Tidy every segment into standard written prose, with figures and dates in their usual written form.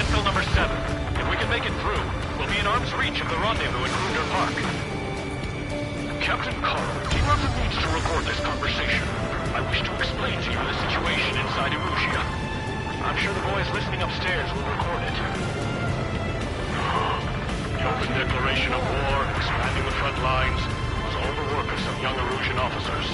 landfill number 7. If we can make it through, we'll be in arm's reach of the rendezvous at Grunder Park. Captain Carl, T-Roger needs to record this conversation. I wish to explain to you the situation inside Erusia. I'm sure the boys listening upstairs will record it. The open declaration of war, expanding the front lines, was all the work of some young Erusian officers.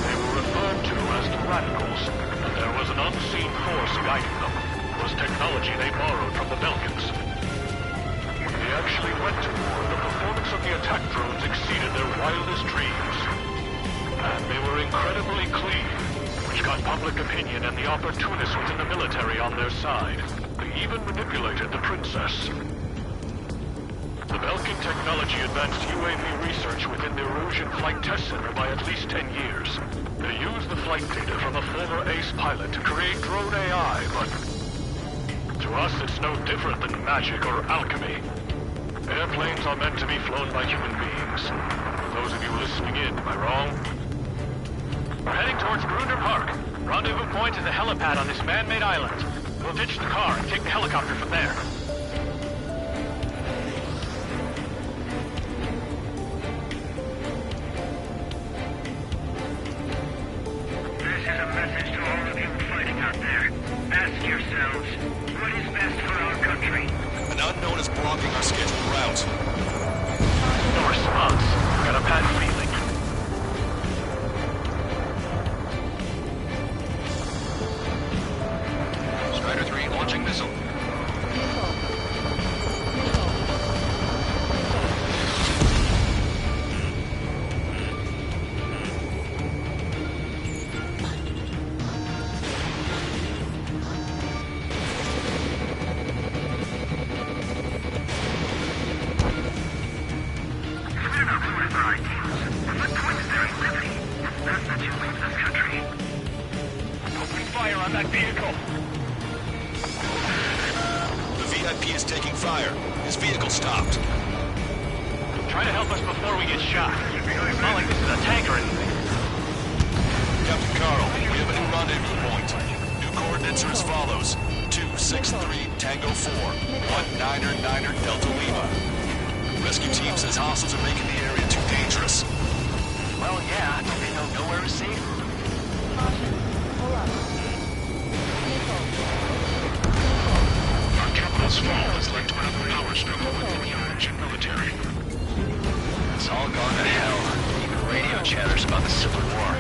They were referred to as the Radicals, but there was an unseen force guiding them. It was technology they borrowed from the Belkans. When they actually went to war, the performance of the attack drones exceeded their wildest dreams. And they were incredibly clean, which got public opinion and the opportunists within the military on their side. They even manipulated the princess. The Belkin technology advanced UAV research within the Erusian Flight Test Center by at least 10 years. They used the flight data from a former ace pilot to create drone AI, but to us it's no different than magic or alchemy. Airplanes are meant to be flown by human beings. For those of you listening in, am I wrong? We're heading towards Grunder Park. Rendezvous point is the helipad on this man-made island. We'll ditch the car and take the helicopter from there. This is a message to all of you fighting out there. Ask yourselves, what is best for our country? An unknown is blocking our scheduled route. No response. Got a bad feeling. Strider 3 launching missile. VIP is taking fire. His vehicle stopped. Try to help us before we get shot. It's not like this is a tank or anything. Captain Carl, we have a new rendezvous point. New coordinates are as follows. 263 Tango 4, 1999 Delta Lima. Rescue team says hostiles are making the area too dangerous. Well, yeah, don't they know nowhere is safe? Caution. Pull up. Vehicle. Our capital's fall has led to another power struggle within the Erusian military. It's all gone to hell. Even radio chatters about the Civil War.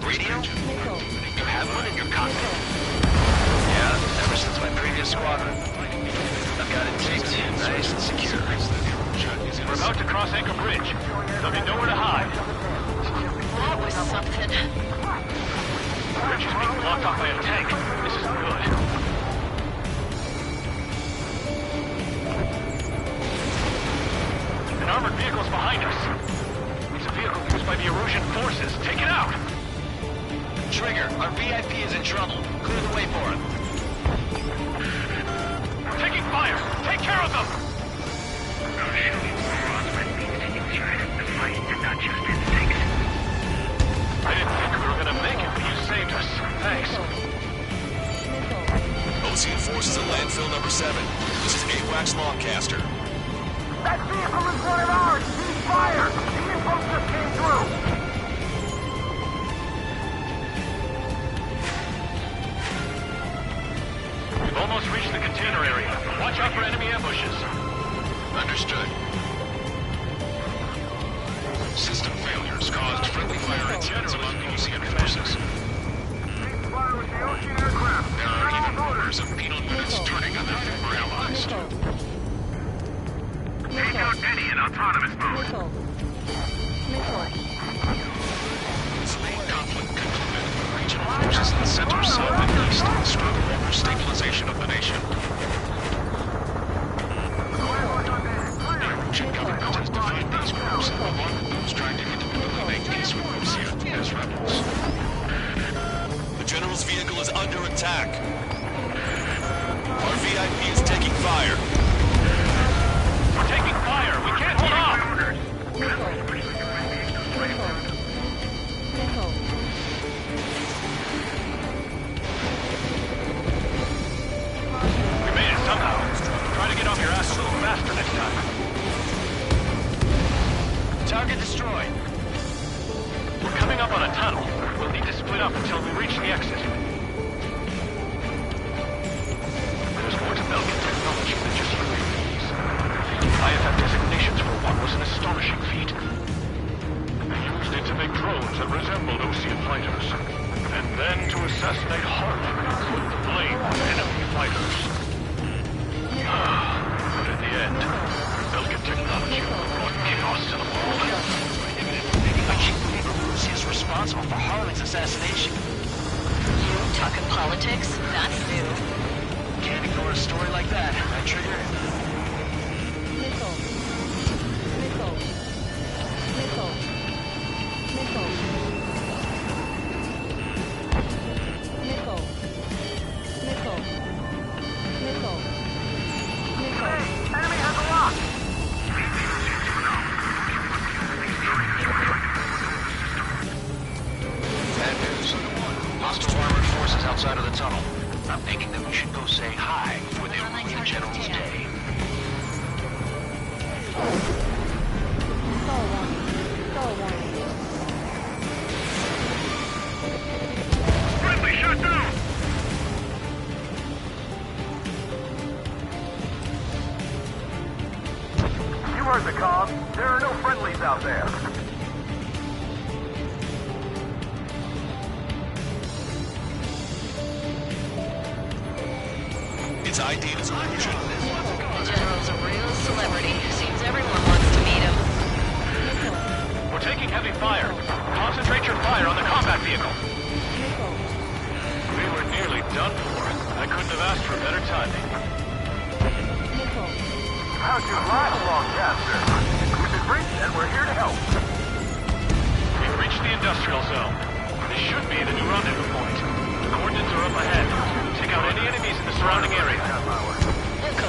Radio? You have one in your cockpit? Yeah, ever since my previous squadron. I've got it taped nice and secure. We're about to cross Anchor Bridge. There'll be nowhere to hide. That was something. The bridge is being blocked off by a tank. This isn't good. An armored vehicle's behind us. It's a vehicle used by the Erusian forces. Take it out! Trigger, our VIP is in trouble. Clear the way for him. We're taking fire! Take care of them! I'll show you morons what it means to use your head to fight and not just instincts. I didn't think we were gonna make it, but you saved us. Thanks. Ocean forces at landfill number 7. This is AWACS Longcaster. That vehicle is one of ours! Cease fire! The info just came through! We've almost reached the container area. Watch out for enemy ambushes. Understood. System failures caused friendly fire incidents among Ocean forces. Ceasefire with the Ocean aircraft! There are even rumors of penal units turning on their former allies. Take out any in autonomous mode. Fleeing conflict concluded. Regional forces in the center, south, and east struggle over stabilization of the nation. The Erusian government has defined these groups, along with those trying to independently make peace with Russia, as rebels. The general's vehicle is under attack. Our VIP is taking fire. We're taking fire! We can't hold on! That's new. Can't ignore a story like that, right, Trigger? Missile. Missile. Missile. Missile. Missile. Missile. Missile. Missile. Enemy has a lock! Bad news. Hostile armored forces outside of the tunnel. I'm thinking that we should go say hi before they ruin the General's day. Stall warning. Stall warning. Friendly shot down! You heard the call. There are no friendlies out there. It's ID as illusion. The General's a real celebrity. Seems everyone wants to meet him. Missile. We're taking heavy fire. Concentrate your fire on the combat vehicle. Missile. We were nearly done for. I couldn't have asked for better timing. Missile. How'd you last long, Caster? We've been reached and we're here to help. We've reached the industrial zone. This should be the new rendezvous point. The coordinates are up ahead. Take out any enemies in the surrounding area. Echo.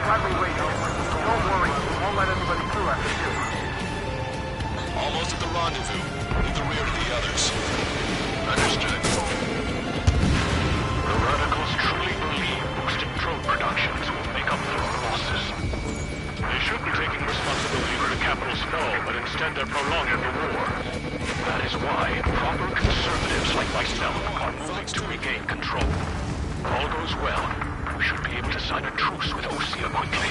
Kindly wait here. Don't worry, we won't let anybody through after you. Almost at the rendezvous. Leave the rear to the others. Understood. The radicals truly believe boosted drone productions will make up for our losses. They should be taking responsibility for the capital's fall, but instead they're prolonging the war. That is why proper conservatives like myself are moving to regain control. If all goes well, we should be able to sign a truce with Osea quickly.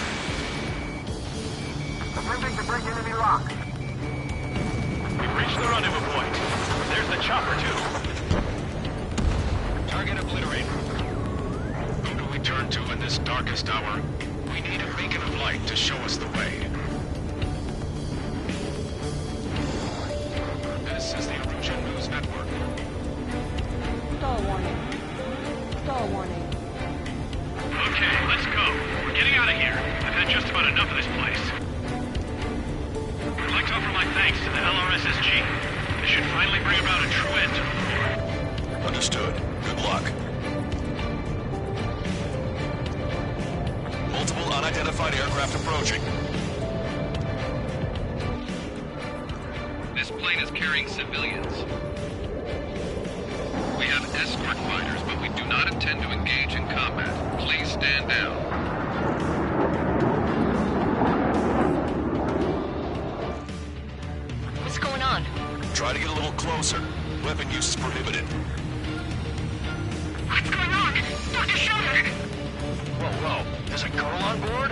Attempting to break enemy lock. We've reached the rendezvous point. There's the chopper, too. Target obliterated. Who do we turn to in this darkest hour? We need a beacon of light to show us the way. This is the Illusion News Network. Stall warning. Stall warning. Okay, let's go. We're getting out of here. I've had just about enough of this place. I'd like to offer my thanks to the LRSSG. This should finally bring about a true end to the war. Understood. Good luck. Multiple unidentified aircraft approaching. This plane is carrying civilians. We have escort fighters, but we do not intend to engage in combat. Please stand down. What's going on? Try to get a little closer. Weapon use is prohibited. What's going on? Dr. Schroeder! Whoa. There's a girl on board?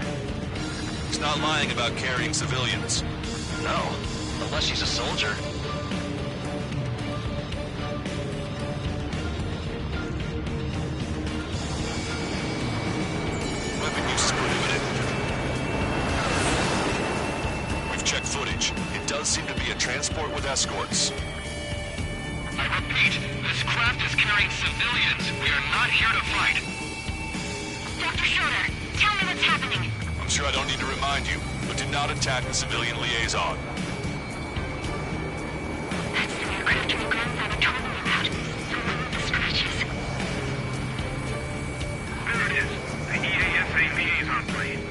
He's not lying about carrying civilians. No. Unless she's a soldier. Weapon use is prohibited. We've checked footage. It does seem to be a transport with escorts. I repeat, this craft is carrying civilians. We are not here to fight. Dr. Schroeder, tell me what's happening. I'm sure I don't need to remind you, but do not attack the civilian liaison. That's the aircraft your grandfather told me about. The one with the scratches. There it is. The EASA liaison plane.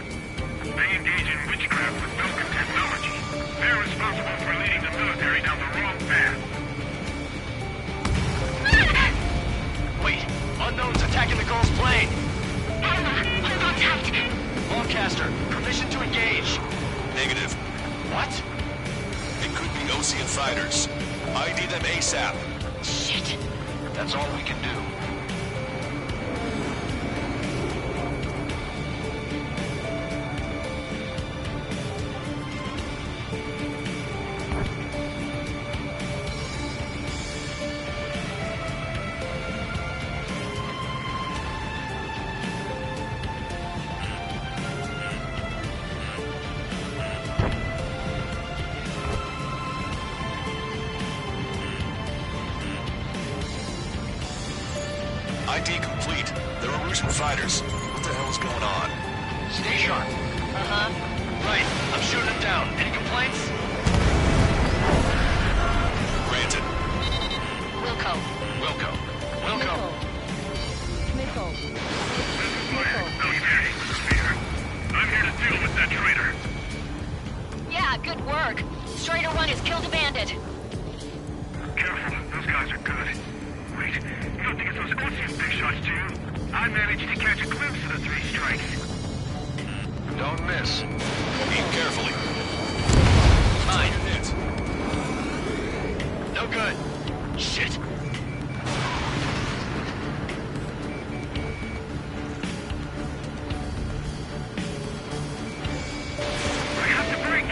They engage in witchcraft with Belkin technology. They're responsible for leading the military down the wrong path. Wait, unknown's attacking the girl's plane. Alma, hold on tight. Longcaster, permission to engage. Negative. What? It could be Osea fighters. ID them ASAP. Shit. That's all we can do. ID complete. They're Erusian fighters. What the hell is going on? Stay sharp. Uh-huh. Right, I'm shooting them down. Any complaints? Granted. Wilco. Wilco. Wilco. No, Daddy. Spear. I'm here to deal with that traitor. Yeah, good work. Strider 1 has killed a bandit. Careful, those guys are good. Wait, you don't think it's those Ocean big shots, do you? I managed to catch a glimpse of the 3 strikes. Don't miss. Aim carefully. Mine. Hit. No good. Shit. I have to break!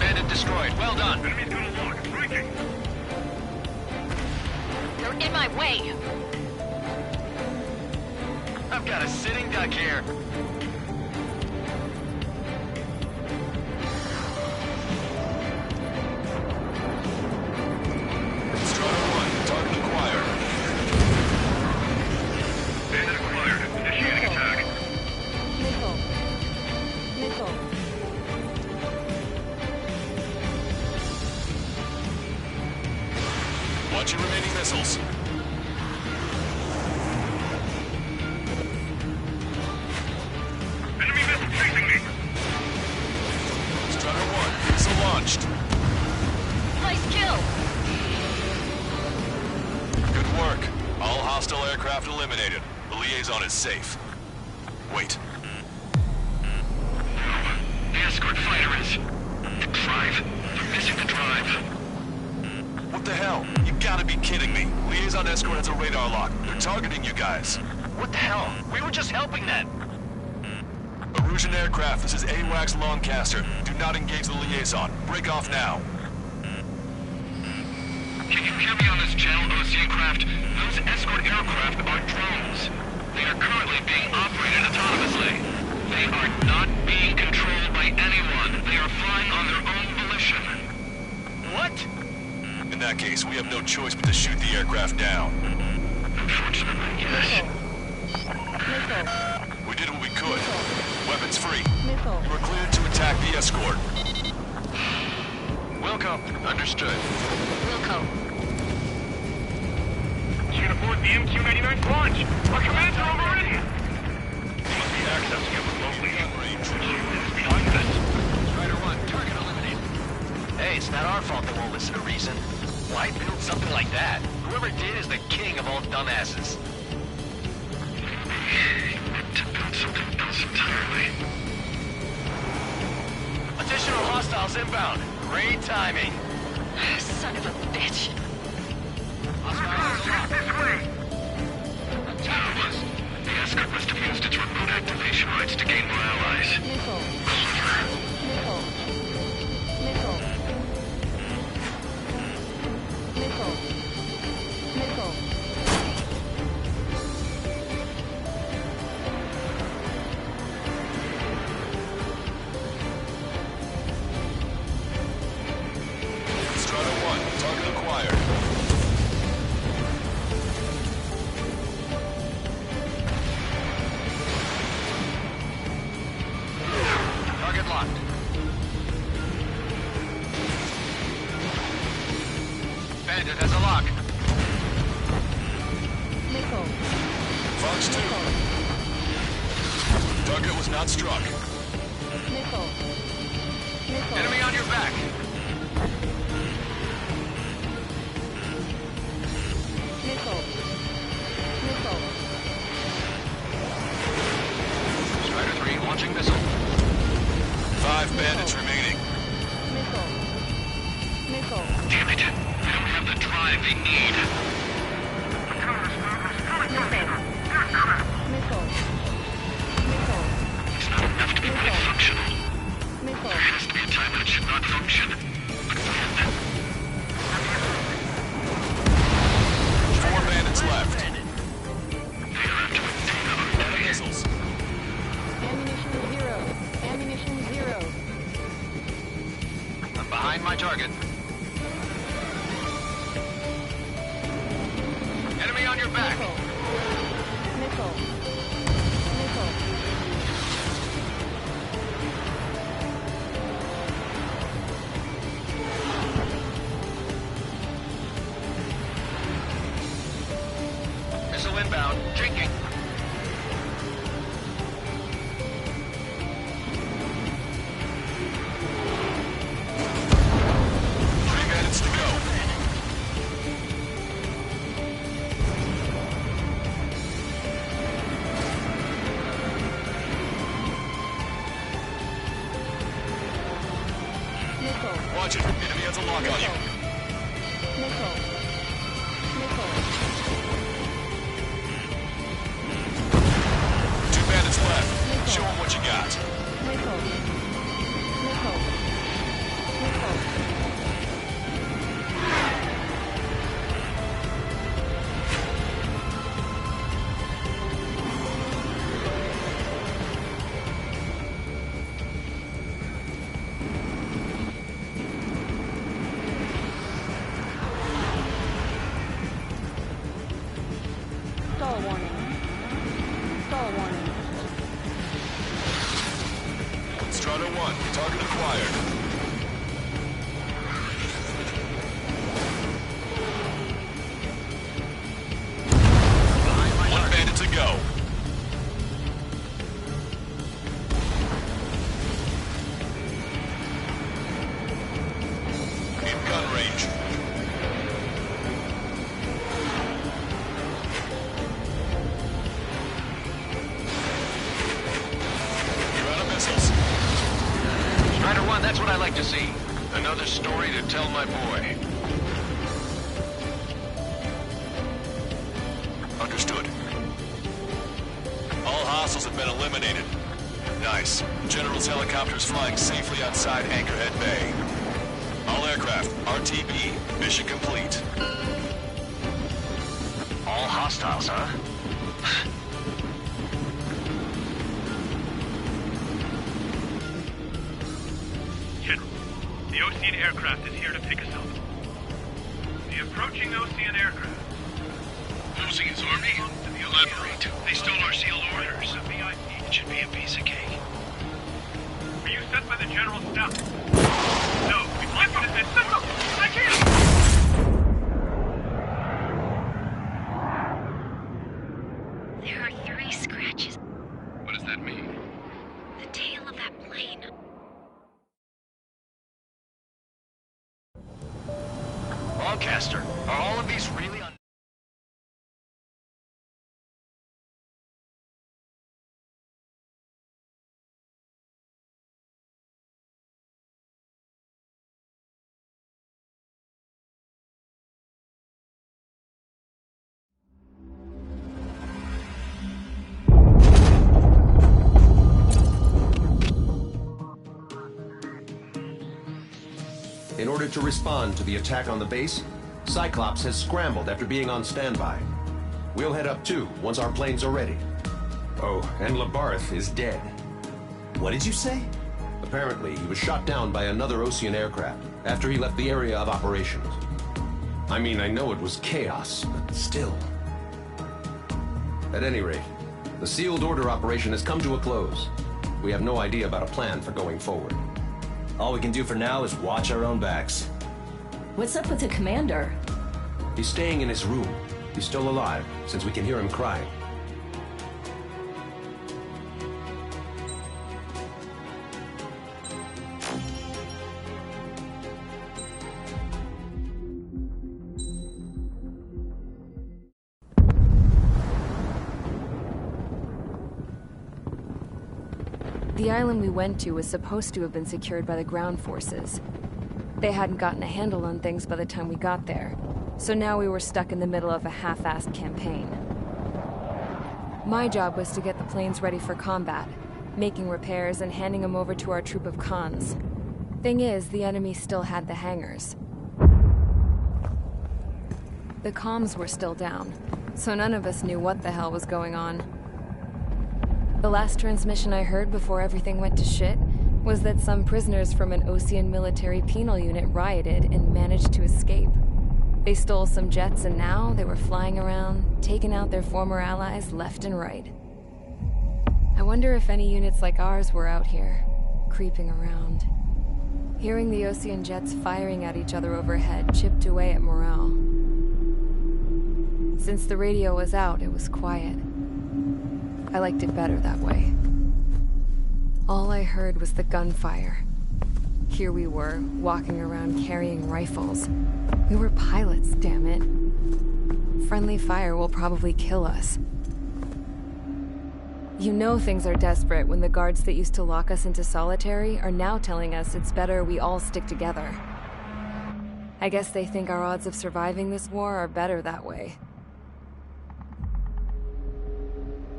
Bandit destroyed. Well done. Enemy's gonna lock. Breaking! They're in my way. I've got a sitting duck here. Strider 1, target acquired. Bandit acquired. Initiating attack. Watch your remaining missiles. Enemy missile chasing me! Strider 1, missile launched. Nice kill. Good work. All hostile aircraft eliminated. The liaison is safe. Wait. The escort fighter is... the drive. They're missing the drive. What the hell? You gotta be kidding me. Liaison escort has a radar lock. They're targeting you guys. What the hell? We were just helping them. Erusian aircraft, this is AWACS Lancaster. Do not engage the liaison. Break off now. Can you hear me on this channel, OC craft? Those escort aircraft are drones. They are currently being operated autonomously. They are not being controlled by anyone. They are flying on their own volition. What? In that case, we have no choice but to shoot the aircraft down. Unfortunately, yes. We did what we could. Weapons free. You are cleared to attack the escort. Wilco. Understood. Wilco. You can afford the MQ-99's launch. Our commands are overready. They must be accessing it remotely. It's behind this. Strider 1, target eliminated. Hey, it's not our fault they won't listen to reason. Why build something like that? Whoever did is the king of all dumbasses. To build something else entirely. Additional hostiles inbound. Great timing. Son of a bitch. This way! The escort must have used its remote activation rights to gain more allies. Strider 1, target acquired. Target locked. Bandit has a lock. Fox 2. Target was not struck. Enemy on your back. Strider 3 launching missile. 5 bandits remaining. Damn it! They don't have the drive they need. It's not enough to be fully functional. There has to be a time when it should not function. But when? 4 bandits left. They are after a Enemy missiles. Ammunition zero. I'm behind my target. Drinking. 3 minutes to go. Nickel. Watch it. Enemy has a lock on you. Nickel. Nickel. 2 minutes left. Show them what you got. Nickel. Nickel. Nickel. Stall warning. Stall warning. Strider 1, target acquired. One bandit to go. In gun range. You're out of missiles. Strider 1, that's what I like to see. Another story to tell my boy. Understood. All hostiles have been eliminated. Nice. General's helicopter is flying safely outside Anchorhead Bay. All aircraft, RTB, mission complete. All hostiles, huh? General, the Ocean aircraft is here to pick us up. The approaching Ocean aircraft. Ocean's army? Elaborate. They stole our sealed orders. It should be a piece of cake. Were you sent by the General's staff? No, we can't get this. I can't! There are 3 scratches. What does that mean? The tail of that plane. Lancaster, are all of these really on... In order to respond to the attack on the base, Cyclops has scrambled after being on standby. We'll head up too, once our planes are ready. Oh, and Labarth is dead. What did you say? Apparently, he was shot down by another Ocean aircraft after he left the area of operations. I mean, I know it was chaos, but still. At any rate, the sealed order operation has come to a close. We have no idea about a plan for going forward. All we can do for now is watch our own backs. What's up with the commander? He's staying in his room. He's still alive, since we can hear him crying. The island we went to was supposed to have been secured by the ground forces. They hadn't gotten a handle on things by the time we got there, so now we were stuck in the middle of a half-assed campaign. My job was to get the planes ready for combat, making repairs and handing them over to our troop of cons. Thing is, the enemy still had the hangars. The comms were still down, so none of us knew what the hell was going on. The last transmission I heard before everything went to shit was that some prisoners from an Ocean military penal unit rioted and managed to escape. They stole some jets and now they were flying around, taking out their former allies left and right. I wonder if any units like ours were out here, creeping around. Hearing the Ocean jets firing at each other overhead chipped away at morale. Since the radio was out, it was quiet. I liked it better that way. All I heard was the gunfire. Here we were, walking around carrying rifles. We were pilots, damn it. Friendly fire will probably kill us. You know things are desperate when the guards that used to lock us into solitary are now telling us it's better we all stick together. I guess they think our odds of surviving this war are better that way.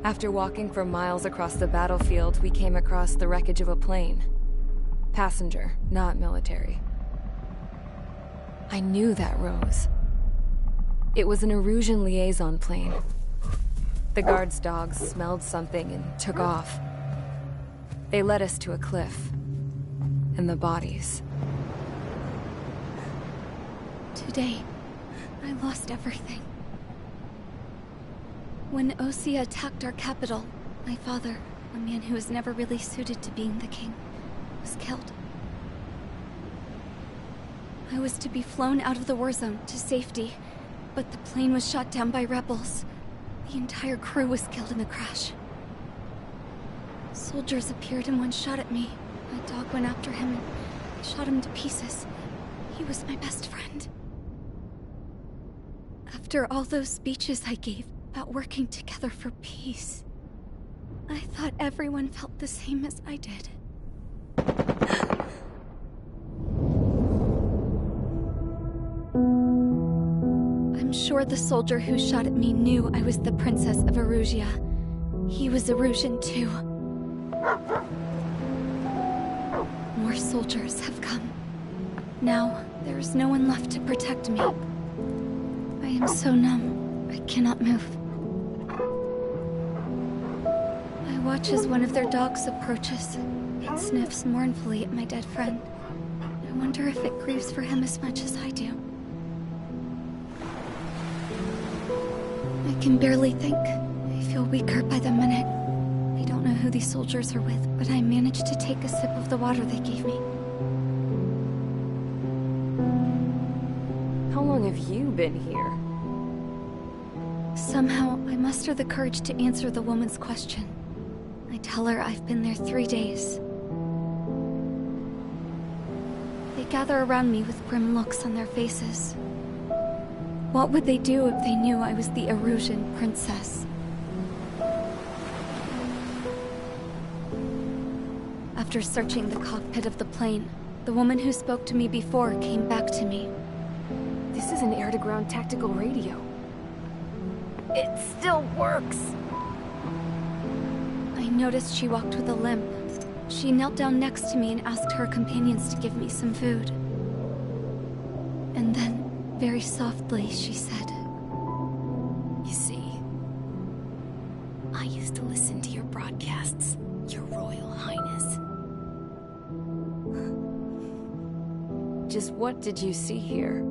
After walking for miles across the battlefield, we came across the wreckage of a plane. Passenger, not military. I knew that rose. It was an Erusian liaison plane. The guards' dogs smelled something and took off. They led us to a cliff. And the bodies. Today, I lost everything. When Osea attacked our capital, my father, a man who was never really suited to being the king, was killed. I was to be flown out of the war zone to safety, but the plane was shot down by rebels. The entire crew was killed in the crash. Soldiers appeared and one shot at me. My dog went after him and shot him to pieces. He was my best friend. After all those speeches I gave about working together for peace, I thought everyone felt the same as I did. I'm sure the soldier who shot at me knew I was the Princess of Erusia. He was Erusian too. More soldiers have come. Now, there is no one left to protect me. I am so numb, I cannot move. I watch as one of their dogs approaches. It sniffs mournfully at my dead friend. I wonder if it grieves for him as much as I do. I can barely think. I feel weaker by the minute. I don't know who these soldiers are with, but I managed to take a sip of the water they gave me. How long have you been here? Somehow, I muster the courage to answer the woman's question. I tell her I've been there 3 days. They gather around me with grim looks on their faces. What would they do if they knew I was the Erusian princess? After searching the cockpit of the plane, the woman who spoke to me before came back to me. This is an air-to-ground tactical radio. It still works! I noticed she walked with a limp. She knelt down next to me and asked her companions to give me some food. And then, very softly, she said, You see, I used to listen to your broadcasts, Your Royal Highness. Just what did you see here?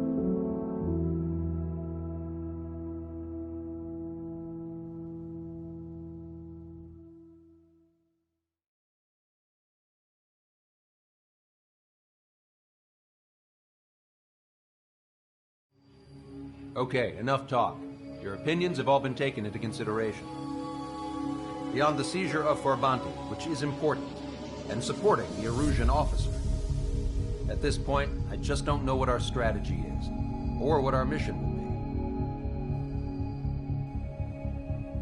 Okay, enough talk. Your opinions have all been taken into consideration. Beyond the seizure of Forbanti, which is important, and supporting the Erusian officer. At this point, I just don't know what our strategy is, or what our mission will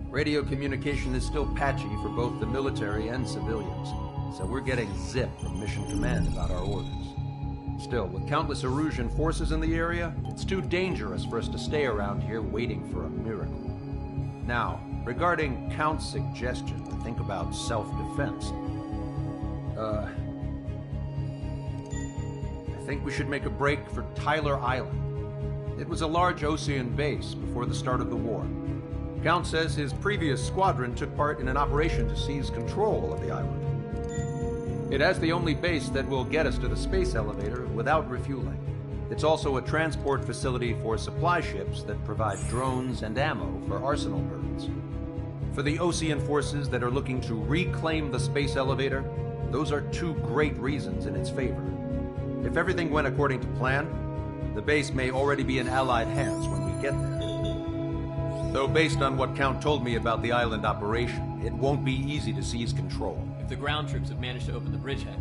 be. Radio communication is still patchy for both the military and civilians, so we're getting zip from Mission Command about our orders. Still, with countless Erusian forces in the area, it's too dangerous for us to stay around here waiting for a miracle. Now, regarding Count's suggestion to think about self-defense, I think we should make a break for Tyler Island. It was a large Osean base before the start of the war. Count says his previous squadron took part in an operation to seize control of the island. It has the only base that will get us to the space elevator without refueling. It's also a transport facility for supply ships that provide drones and ammo for arsenal birds. For the Osean forces that are looking to reclaim the space elevator, those are two great reasons in its favor. If everything went according to plan, the base may already be in Allied hands when we get there. Though based on what Count told me about the island operation, it won't be easy to seize control. If the ground troops have managed to open the bridgehead,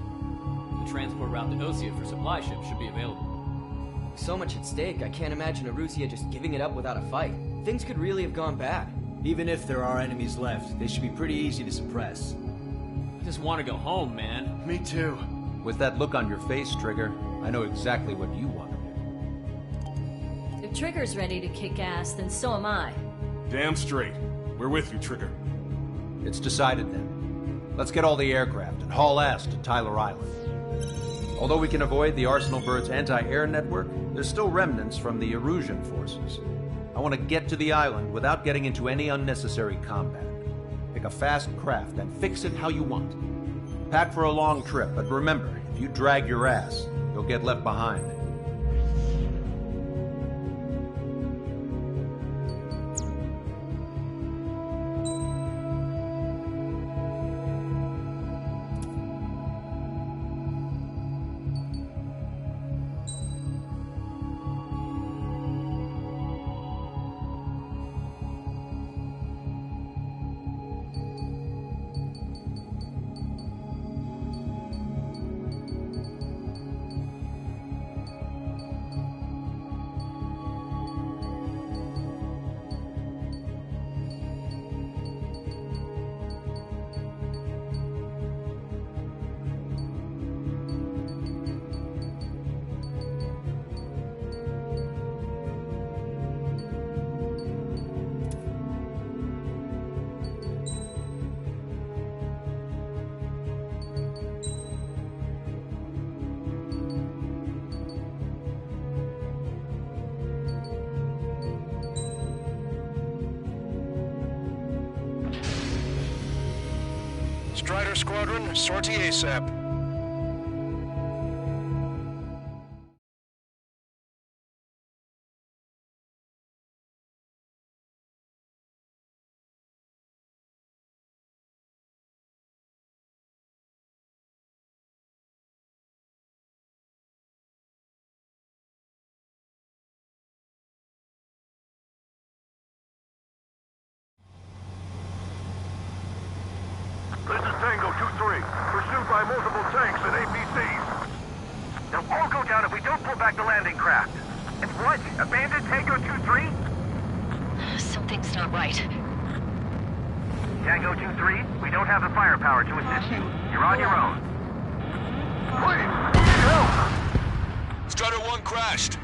the transport route to Osea for supply ships should be available. So much at stake, I can't imagine Arusia just giving it up without a fight. Things could really have gone bad. Even if there are enemies left, they should be pretty easy to suppress. I just want to go home, man. Me too. With that look on your face, Trigger, I know exactly what you want to do. If Trigger's ready to kick ass, then so am I. Damn straight. We're with you, Trigger. It's decided then. Let's get all the aircraft and haul ass to Tyler Island. Although we can avoid the Arsenal Bird's anti-air network, there's still remnants from the Erusian forces. I want to get to the island without getting into any unnecessary combat. Pick a fast craft and fix it how you want. Pack for a long trip, but remember, if you drag your ass, you'll get left behind. Strider Squadron, sortie ASAP. This is Tango 2-3, pursued by multiple tanks and APCs. They'll all go down if we don't pull back the landing craft. And what? Abandoned Tango 2-3? Something's not right. Tango 2-3, we don't have the firepower to assist you. You're on your own. Please, we need help! Strider 1 crashed.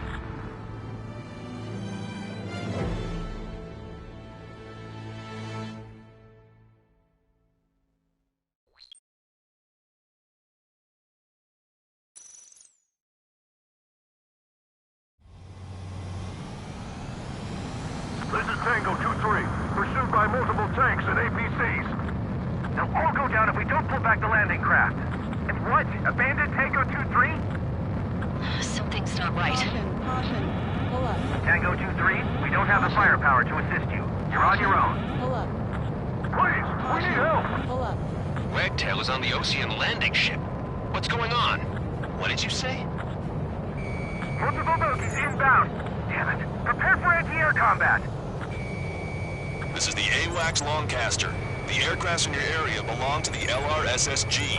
This is Tango 2-3, pursued by multiple tanks and APCs. They'll all go down if we don't pull back the landing craft. And what? Abandoned Tango 2-3? Something's not right. Caution. Pull up. Tango 2-3, we don't have the firepower to assist you. You're on your own. Pull up. Please, we need help! Pull up. Wagtail is on the Ocean landing ship. What's going on? What did you say? Multiple bogies inbound. Damn it. Prepare for anti-air combat. This is the AWACS Longcaster. The aircrafts in your area belong to the LRSSG.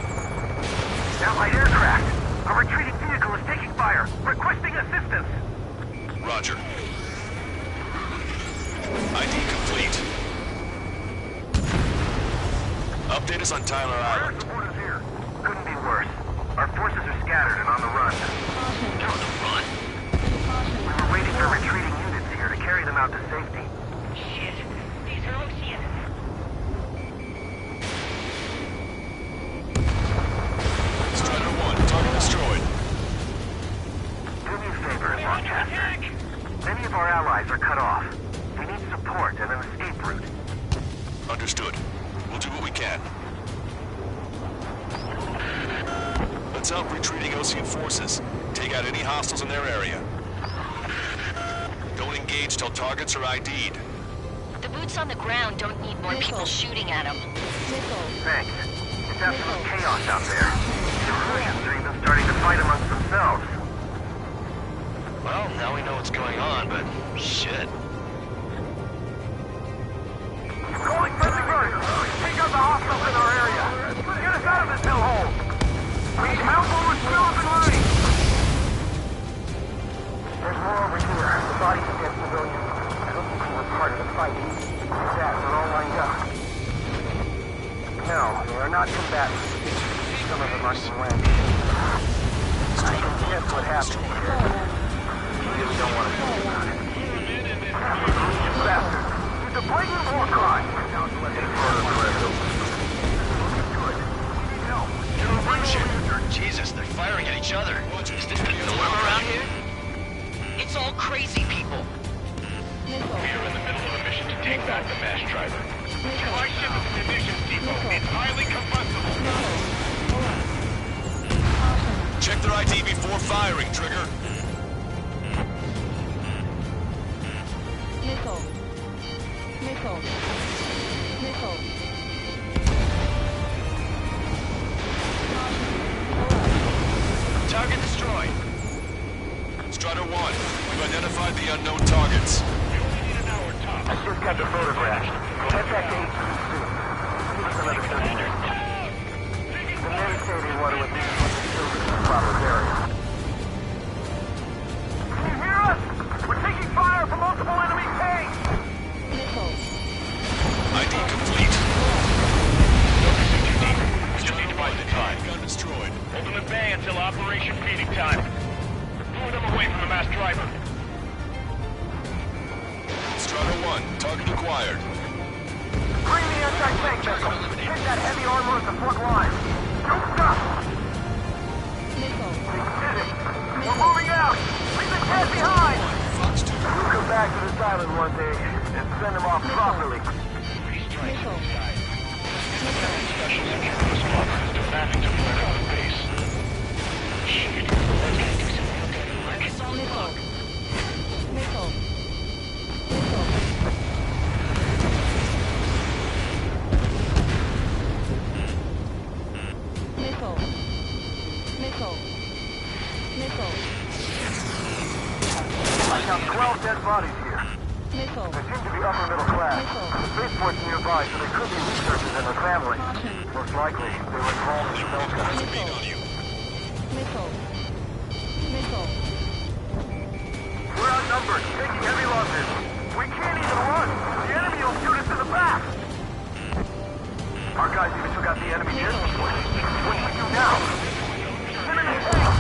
Allied aircraft. A retreating vehicle is taking fire. Requesting assistance. Roger. ID complete. Update us on Tyler Island. Air support is here. Couldn't be worse. Our forces are scattered and on the run. They're on the run? We were waiting for retreating units here to carry them out to safety. Shit. These are Oceans. Strider 1, target destroyed. Do me a favor, Longcaster. Many of our allies are cut off. We need support and an escape route. Understood. We'll do what we can. Let's help retreating Ocean forces. Take out any hostiles in their area. Don't engage till targets are ID'd. The boots on the ground don't need more people shooting at them. Thanks. It's absolute chaos out there. The Russians are even starting to fight amongst themselves. Well, now we know what's going on, but shit. No, they are not combatants. Some of them aren't even landing. I can guess what happened here. You really don't want to think about it. You bastard! It's a blatant war crime! Now let's get further the rest of Jesus, they're firing at each other. Is this the norm around here? It's all crazy people. We are in the middle of a mission to take back the mass driver. My ship is a munitions depot. It's highly combustible. Check their ID before firing, Trigger. Missile. Missile. Missile. Target destroyed. Strider 1, we've identified the unknown targets. I just got the photograph. Get back to HQ soon. Give us another 30 minutes. The men say they want to at least put the children in the proper area. Can you hear us? We're taking fire from multiple enemy tanks! ID complete. We just need to buy the time. Gun destroyed. Hold them at bay until Operation Feeding Time. Lure them away from the mass driver. Strider 1, target acquired. Bring the anti-tank missile. Hit that heavy armor at the front line. Don't stop! We did it! We're moving out! Leave the dead behind! We'll come back to this island one day and send them off properly. Special security squadron is demanding to fire on the base. Shit. Let's get do some real dirty work. It's on the clock. Missile. Missile. Missile. Missile. I count 12 dead bodies here. Missile. They seem to be upper middle class. The spaceport's nearby, so they could be researchers and their families. Most likely, they were involved in the Missile. Missile. Missile. We're outnumbered, taking heavy losses. We can't even run. The enemy will shoot us in the back. Our guys even took out the enemy jet before. What do we do now? Get in the tank!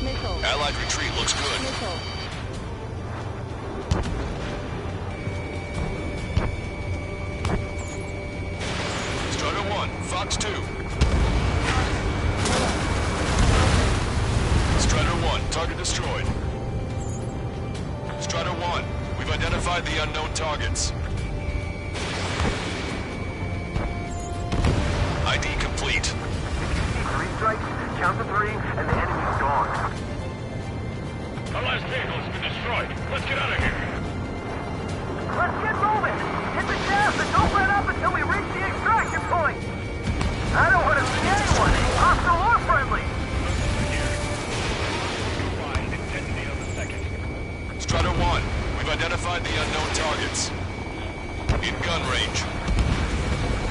Missile. Allied retreat looks good. Missile. Strider 1, Fox 2. Strider 1, target destroyed. Strider 1, we've identified the unknown targets. ID complete. 3 strikes, count to 3, and the enemy's gone. Our last vehicle has been destroyed. Let's get out of here. Let's get moving! Hit the gas and don't let up until we reach the extraction point! I don't want to see anyone, hostile or friendly! Strider 1, we've identified the unknown targets. In gun range.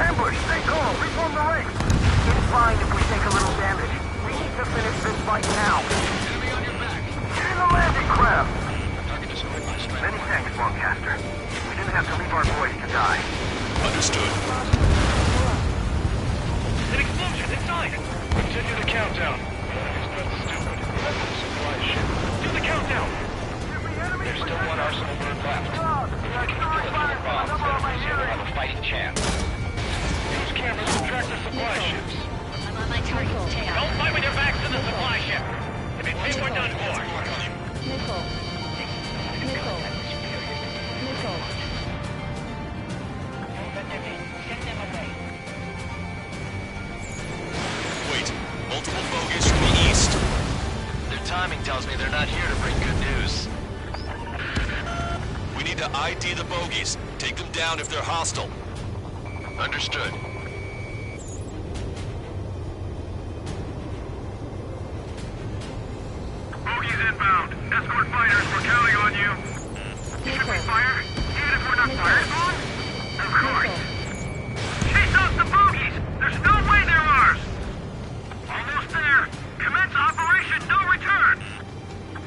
Ambush, stay calm, reform the ring! It's fine if we take a little damage. We need to finish this fight now. Enemy on your back. Get in the landing craft! Target destroyed by Strider. Many thanks, Longcaster. We didn't have to leave our boys to die. Understood. An explosion inside! Continue the countdown. It's not stupid. That's a supply ship. Do the countdown! There's still one arsenal bird left. We can kill it with bombs, then Lucia will have a fighting chance. Use cameras to track the supply ships. I'm on my target's tail. Don't fight with your backs to the supply ship! If it's hit, we're done for. Missile. Missile. Missile. Wait, multiple bogies from the east. Their timing tells me they're not here to bring good news. We need to ID the bogies. Take them down if they're hostile. Understood. Bogies inbound. Escort fighters, we're counting on you. Should we fire? Even if we're not fired on? Of course. Chase off the bogies! There's no way they're ours! Almost there. Commence Operation No Return!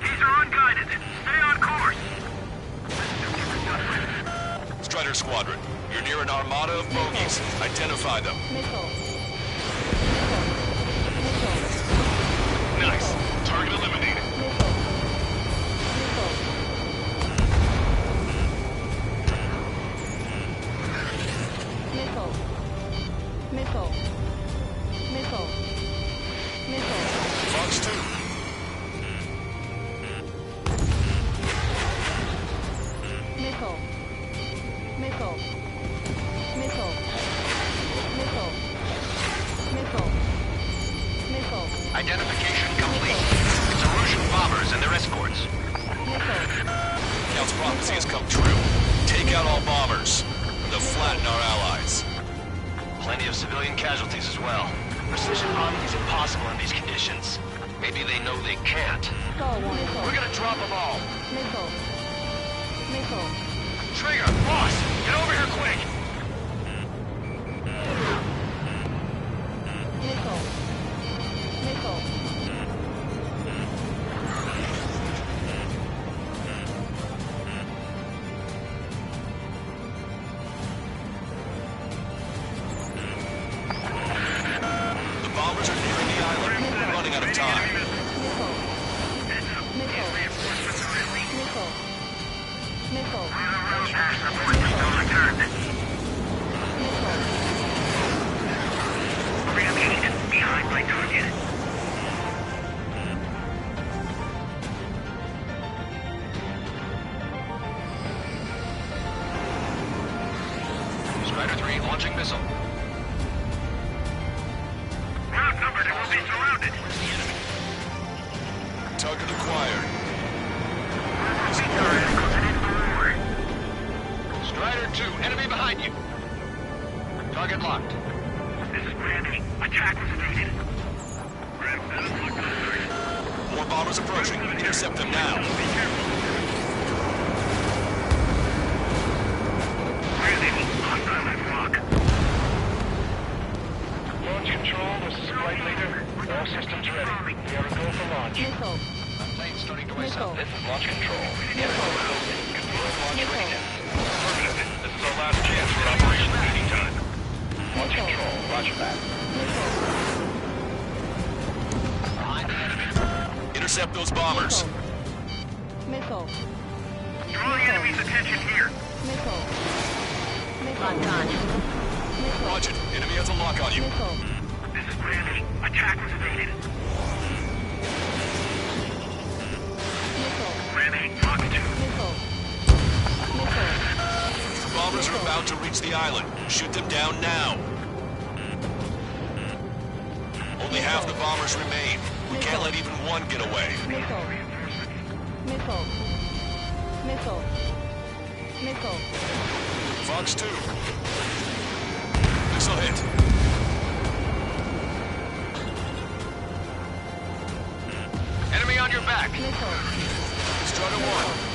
These are unguided. Stay on course. Strider Squadron, you're near an armada of bogies. targets. Identify them. Missile. Nice. Target eliminated. Missile. Missile. Missile. Missile. Fox 2. Missile. Missile. Missile. Missile. Missile. Missile. Identification complete. It's Erusian bombers and their escorts. Count's prophecy has come true. Take out all bombers. They'll flatten our allies. Plenty of civilian casualties as well. Precision bombing is impossible in these conditions. Maybe they know they can't. We're gonna drop them all. Missile. Missile. Trigger, boss, get over here quick! Missile. Missile. The bombers are nearing the island. We're running out of time. Missile. Behind my target. Strider 3 launching missile. We're outnumbered and we'll be surrounded. Target acquired. Strider 2, enemy behind you. Target locked. This is Brandy. Attack was evaded. More bombers approaching. Intercept them now. Launch control, this is Flight Leader. All systems ready. We are a go for launch. Missile. Plane starting to ice Missile. up. This is Launch Control. Missile. Confirm launch Missile. readiness. Affirmative. This is our last chance for Operation Meeting Time. Launch Control, roger that. Intercept those bombers. Missile. Draw the enemy's attention here. Missile. Missile. Missile. Roger. Enemy has a lock on you. Missile. This is Brandy. Attack was evaded. Missile. Brandy, Fox 2. Missile. Missile. The bombers are about to reach the island. Shoot them down now. Only half the bombers remain. We can't let even one get away. Missile. Missile. Missile. Missile. Fox 2. Missile hit. Enemy on your back. Missile. Strider 1.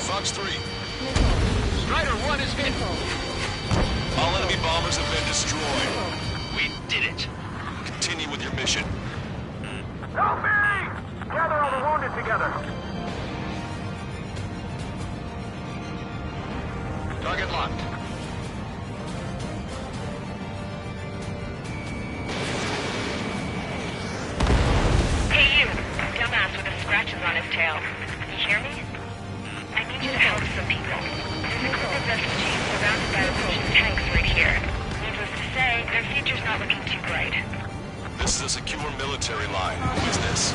Fox 3. Missile. Strider 1 is hit. All enemy bombers have been destroyed. We did it. Continue with your mission. Help me! Gather all the wounded together. Target locked. Hey you, dumbass with the scratches on his tail. You hear me? I need you to help some people. There's a group of refugees surrounded by Russian tanks right here. Needless to say, their future's not looking too bright. This is a secure military line. Who is this?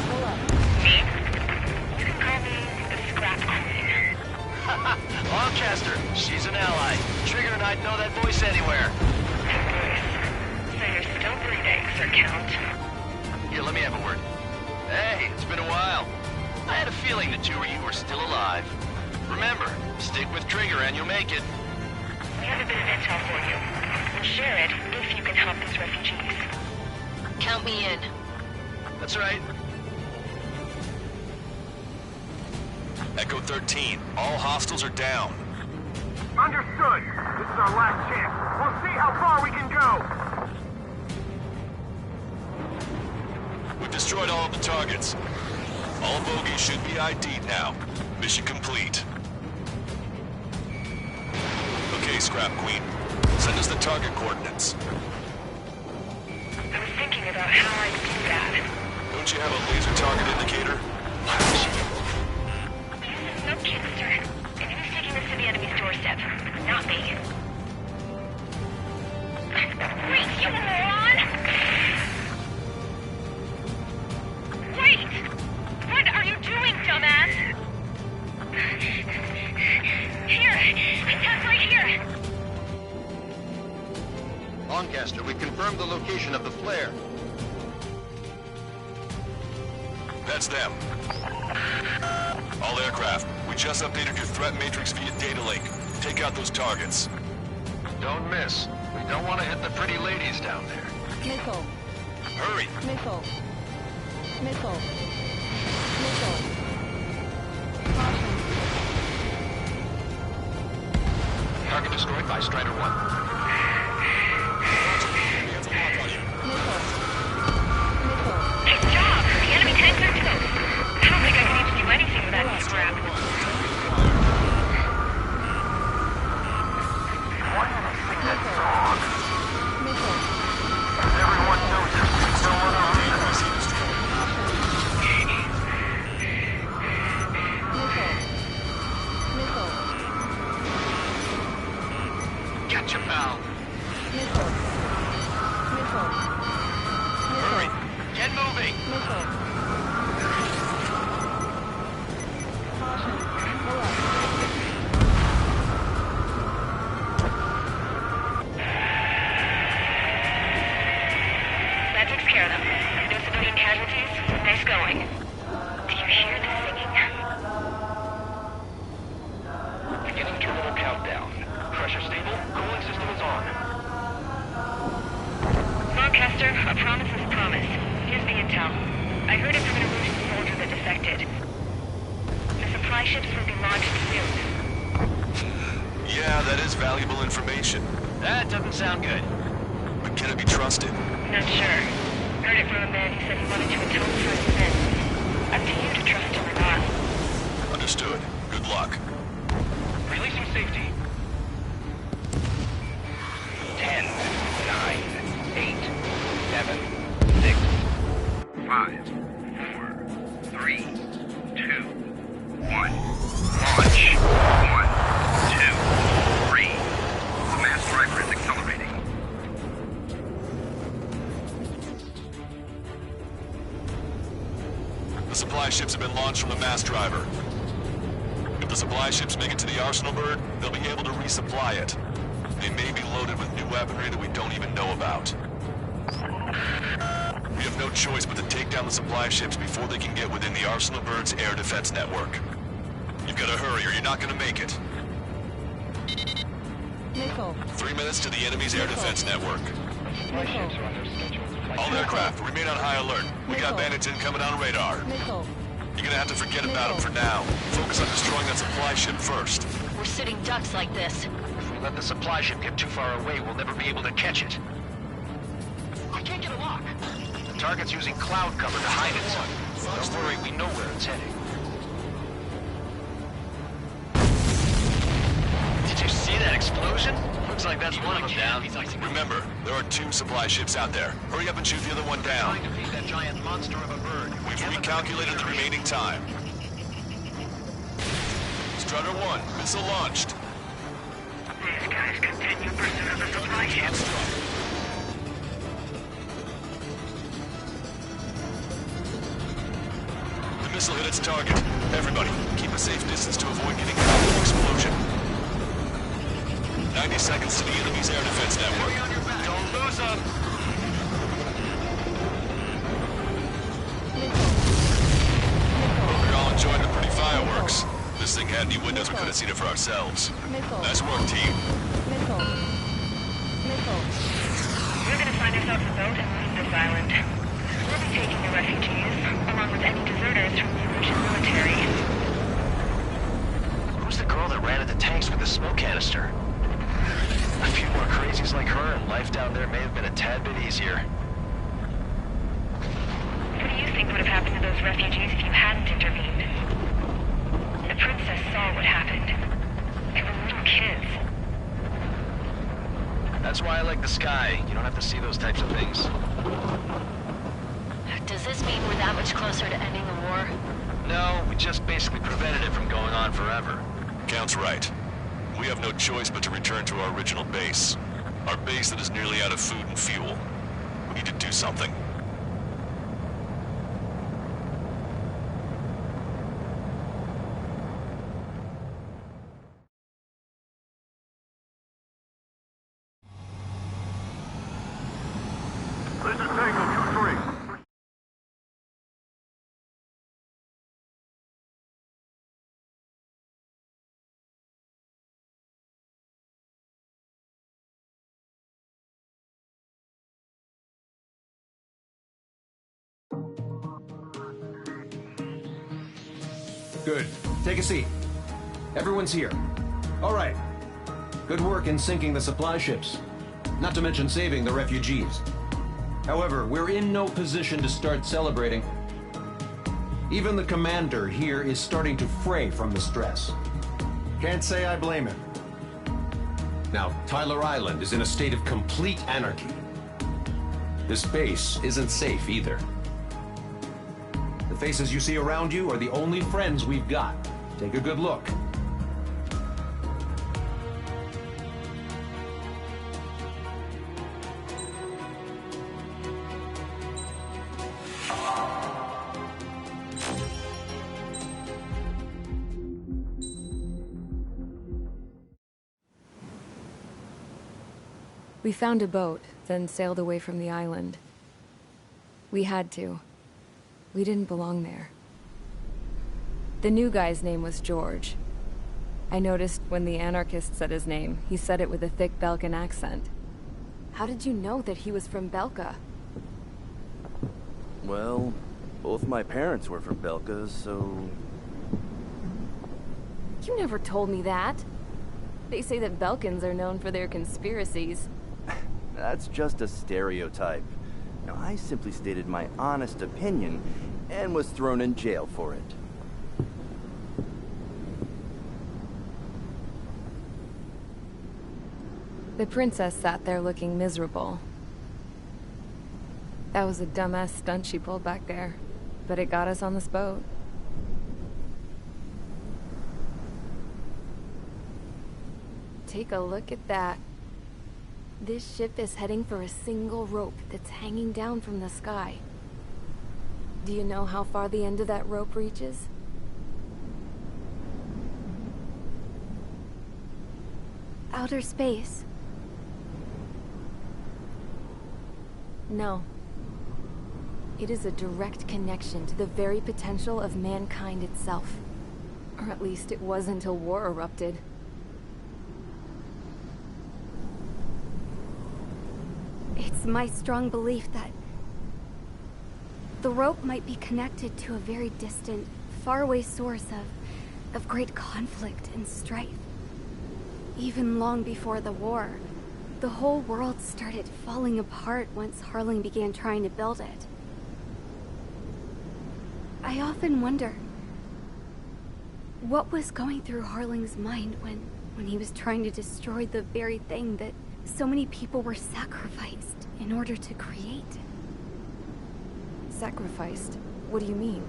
Me? You can call me the Scrap Queen. Lancaster, she's an ally. Trigger and I'd know that voice anywhere. So you're still breathing, Sir Count. Here, let me have a word. Hey, it's been a while. I had a feeling the two of you were still alive. Remember, stick with Trigger and you'll make it. We have a bit of intel for you. We'll share it if you can help these refugees. Count me in. That's right. Echo 13. All hostiles are down. Understood. This is our last chance. We'll see how far we can go. We've destroyed all of the targets. All bogies should be ID'd now. Mission complete. Okay, Scrap Queen. Send us the target coordinates. you have a laser target indicator? Smoke canister. And who's taking this to the enemy's doorstep? Not me. Wait, you moron! Wait! What are you doing, dumbass? Here! It's right here! Lancaster, we confirmed the location of the flare. That's them. All aircraft, we just updated your threat matrix via data link. Take out those targets. Don't miss. We don't want to hit the pretty ladies down there. Missile. Hurry! Missile. Missile. Missile. Caution. Target destroyed by Strider 1. Missile. Good job! The enemy tanks are toast. I don't think I can even do anything with that scrap. Why do they sing that song? Everyone knows it. No one else. Gotcha, pal. Missile. Missile. Hurry. Get moving. Missile. Caution. Alert. That takes care of them. No civilian casualties? Nice going. Do you hear the singing? Beginning terminal countdown. Pressure stable. Cooling system is on. Lancaster, a promise is a promise. Here's the intel. I heard it from an Erusian soldier that defected. The supply ships will be launched soon. Yeah, that is valuable information. That doesn't sound good. But can it be trusted? Not sure. Heard it from a man who said he wanted to atone for his sins. Up to you to trust him or not. Understood. Good luck. Releasing safety. 10, 9, 8, 7, 6, 5, 4, 3, 2, 1. Launch. 1, 2, 3. The mass driver is accelerating. The supply ships have been launched from the mass driver. If the supply ships make it to the Arsenal bird, they'll be able to resupply it. They may be loaded with new weaponry that we don't even know about. We have no choice but to take down the supply ships before they can get within the Arsenal bird's air defense network. You've got to hurry or you're not going to make it. Missile. 3 minutes to the enemy's air defense network. Missile. All aircraft, remain on high alert. We got bandits incoming on radar. Missile. You're gonna have to forget about them for now. Focus on destroying that supply ship first. We're sitting ducks like this. If we let the supply ship get too far away, we'll never be able to catch it. I can't get a lock. The target's using cloud cover to hide itself. Don't worry, we know where it's heading. Did you see that explosion? Looks like that's one of them down. Remember, there are 2 supply ships out there. Hurry up and shoot the other one down. Trying to beat that giant monster of a bird. We've recalculated the remaining time. Strider 1, missile launched. These guys continue pursuit of the supply ships. The missile hit its target. Everybody, keep a safe distance to avoid getting caught in the explosion. 90 seconds to the enemy's air defense network. Don't lose them! Hope you're all enjoying the pretty fireworks. This thing had any windows, we could have seen it for ourselves. Nice work, team. Missile. Missile. We're gonna find ourselves a boat and leave this island. We'll be taking the refugees, along with any deserters from the Erusian military. Who's the girl that ran at the tanks with the smoke canister? A few more crazies like her, and life down there may have been a tad bit easier. What do you think would have happened to those refugees if you hadn't intervened? The princess saw what happened. They were little kids. That's why I like the sky. You don't have to see those types of things. Does Does this mean we're that much closer to ending the war? No, we just basically prevented it from going on forever. Count's right. We have no choice but to return to our original base. Our base that is nearly out of food and fuel. We need to do something. This is Tango 2-3. Good. Take a seat. Everyone's here. All right. Good work in sinking the supply ships. Not to mention saving the refugees. However, we're in no position to start celebrating. Even the commander here is starting to fray from the stress. Can't say I blame him. Now, Tyler Island is in a state of complete anarchy. This base isn't safe either. The faces you see around you are the only friends we've got. Take a good look. We found a boat, then sailed away from the island. We had to. We didn't belong there. The new guy's name was George. I noticed when the anarchist said his name, he said it with a thick Belkan accent. How did you know that he was from Belka? Well, both my parents were from Belka, so... You never told me that. They say that Belkans are known for their conspiracies. That's just a stereotype. Now, I simply stated my honest opinion and was thrown in jail for it. The princess sat there looking miserable. That was a dumbass stunt she pulled back there, but it got us on this boat. Take a look at that. This ship is heading for a single rope that's hanging down from the sky. Do you know how far the end of that rope reaches? Outer space. No. It is a direct connection to the very potential of mankind itself. Or at least it was until war erupted. It's my strong belief that the rope might be connected to a very distant, faraway source of great conflict and strife. Even long before the war, the whole world started falling apart once Harling began trying to build it. I often wonder what was going through Harling's mind when he was trying to destroy the very thing that so many people were sacrificed in order to create. Sacrificed? What do you mean?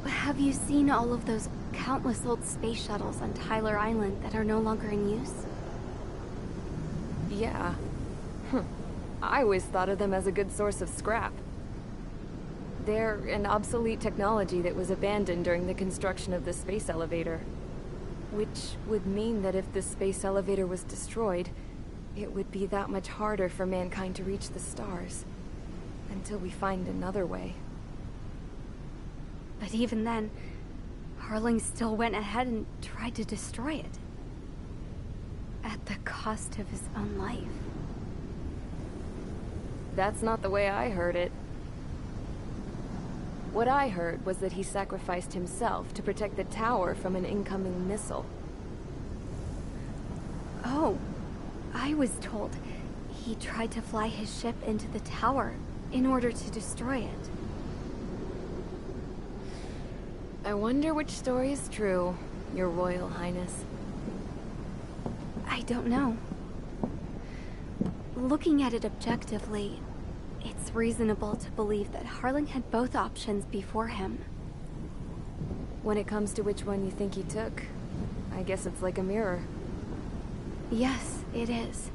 Have you seen all of those countless old space shuttles on Tyler Island that are no longer in use? Yeah. I always thought of them as a good source of scrap. They're an obsolete technology that was abandoned during the construction of the space elevator. Which would mean that if the space elevator was destroyed, it would be that much harder for mankind to reach the stars. Until we find another way. But even then, Harling still went ahead and tried to destroy it. At the cost of his own life. That's not the way I heard it. What I heard was that he sacrificed himself to protect the tower from an incoming missile. Oh, I was told he tried to fly his ship into the tower in order to destroy it. I wonder which story is true, Your Royal Highness. I don't know. Looking at it objectively, it's reasonable to believe that Harling had both options before him. When it comes to which one you think he took, I guess it's like a mirror. Yes, it is.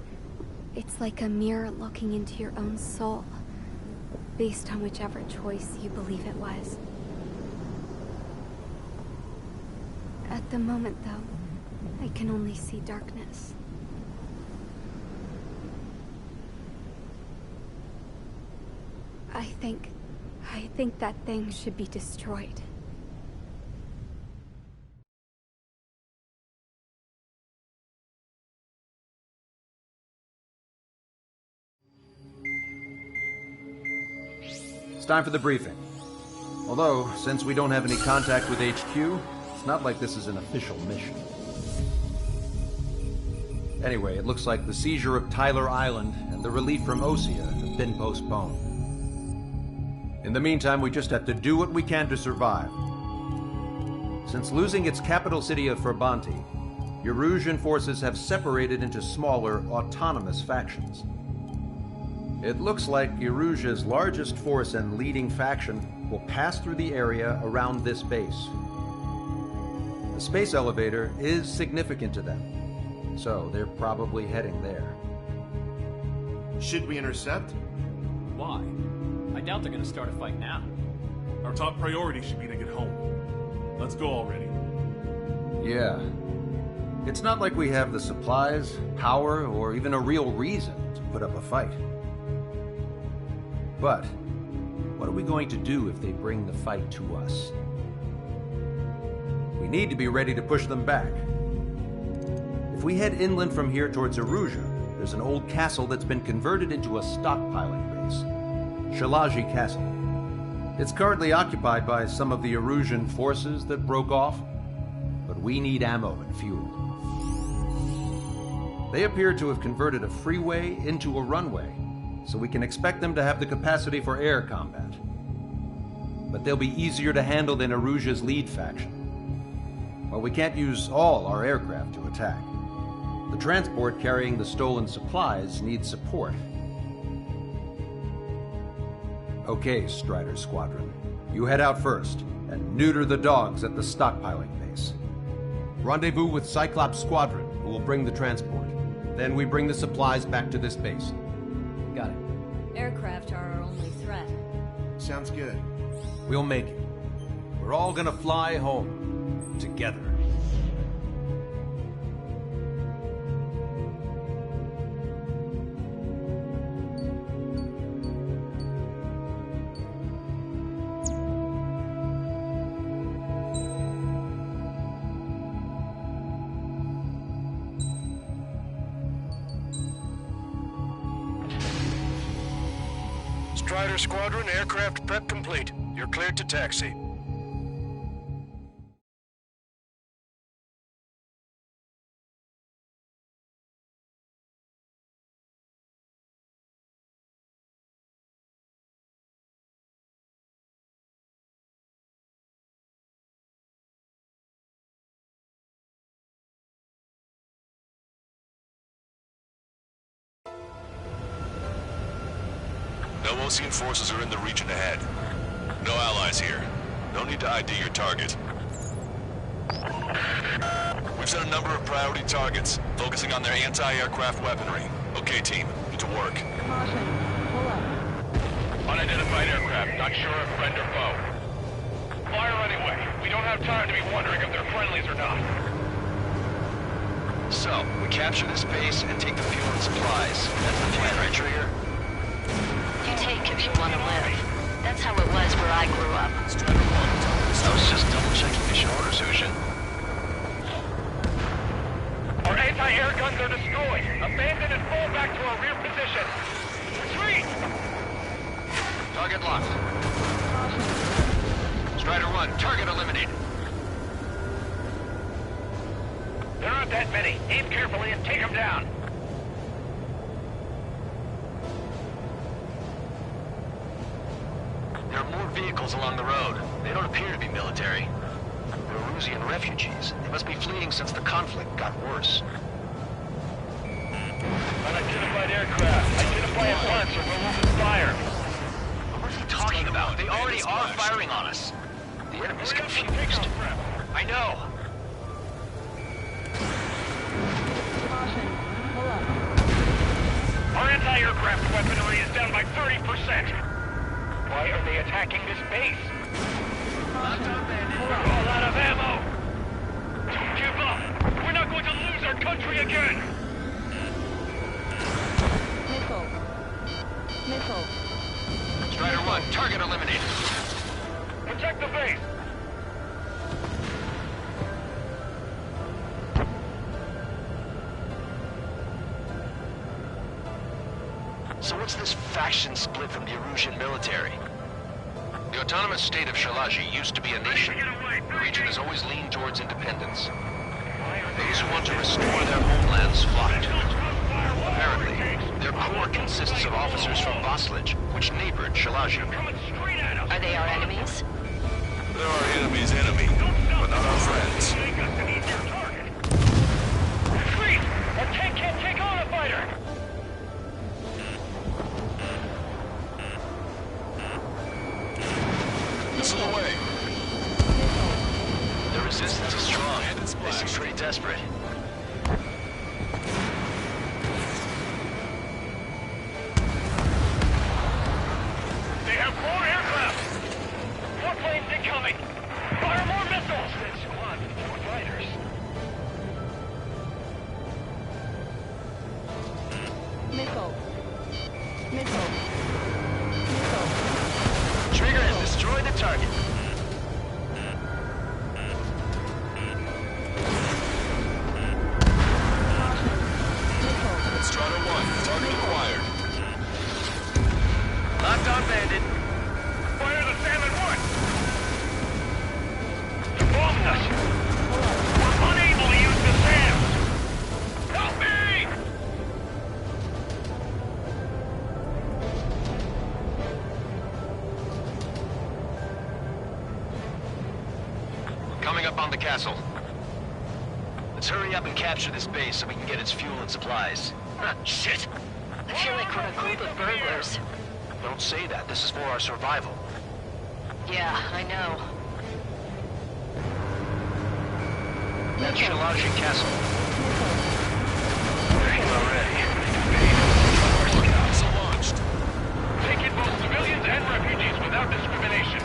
It's like a mirror looking into your own soul, based on whichever choice you believe it was. At the moment, though, I can only see darkness. I think that thing should be destroyed. It's time for the briefing. Although, since we don't have any contact with HQ, it's not like this is an official mission. Anyway, it looks like the seizure of Tyler Island and the relief from Osea have been postponed. In the meantime, we just have to do what we can to survive. Since losing its capital city of Ferbanti, Erusian forces have separated into smaller, autonomous factions. It looks like Erusia's largest force and leading faction will pass through the area around this base. The space elevator is significant to them, so they're probably heading there. Should we intercept? Why? I doubt they're gonna start a fight now. Our top priority should be to get home. Let's go already. Yeah. It's not like we have the supplies, power, or even a real reason to put up a fight. But what are we going to do if they bring the fight to us? We need to be ready to push them back. If we head inland from here towards Erusia, there's an old castle that's been converted into a stockpiling base. Shalaji Castle. It's currently occupied by some of the Erusian forces that broke off, but we need ammo and fuel. They appear to have converted a freeway into a runway, so we can expect them to have the capacity for air combat. But they'll be easier to handle than Erusia's lead faction. While we can't use all our aircraft to attack, the transport carrying the stolen supplies needs support. Okay, Strider Squadron. You head out first, and neuter the dogs at the stockpiling base. Rendezvous with Cyclops Squadron, who will bring the transport. Then we bring the supplies back to this base. Got it. Aircraft are our only threat. Sounds good. We'll make it. We're all gonna fly home. Together. Strider Squadron, aircraft prep complete. You're cleared to taxi. No Osean forces are in the region ahead. No allies here. No need to ID your target. We've set a number of priority targets, focusing on their anti-aircraft weaponry. Okay, team, get to work. Caution. Pull up. Unidentified aircraft, not sure if friend or foe. Fire anyway. We don't have time to be wondering if they're friendlies or not. So, we capture this base and take the fuel and supplies. That's the plan, right, Trigger? You take if you want to live. That's how it was where I grew up. I was just double-checking mission orders, Ocean. Our anti-air guns are destroyed. Abandon and fall back to our rear position. Retreat! Target locked. Strider 1, target eliminated. There aren't that many. Aim carefully and take them down. There are more vehicles along the road. They don't appear to be military. They're Erusian refugees. They must be fleeing since the conflict got worse. Unidentified aircraft. Identify at once or we'll open fire. They are firing on us. The enemy's confused. I know. Our anti-aircraft weaponry is down by 30%. Why are they attacking this base? We're all out of ammo. Don't give up. We're not going to lose our country again. Missile. Strider 1, target eliminated. Protect the base. So what's this faction split from the Erusian military? The autonomous state of Shalaji used to be a nation. The region has always leaned towards independence. Those who want to restore their homelands flock to it. Apparently, their core consists of officers from Vaslij, which neighbored Shalaji. Are they our enemies? They're our enemy's enemy, but not our friends. Retreat! Our tank can't take on a fighter! Missile away. The resistance is strong. They seem pretty desperate. They have more aircraft! More planes incoming! Fire more missiles! That's squad with 4 fighters. Missile. Trigger has destroyed the target. Strider 1, target acquired. Locked on bandit. Fire the Salmon 1! You bombed us! We're unable to use the SAMs! Help me! Coming up on the castle. Let's hurry up and capture this base so we can get its fuel and supplies. Shit! I feel like we're a group of burglars. Don't say that. This is for our survival. Yeah, I know. That's Shalaji Castle. Already. Missile launched. Take in both civilians and refugees without discrimination.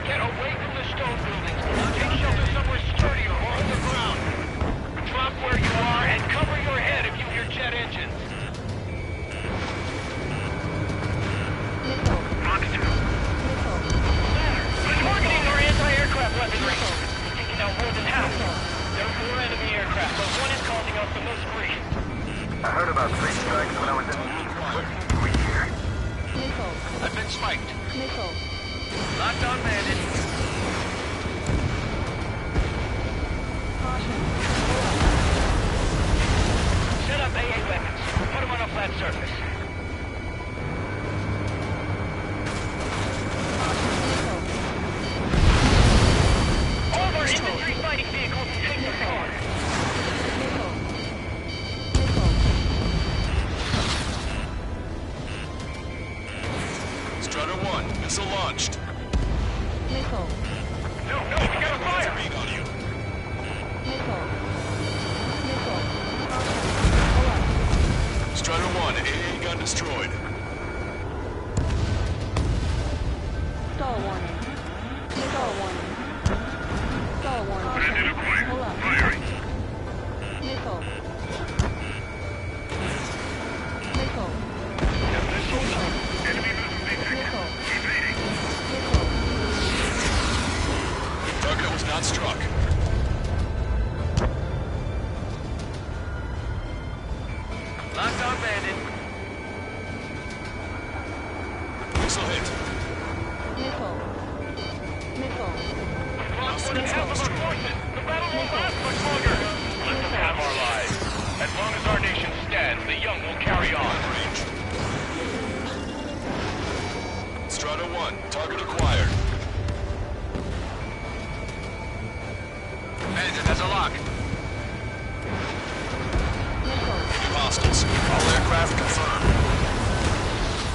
Get away from the stone buildings. Take shelter somewhere sturdier or underground. Drop where you are and cover your head if you hear jet engines. We're targeting our anti-aircraft weaponry. Taking out more than half. There are 4 enemy aircraft, but one is causing us the most grief. I heard about 3 strikes when I was in here. I've been spiked. Missile. Locked on bandit. Set up AA weapons. Put them on a flat surface. All of our infantry fighting vehicles take the car. Strider 1, missile launched. Missile. No, we gotta fire! Beat on you. Strider 1, AA gun destroyed. Stall warning. Stall warning. Stall warning. Bandit acquired. Pull up. Firing. Missile. Enemy missile. Evading. Target was not struck. Locked on bandit. Missile hit. Missile. Lost more than half of our forces. The battle won't last much longer. Let them have our lives. As long as our nation stands, the young will carry on. Strider 1, target acquired. Bandit has a lock. Hostiles. All aircraft confirmed.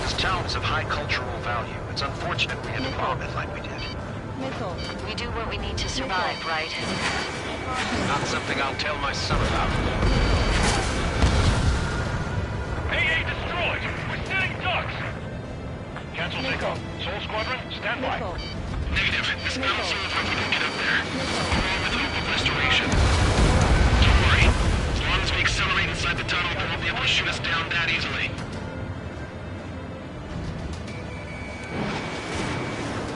This town was of high cultural value. It's unfortunate we had to bomb it like we did. Missile. We do what we need to survive, right? Not something I'll tell my son about. AA destroyed! We're setting ducks! Cancel takeoff. Soul Squadron, stand by. Negative. This battle's over if we don't get up there. Along with hope of restoration. Don't worry. As long as we accelerate inside the tunnel, they won't be able to shoot us down that easily.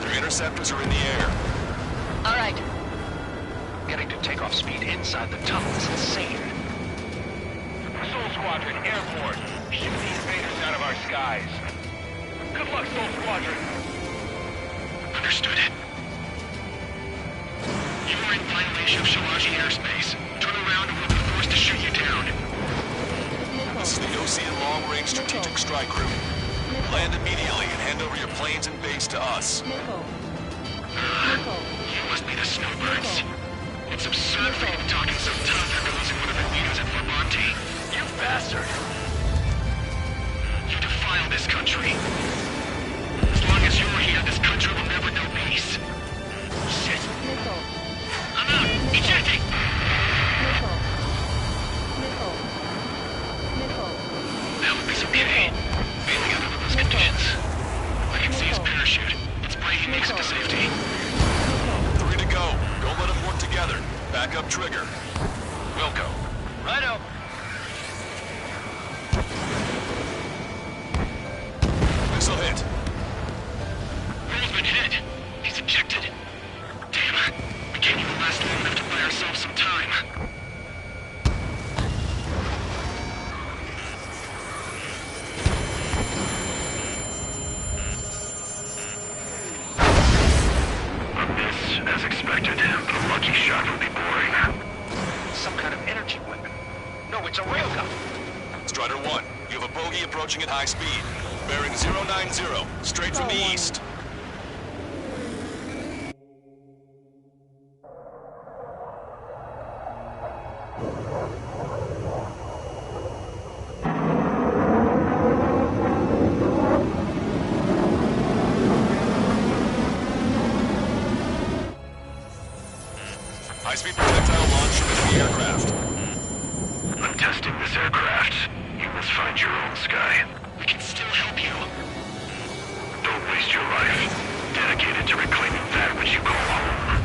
Their interceptors are in the air. All right. Getting to takeoff speed inside the tunnel is insane. Soul Squadron, airborne. Shoot the invaders out of our skies. Good luck, Soul Squadron. Understood. You are in violation of Shalaji airspace. Turn around and we'll be forced to shoot you down. This is the Ocean Long-Range Strategic Strike Group. Land immediately and hand over your planes and base to us. You must be the snowbirds. It's absurd for you to be talking so tough after losing one of the leaders at Formonte. You bastard! You defile this country. As long as you're here, this country will never know peace. Shit. I'm out! Ejecting! That would be okay. Mainly under those conditions. I can see his parachute. Let's pray he makes it to safety. 3 to go. Don't let them work together. Back up trigger. Wilco. Righto. Missile hit. Roll's been hit. He's ejected. Damn. We can't even last long enough to buy ourselves some time. As expected, but a lucky shot would be boring. Some kind of energy weapon. No, it's a railgun. Strider 1, you have a bogey approaching at high speed. Bearing 090, straight from the east. High-speed projectile launch from the aircraft. I'm testing this aircraft. You must find your own sky. We can still help you. Don't waste your life. Dedicated to reclaiming that which you call home.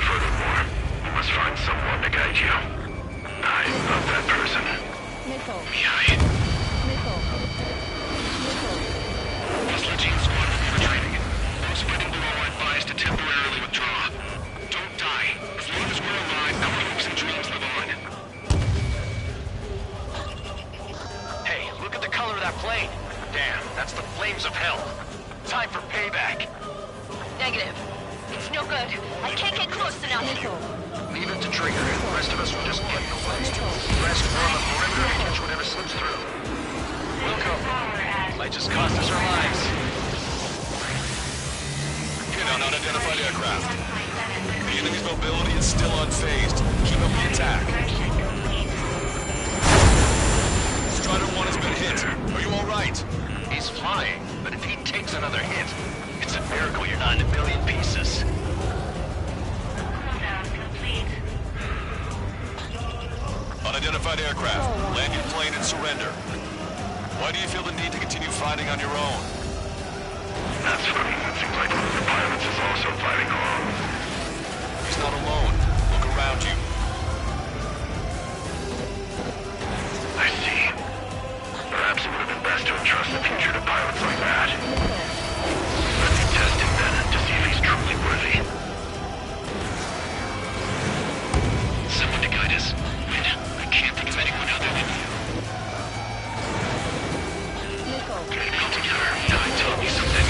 Furthermore, you must find someone to guide you. I'm not that person. Mission Squad will be retreating. Those fighting below are advised to temporarily withdraw. Don't die. As long as we're alive, our hopes and dreams live on. Hey, look at the color of that plane. Damn, that's the flames of hell. Time for payback. Negative. It's no good. I can't get close enough. Leave it to trigger. The rest of us will just get away. Rest on the perimeter and catch whatever slips through. Wilco. Might just cost us our lives. Hit on unidentified aircraft. The enemy's mobility is still unfazed. Keep up the attack. Strider 1 has been hit. Are you alright? He's flying, but if he takes another hit, it's a miracle you're not in a million pieces. Unidentified aircraft. Land your plane and surrender. Why do you feel the need to continue fighting on your own? That's funny. It seems like one of the pilots is also fighting alone. He's not alone. Look around you. I see. Perhaps it would have been best to entrust the future to pilots like that. Let me test him then, to see if he's truly worthy. Someone to guide us. Wait, I can't think of anyone other than you. Get it all together. Now tell me something.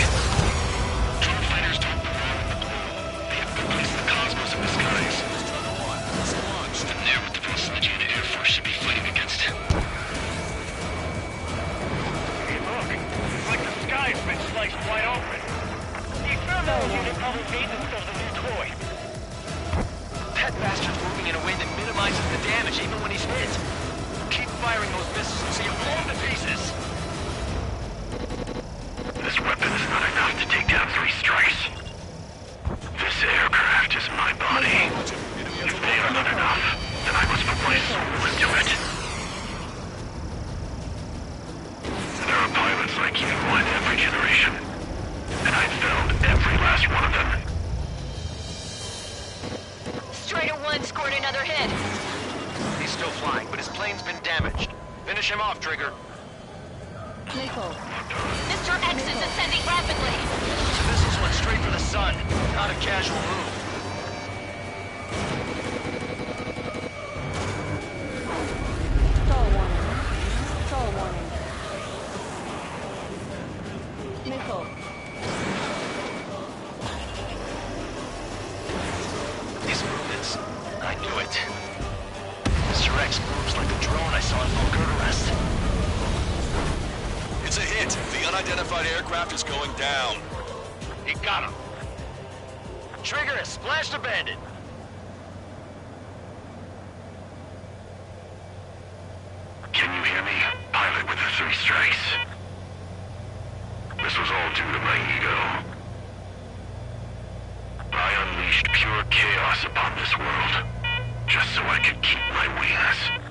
Drone fighters don't belong in the blue. They have no place in the cosmos of the skies. And they're what the Velocity and Air Force should be fighting against. Hey, look. It's like the sky's been sliced wide open. The experimental unit probably made themselves a new toy. That bastard's moving in a way that minimizes the damage even when he's hit. Keep firing those missiles until you blow him to pieces. to take down 3 strikes. This aircraft is my body. If they are not enough, then I must put my soul into it. There are pilots like you in every generation, and I've found every last one of them. Strider 1 scored another hit. He's still flying, but his plane's been damaged. Finish him off, Trigger. Miko. Mr. X is ascending rapidly. The missiles went straight for the sun. Not a casual move. Stall warning. Stall warning. Miko. These movements. I knew it. Mr. X moves like the drone I saw in Volker arrest. It's a hit. The unidentified aircraft is going down. You got him. Trigger has splashed a bandit. Can you hear me, pilot with the 3 strikes? This was all due to my ego. I unleashed pure chaos upon this world, just so I could keep my wings.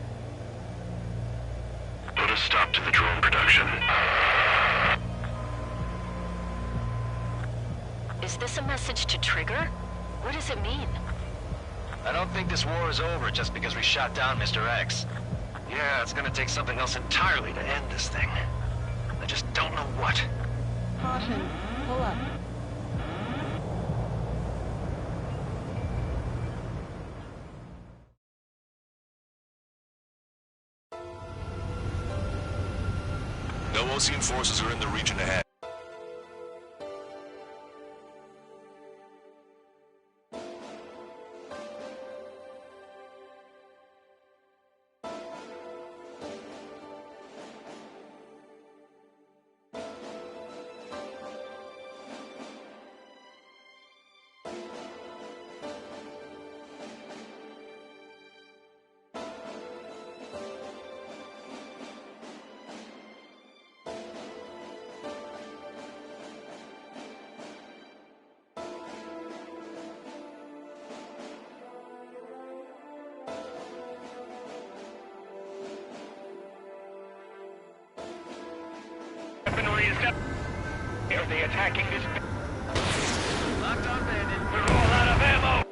Put a stop to the drone production. Is this a message to Trigger? What does it mean? I don't think this war is over just because we shot down Mr. X. Yeah, it's gonna take something else entirely to end this thing. I just don't know what. Caution. Pull up. No Osean forces are in the region ahead. Are they attacking this? Locked on, bandit. We're all out of ammo!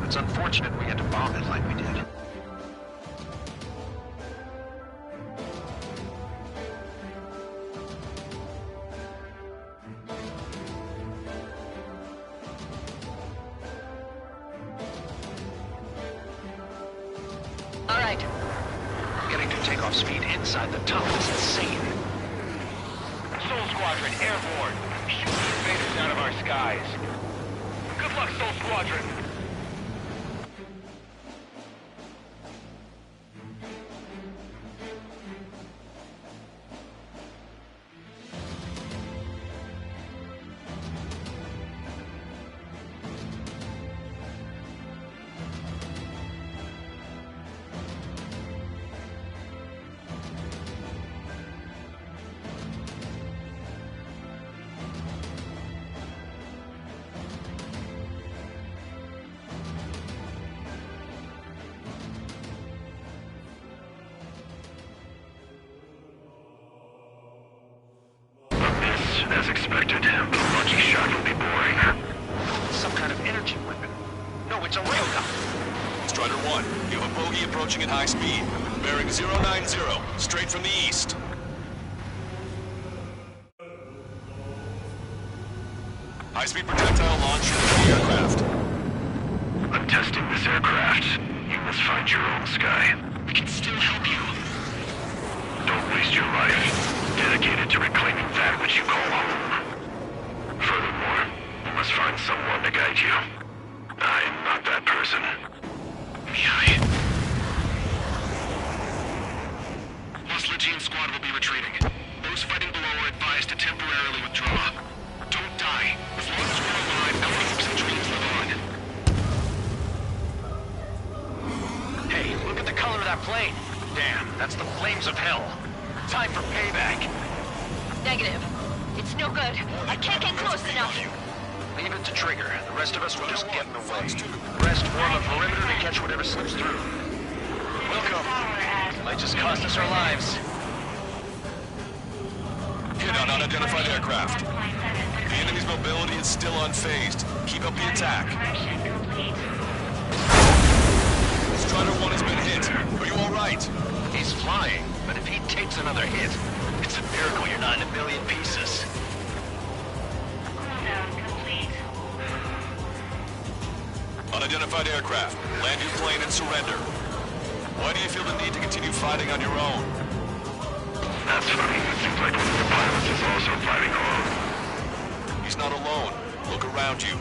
It's unfortunate we had to bomb it like we did. All right. Getting to takeoff speed inside the tunnel is insane. Soul Squadron, airborne. Shoot the invaders out of our skies. Good luck, Soul Squadron. As expected, but a lucky shot would be boring. Some kind of energy weapon. No, it's a railgun. Strider 1, you have a bogey approaching at high speed. Bearing 090, straight from the east. High-speed projectile launch from the aircraft. I'm testing this aircraft. You must find your own sky. We can still help you. Don't waste your life dedicated to reclaiming that which you call home. Furthermore, you must find someone to guide you. I am not that person. Lost Legion squad will be retreating. Those fighting below are advised to temporarily withdraw. Don't die. As long as we're alive, our hopes and dreams live on. Hey, look at the color of that plane. Damn, that's the flames of hell. Time for payback. Negative. It's no good. I can't get close enough. Leave it to Trigger. The rest of us will just get in the way. The rest form a perimeter to catch whatever slips through. Welcome. Might just cost us our lives. Hit on unidentified aircraft. The enemy's mobility is still unfazed. Keep up the attack. Strider 1 has been hit. Are you alright? He's flying, but if he takes another hit, it's a miracle you're not in a million pieces. Unidentified aircraft. Land your plane and surrender. Why do you feel the need to continue fighting on your own? That's funny. It seems like one of the pilots is also fighting alone. He's not alone. Look around you.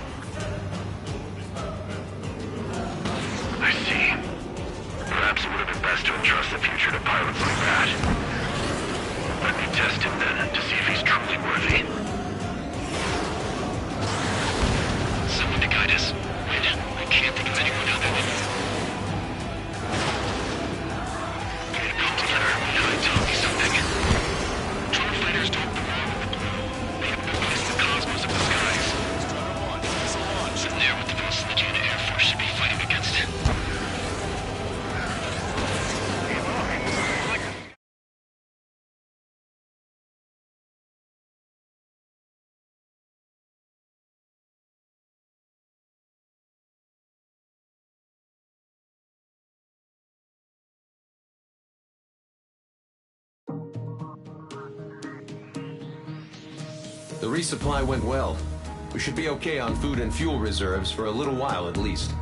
I see. Perhaps it would have been best to entrust the future to pilots like that. Let me test him then, to see if he's truly worthy. Someone to guide us. Wait, I can't think of anyone other than... Get it all together. Now tell me something. Drone fighters don't belong with the blue. They have mobilized the cosmos of the skies. And they're what the Lost Legion Air Force should be fighting against. The resupply went well. We should be okay on food and fuel reserves for a little while at least.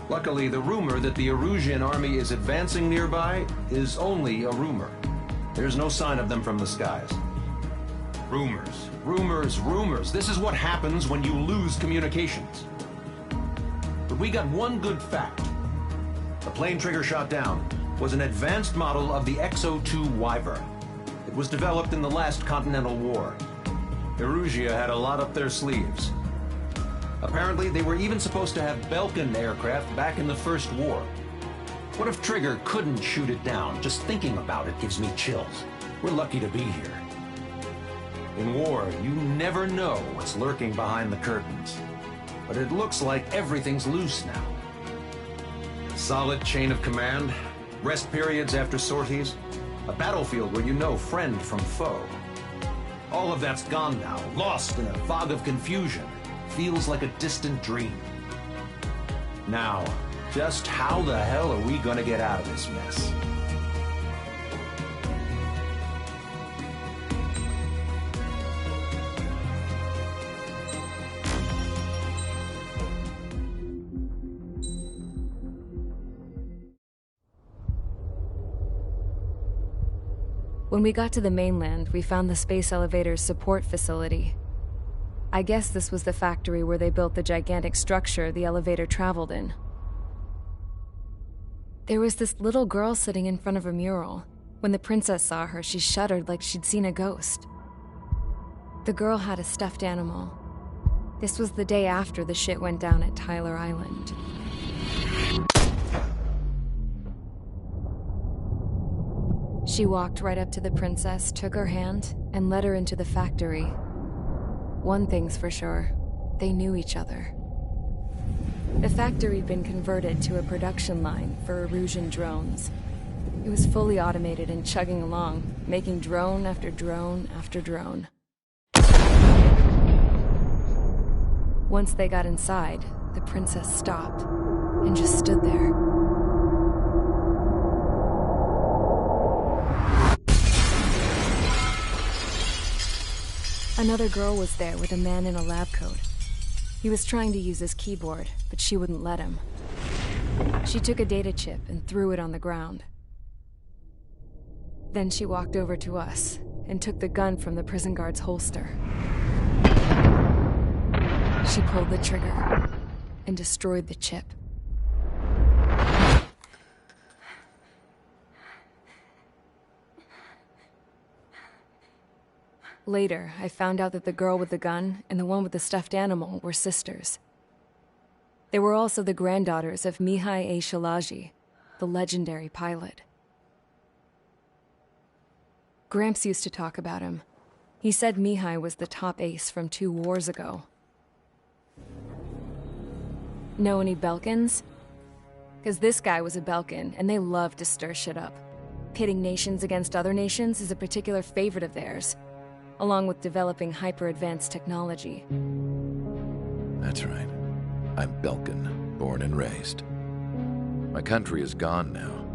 Luckily, the rumor that the Erusian army is advancing nearby is only a rumor. There's no sign of them from the skies. Rumors, rumors, rumors. This is what happens when you lose communications. But we got one good fact. The plane Trigger shot down was an advanced model of the XO-2 Wyvern. It was developed in the last Continental War. Erusia had a lot up their sleeves. Apparently, they were even supposed to have Belkin aircraft back in the First War. What if Trigger couldn't shoot it down? Just thinking about it gives me chills. We're lucky to be here. In war, you never know what's lurking behind the curtains. But it looks like everything's loose now. Solid chain of command, rest periods after sorties, a battlefield where you know friend from foe. All of that's gone now, lost in a fog of confusion. Feels like a distant dream. Now, just how the hell are we gonna get out of this mess? When we got to the mainland, we found the space elevator's support facility. I guess this was the factory where they built the gigantic structure the elevator traveled in. There was this little girl sitting in front of a mural. When the princess saw her, she shuddered like she'd seen a ghost. The girl had a stuffed animal. This was the day after the shit went down at Tyler Island. She walked right up to the princess, took her hand, and led her into the factory. One thing's for sure, they knew each other. The factory'd been converted to a production line for Erusian drones. It was fully automated and chugging along, making drone after drone after drone. Once they got inside, the princess stopped and just stood there. Another girl was there with a man in a lab coat. He was trying to use his keyboard, but she wouldn't let him. She took a data chip and threw it on the ground. Then she walked over to us and took the gun from the prison guard's holster. She pulled the trigger and destroyed the chip. Later, I found out that the girl with the gun and the one with the stuffed animal were sisters. They were also the granddaughters of Mihai A. Shalaji, the legendary pilot. Gramps used to talk about him. He said Mihai was the top ace from 2 wars ago. Know any Belkans? Because this guy was a Belkan, and they love to stir shit up. Pitting nations against other nations is a particular favorite of theirs, along with developing hyper-advanced technology. That's right. I'm Belkan, born and raised. My country is gone now.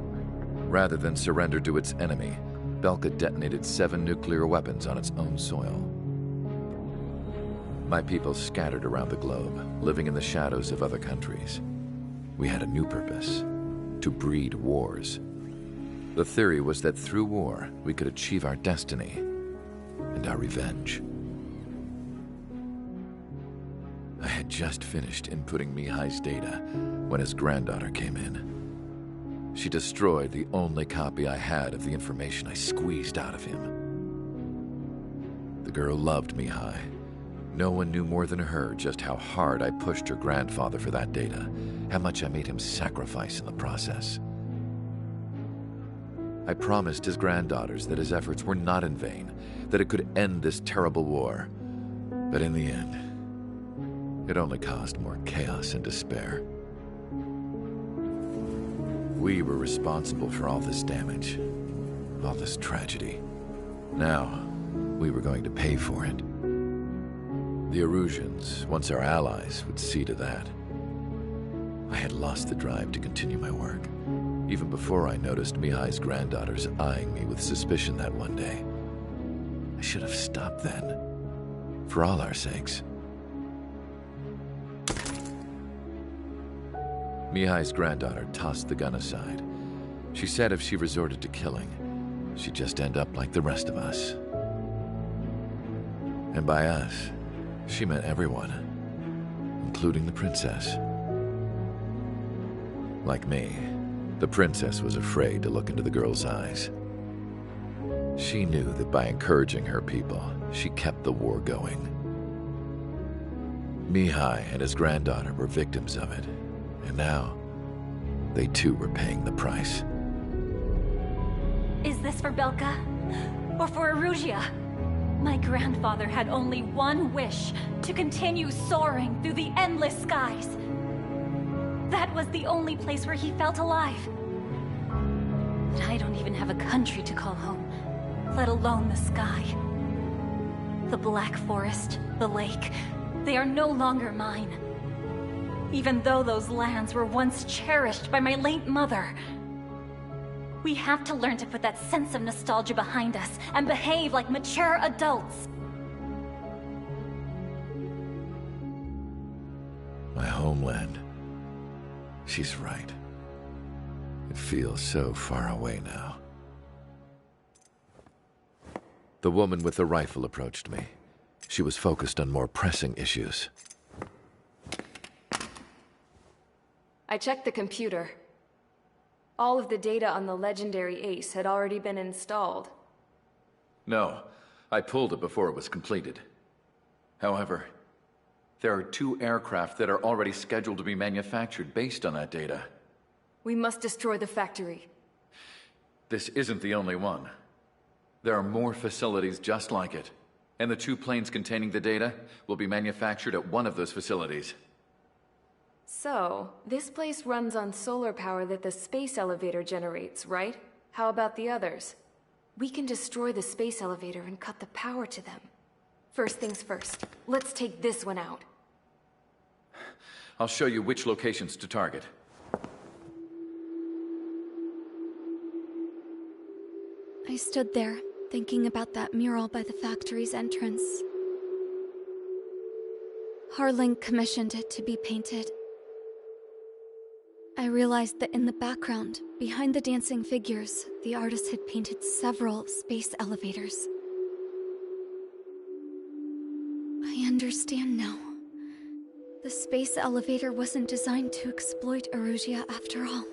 Rather than surrender to its enemy, Belka detonated 7 nuclear weapons on its own soil. My people scattered around the globe, living in the shadows of other countries. We had a new purpose: to breed wars. The theory was that through war, we could achieve our destiny and our revenge. I had just finished inputting Mihai's data when his granddaughter came in. She destroyed the only copy I had of the information I squeezed out of him. The girl loved Mihai. No one knew more than her just how hard I pushed her grandfather for that data, how much I made him sacrifice in the process. I promised his granddaughters that his efforts were not in vain, that it could end this terrible war. But in the end, it only caused more chaos and despair. We were responsible for all this damage, all this tragedy. Now, we were going to pay for it. The Erusians, once our allies, would see to that. I had lost the drive to continue my work, even before I noticed Mihai's granddaughters eyeing me with suspicion that one day. I should have stopped then, for all our sakes. Mihai's granddaughter tossed the gun aside. She said if she resorted to killing, she'd just end up like the rest of us. And by us, she meant everyone, including the princess. Like me, the princess was afraid to look into the girl's eyes. She knew that by encouraging her people, she kept the war going. Mihai and his granddaughter were victims of it, and now, they too were paying the price. Is this for Belka? Or for Erusia? My grandfather had only one wish: to continue soaring through the endless skies. That was the only place where he felt alive. But I don't even have a country to call home, let alone the sky. The Black Forest, the lake, they are no longer mine. even though those lands were once cherished by my late mother. We have to learn to put that sense of nostalgia behind us and behave like mature adults. My homeland. She's right. It feels so far away now. The woman with the rifle approached me. She was focused on more pressing issues. I checked the computer. All of the data on the legendary Ace had already been installed. No, I pulled it before it was completed. However, there are 2 aircraft that are already scheduled to be manufactured based on that data. We must destroy the factory. This isn't the only one. There are more facilities just like it, and the 2 planes containing the data will be manufactured at one of those facilities. So, this place runs on solar power that the space elevator generates, right? How about the others? We can destroy the space elevator and cut the power to them. First things first, let's take this one out. I'll show you which locations to target. I stood there, thinking about that mural by the factory's entrance. Harling commissioned it to be painted. I realized that in the background, behind the dancing figures, the artist had painted several space elevators. I understand now. The space elevator wasn't designed to exploit Erusia after all.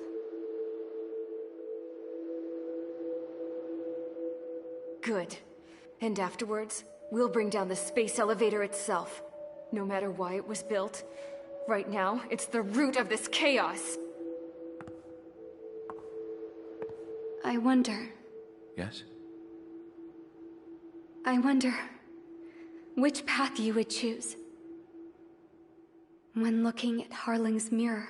Good. And afterwards, we'll bring down the space elevator itself. No matter why it was built. Right now, it's the root of this chaos. I wonder. Yes? I wonder which path you would choose when looking at Harling's mirror.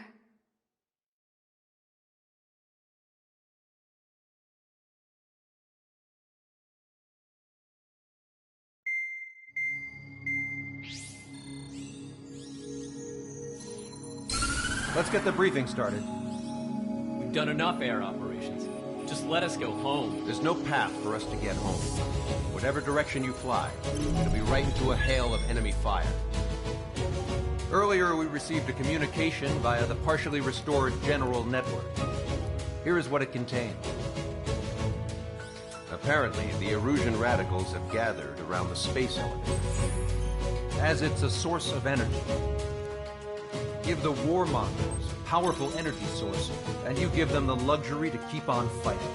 Let's get the briefing started. We've done enough air operations. Just let us go home. There's no path for us to get home. Whatever direction you fly, it'll be right into a hail of enemy fire. Earlier, we received a communication via the partially restored general network. Here is what it contained. Apparently, the Erusian radicals have gathered around the space elevator, as it's a source of energy. Give the warmongers a powerful energy source, and you give them the luxury to keep on fighting.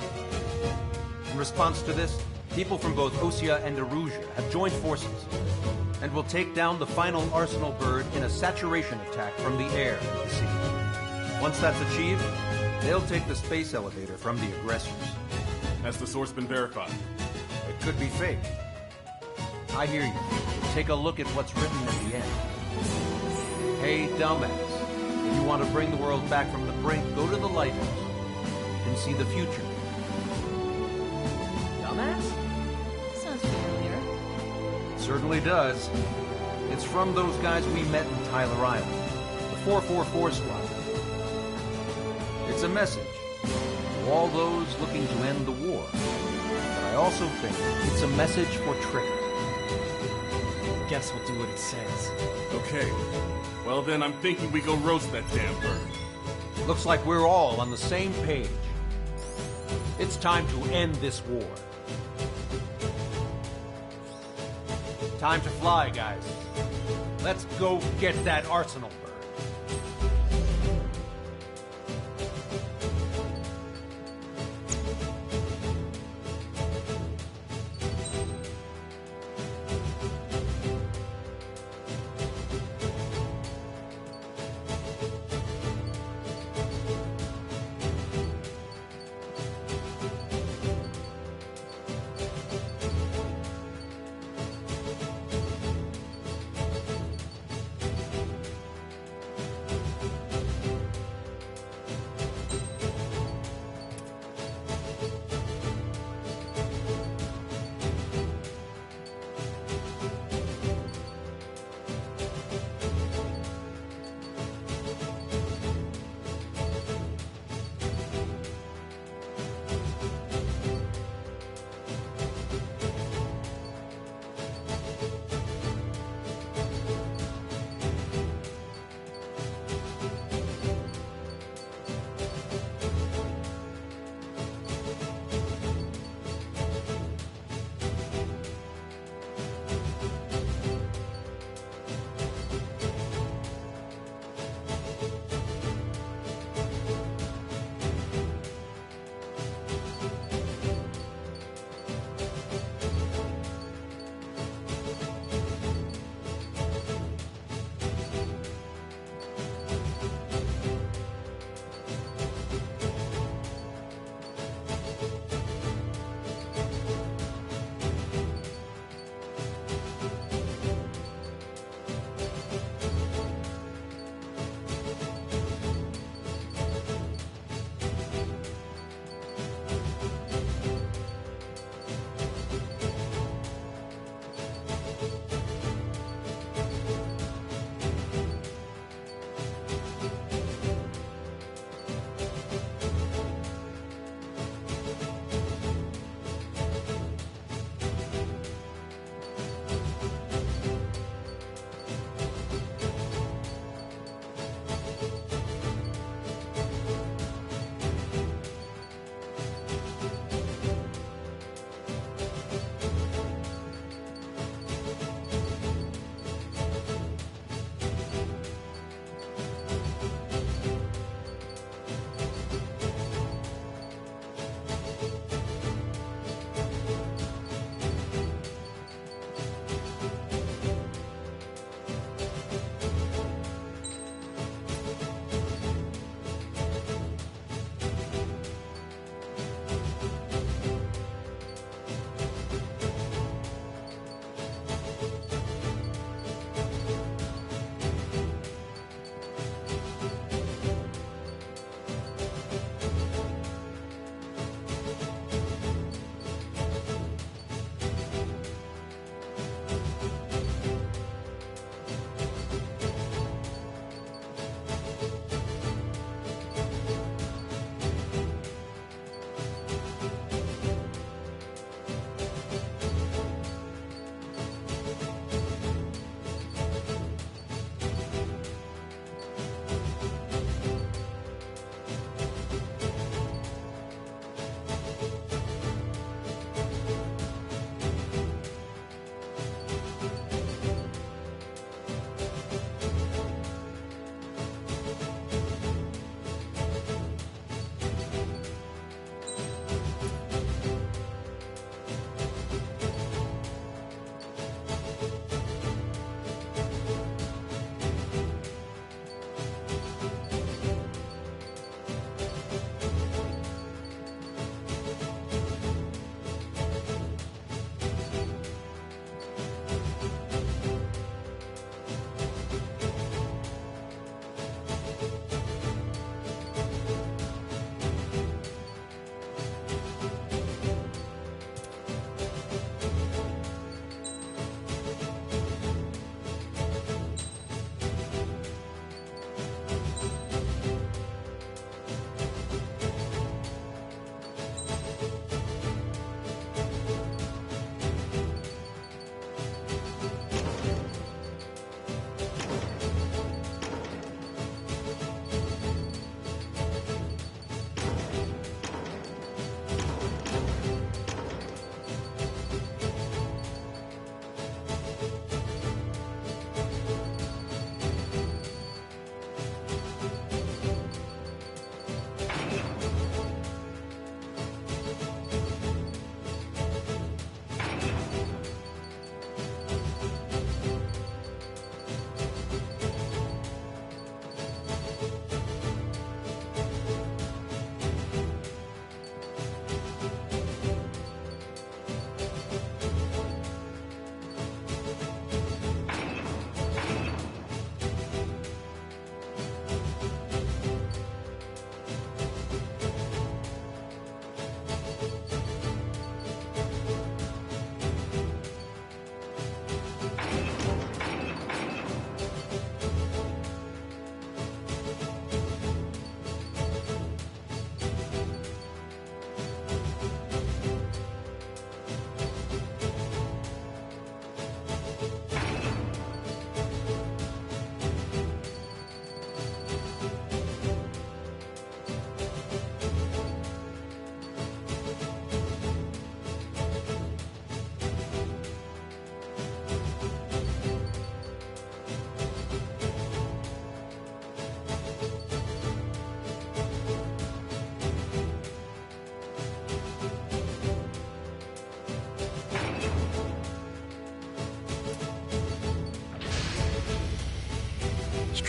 In response to this, people from both Osea and Erusia have joined forces, and will take down the final Arsenal bird in a saturation attack from the air and the sea. Once that's achieved, they'll take the space elevator from the aggressors. Has the source been verified? It could be fake. I hear you. Take a look at what's written at the end. Hey, dumbass. If you want to bring the world back from the brink, go to the lighthouse and see the future. Dumbass? Sounds familiar. It certainly does. It's from those guys we met in Tyler Island, the 444 squad. It's a message to all those looking to end the war. But I also think it's a message for Trigger. Guess we'll do what it says. Okay. Well then, I'm thinking we go roast that damn bird. Looks like we're all on the same page. It's time to end this war. Time to fly, guys. Let's go get that Arsenal bird.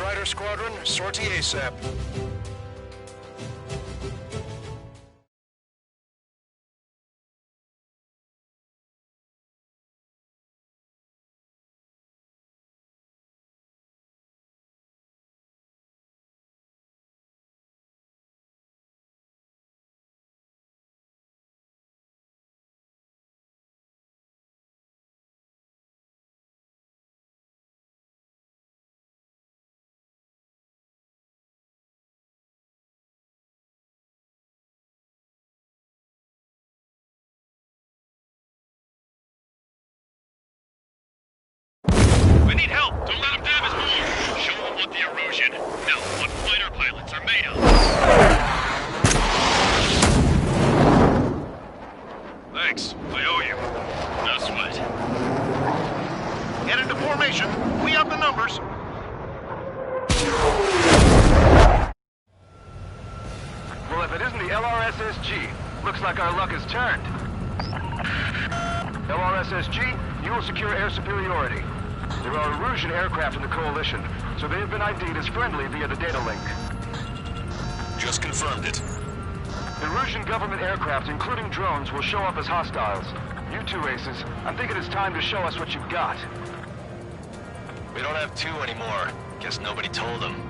Strider Squadron, sortie ASAP. We need help! Don't let him dab his more! Show him what the erosion, no, what fighter pilots are made of! Thanks, I owe you. No sweat. Get into formation. We have the numbers. Well, if it isn't the LRSSG, looks like our luck has turned. LRSSG, you will secure air superiority. There are Erusian aircraft in the Coalition, so they have been ID'd as friendly via the data link. Just confirmed it. Erusian government aircraft, including drones, will show up as hostiles. You two aces, I'm thinking it's time to show us what you've got. We don't have two anymore. Guess nobody told them.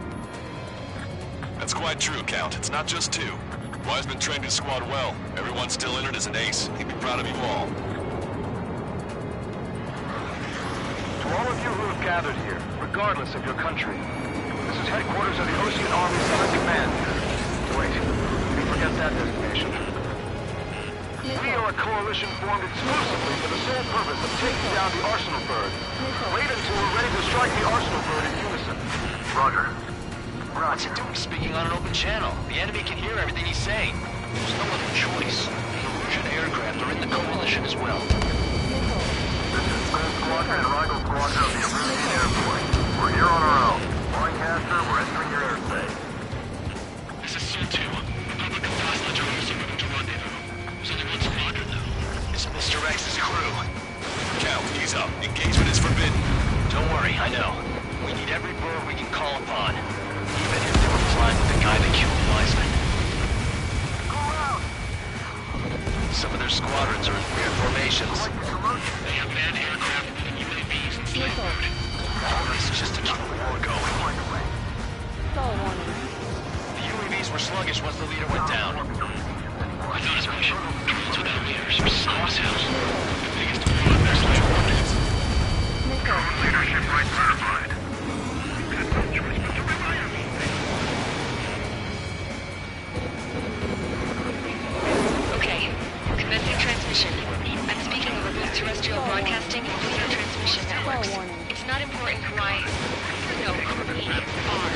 That's quite true, Count. It's not just two. Wise been trained his squad well. Everyone's still in it as an ace. He'd be proud of you all. To all of you who have gathered here, regardless of your country, this is headquarters of the Ocean Army 7th Command. Wait, you forget that designation. We are a coalition formed exclusively for the sole purpose of taking down the Arsenal Bird. Wait until we're ready to strike the Arsenal Bird in unison. Roger. What's he doing speaking on an open channel? The enemy can hear everything he's saying. There's no other choice. The Erusian aircraft are in the coalition as well. This is Gold Squadron and Rival Squadron of the Erusian Air Force. We're here on our own. Lancaster, we're entering your airspace. This is Sol 2. Republic of Fossilage are also moving to rendezvous. There's only one squadron, though. It's Mr. X's crew. Count, ease up. Engagement is forbidden. Don't worry, I know. We need every bird we can call upon. Even if they were flying with the guy that killed Wiseman. Some of their squadrons are in weird formations. They have manned aircraft and UAVs in slave mode. All this just to keep the war going. Stall warning. The UAVs were sluggish once the leader went down. I thought as much. Drones without leaders are sauce house. The biggest war on their slave markets. Leadership right certified. Okay, commencing transmission. I'm speaking of remote terrestrial broadcasting and radio transmission networks. It's not important who I... No, who we are.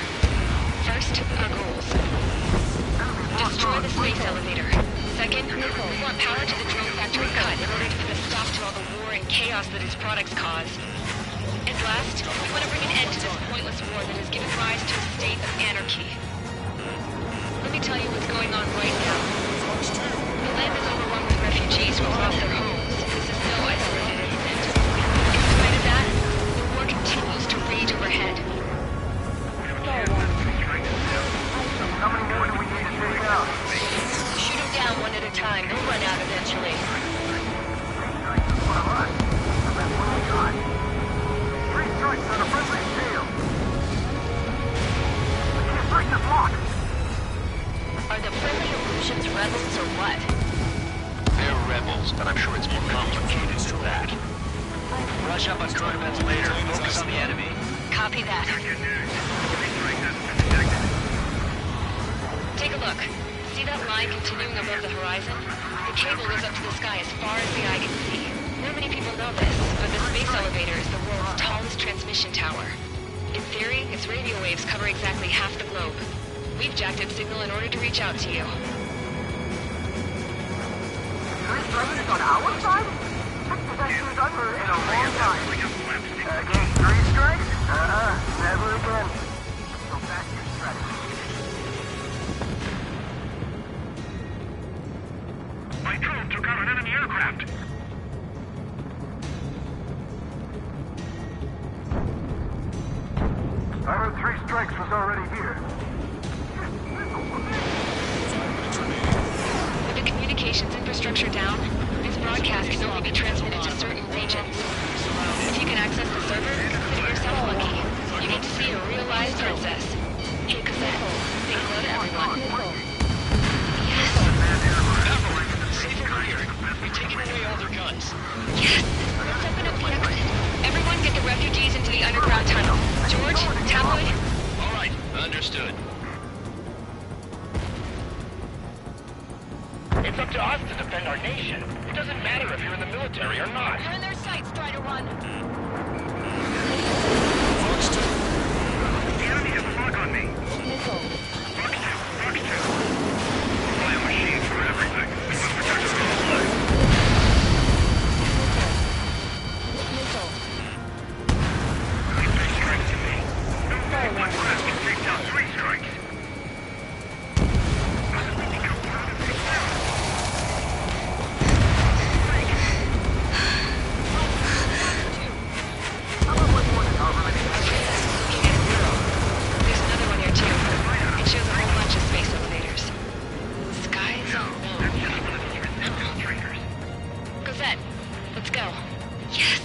First, our goals. Destroy the space elevator. Second, we want power to the drone factory cut in order to put a stop to all the war and chaos that its products cause. And last, we want to bring an end to this pointless war that has given rise to a state of anarchy. Let me tell you what's going on right now. The land is overrun with refugees who have lost their homes. This is no isolated incident. In spite of that, the war continues to rage overhead. How many more do we need to take out? Shoot them down one at a time. They'll run out eventually. Three strikes on a friendly tail. The first is locked. Are the friendly Erusians rebels or what? They're rebels, but I'm sure it's more complicated than that. Brush up on current events later. Focus on the enemy. Copy that. Take a look. See that line continuing above the horizon? The cable goes up to the sky as far as the eye can see. Not many people know this, but the space elevator is the world's tallest transmission tower. In theory, its radio waves cover exactly half the globe. We've jacked its signal in order to reach out to you. Three strikes on our side? That's the best news I've heard in a long time. Against three strikes? Never again. Go back to your strategy. My drone took out an enemy aircraft. I heard three strikes. strikes was already here. With the communications infrastructure down, this broadcast can only be transmitted to certain regions. If you can access the server, consider yourself lucky. You get to see a real live princess. Hey, Cosette, say hello to everyone. Yes. Safe over here. We've taken away all their guns. Yes! Let's open up the exit. Everyone get the refugees into the underground tunnel. George, Tabloid? All right, understood. It's up to us to defend our nation. It doesn't matter if you're in the military or not. You're in their sights, Strider 1. Fox 2. The enemy has a lock on me. Missile. Fox 2. Flying machines for everything. We must protect us all. Missile. They pay strikes to me. No way one class can take down 3 strikes. There's another one here too. It shows a whole bunch of space elevators. Skies on Cosette, let's go. Yes!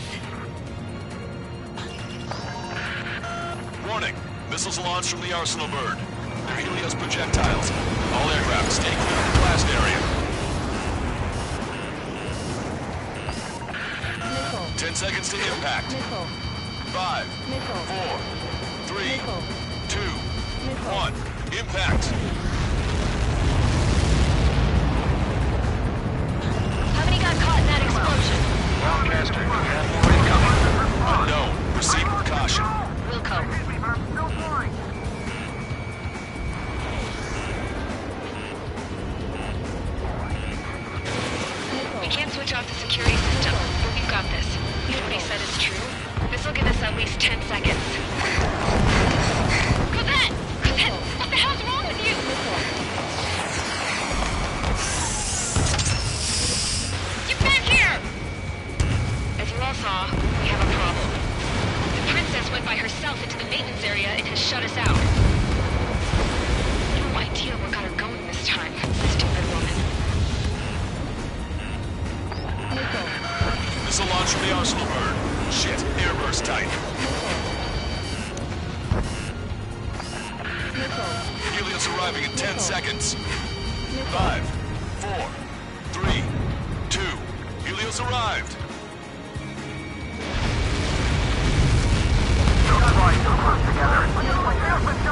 Warning. Missiles launched from the Arsenal bird. They're Helios projectiles. All aircraft stay clear of the blast area. 10 seconds to impact. Missile. 5, Missile. 4, 3, Missile. 2, Missile. 1. Impact. How many got caught in that explosion? Broadcaster, you have more incoming. Unknown. Proceed with caution. Wilco. We can't switch off the security system, but we've got this. If what he said is true, this will give us at least 10 seconds. Cosette! Cosette! What the hell's wrong with you? Get back here! As you all saw, we have a problem. The princess went by herself into the maintenance area and has shut us out. No idea what got her going this time. Stupid woman. Missile launch from the Arsenal bird. Shit. Airburst tight. Helios arriving in 10 seconds. 5, 4, 3, 2. Helios arrived. Don't fly so close together.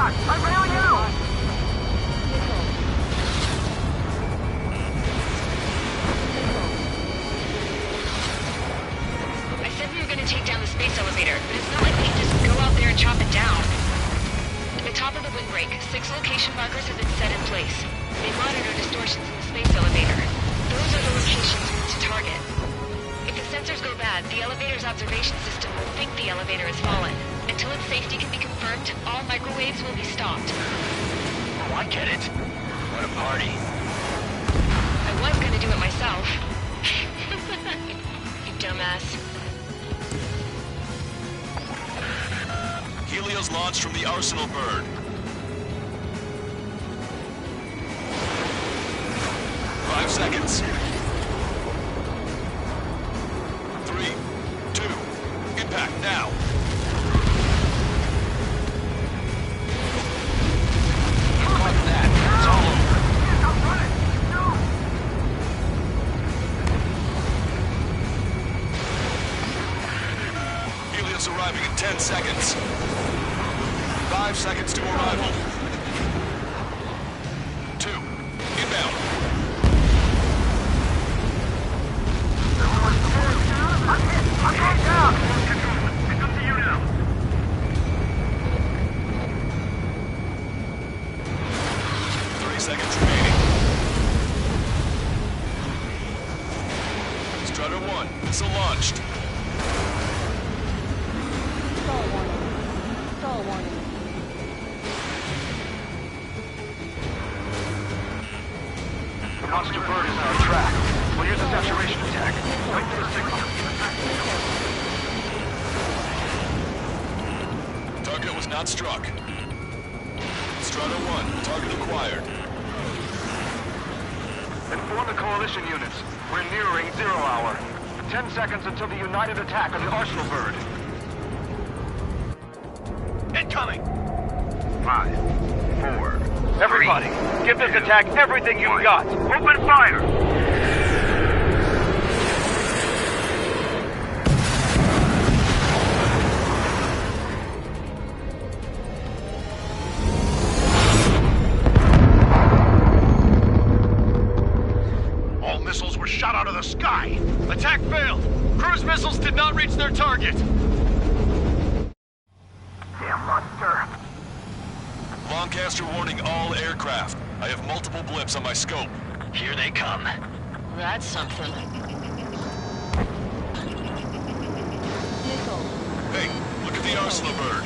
I bail you! I said we were going to take down the space elevator, but it's not like we can just go out there and chop it down. At the top of the windbreak, 6 location markers have been set in place. They monitor distortions in the space elevator. Those are the locations we need to target. If the sensors go bad, the elevator's observation system will think the elevator has fallen. Until its safety can be confirmed, all microwaves will be stopped. Oh, I get it. What a party. I was going to do it myself. You dumbass. Helios launched from the Arsenal bird. 5 seconds. 3, 2, impact now. Like that. It's all over. Helios arriving in 10 seconds. 5 seconds to arrival. 2, inbound. I'm hit down! It's up to you now. 30 seconds remaining. Strider 1, missile launched. Stall warning. Stall warning. The monster bird is on our track. We'll use a saturation attack. Wait for the signal. Target was not struck. Strider 1, target acquired. Inform the coalition units. We're nearing 0 hour. 10 seconds until the united attack on the Arsenal bird. Incoming! 5, 4... Everybody, give this attack everything you've got. Open fire! All missiles were shot out of the sky. Attack failed. Cruise missiles did not reach their target. Damn monster. Lancaster warning all aircraft. I have multiple blips on my scope. Here they come. That's something. Missile. Hey, look at the Arsenal bird.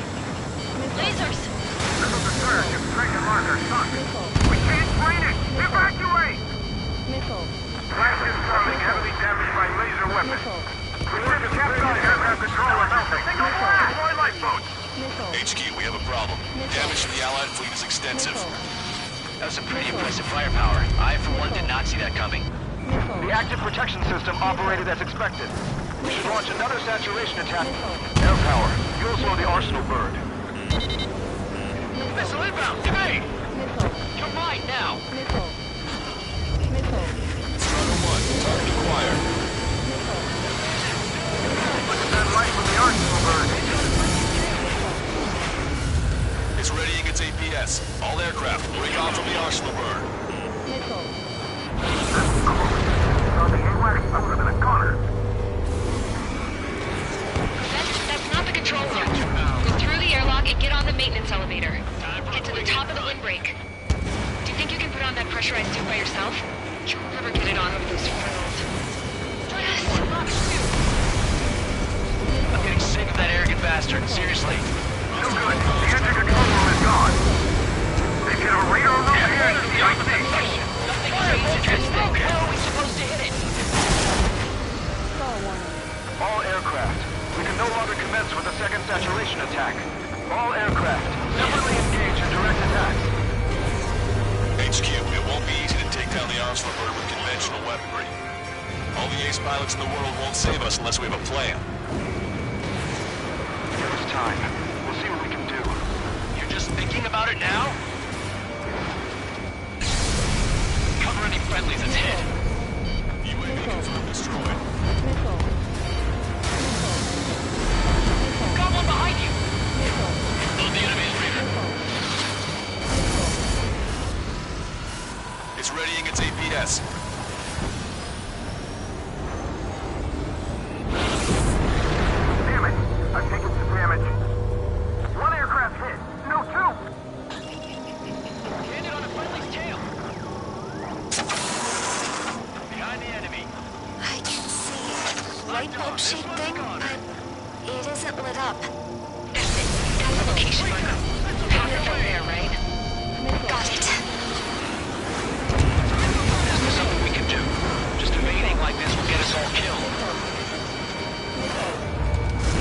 Lasers! Missile to surge if Dragon marker sunk. We can't train it! Evacuate! Missile. Flagship coming heavily damaged by laser weapons. Return to captain aircraft control or melting. Signal fire! Deploy lifeboats! HQ, we have a problem. Damage to the Allied fleet is extensive. That was some pretty impressive firepower. I, for one, did not see that coming. The active protection system operated as expected. We should launch another saturation attack. Air power. You'll slow the Arsenal bird. Missile inbound! Evade! You're mine now! Missile. Missile. Strider 1, target acquired. Look at that light from the Arsenal bird. It's readying its APS. All aircraft, break off from the Arsenal bird. Missile. On the AWACS, I would have been a goner. That's not the control room. Go through the airlock and get on the maintenance elevator. Get to the top of the windbreak. Do you think you can put on that pressurized suit by yourself? You'll never get it on over those frills. I'm getting sick of that arrogant bastard. Seriously. No good. The engine control room is gone. They've hit a radar on the air to the IC. How are we supposed to hit it? All aircraft. We can no longer commence with a second saturation attack. All aircraft, separately engage in direct attacks. HQ, it won't be easy to take down the Arsenal bird with conventional weaponry. All the ace pilots in the world won't save us unless we have a plan. Give us time. We'll see what we can do. You're just thinking about it now? Cover any friendlies it's hit. UAV confirmed destroyed. Missile. Got one behind you! Load the enemy's radar. It's readying its APS. Damn it. I've taken some damage. One aircraft hit. No, two. Landed on a friendly's tail. Behind the enemy. I can see a light bulb shaped thing, but it isn't lit up. That's it. That's the location marker. Have it from there, right? Got it. There's something we can do. Just evading like this will get us all killed.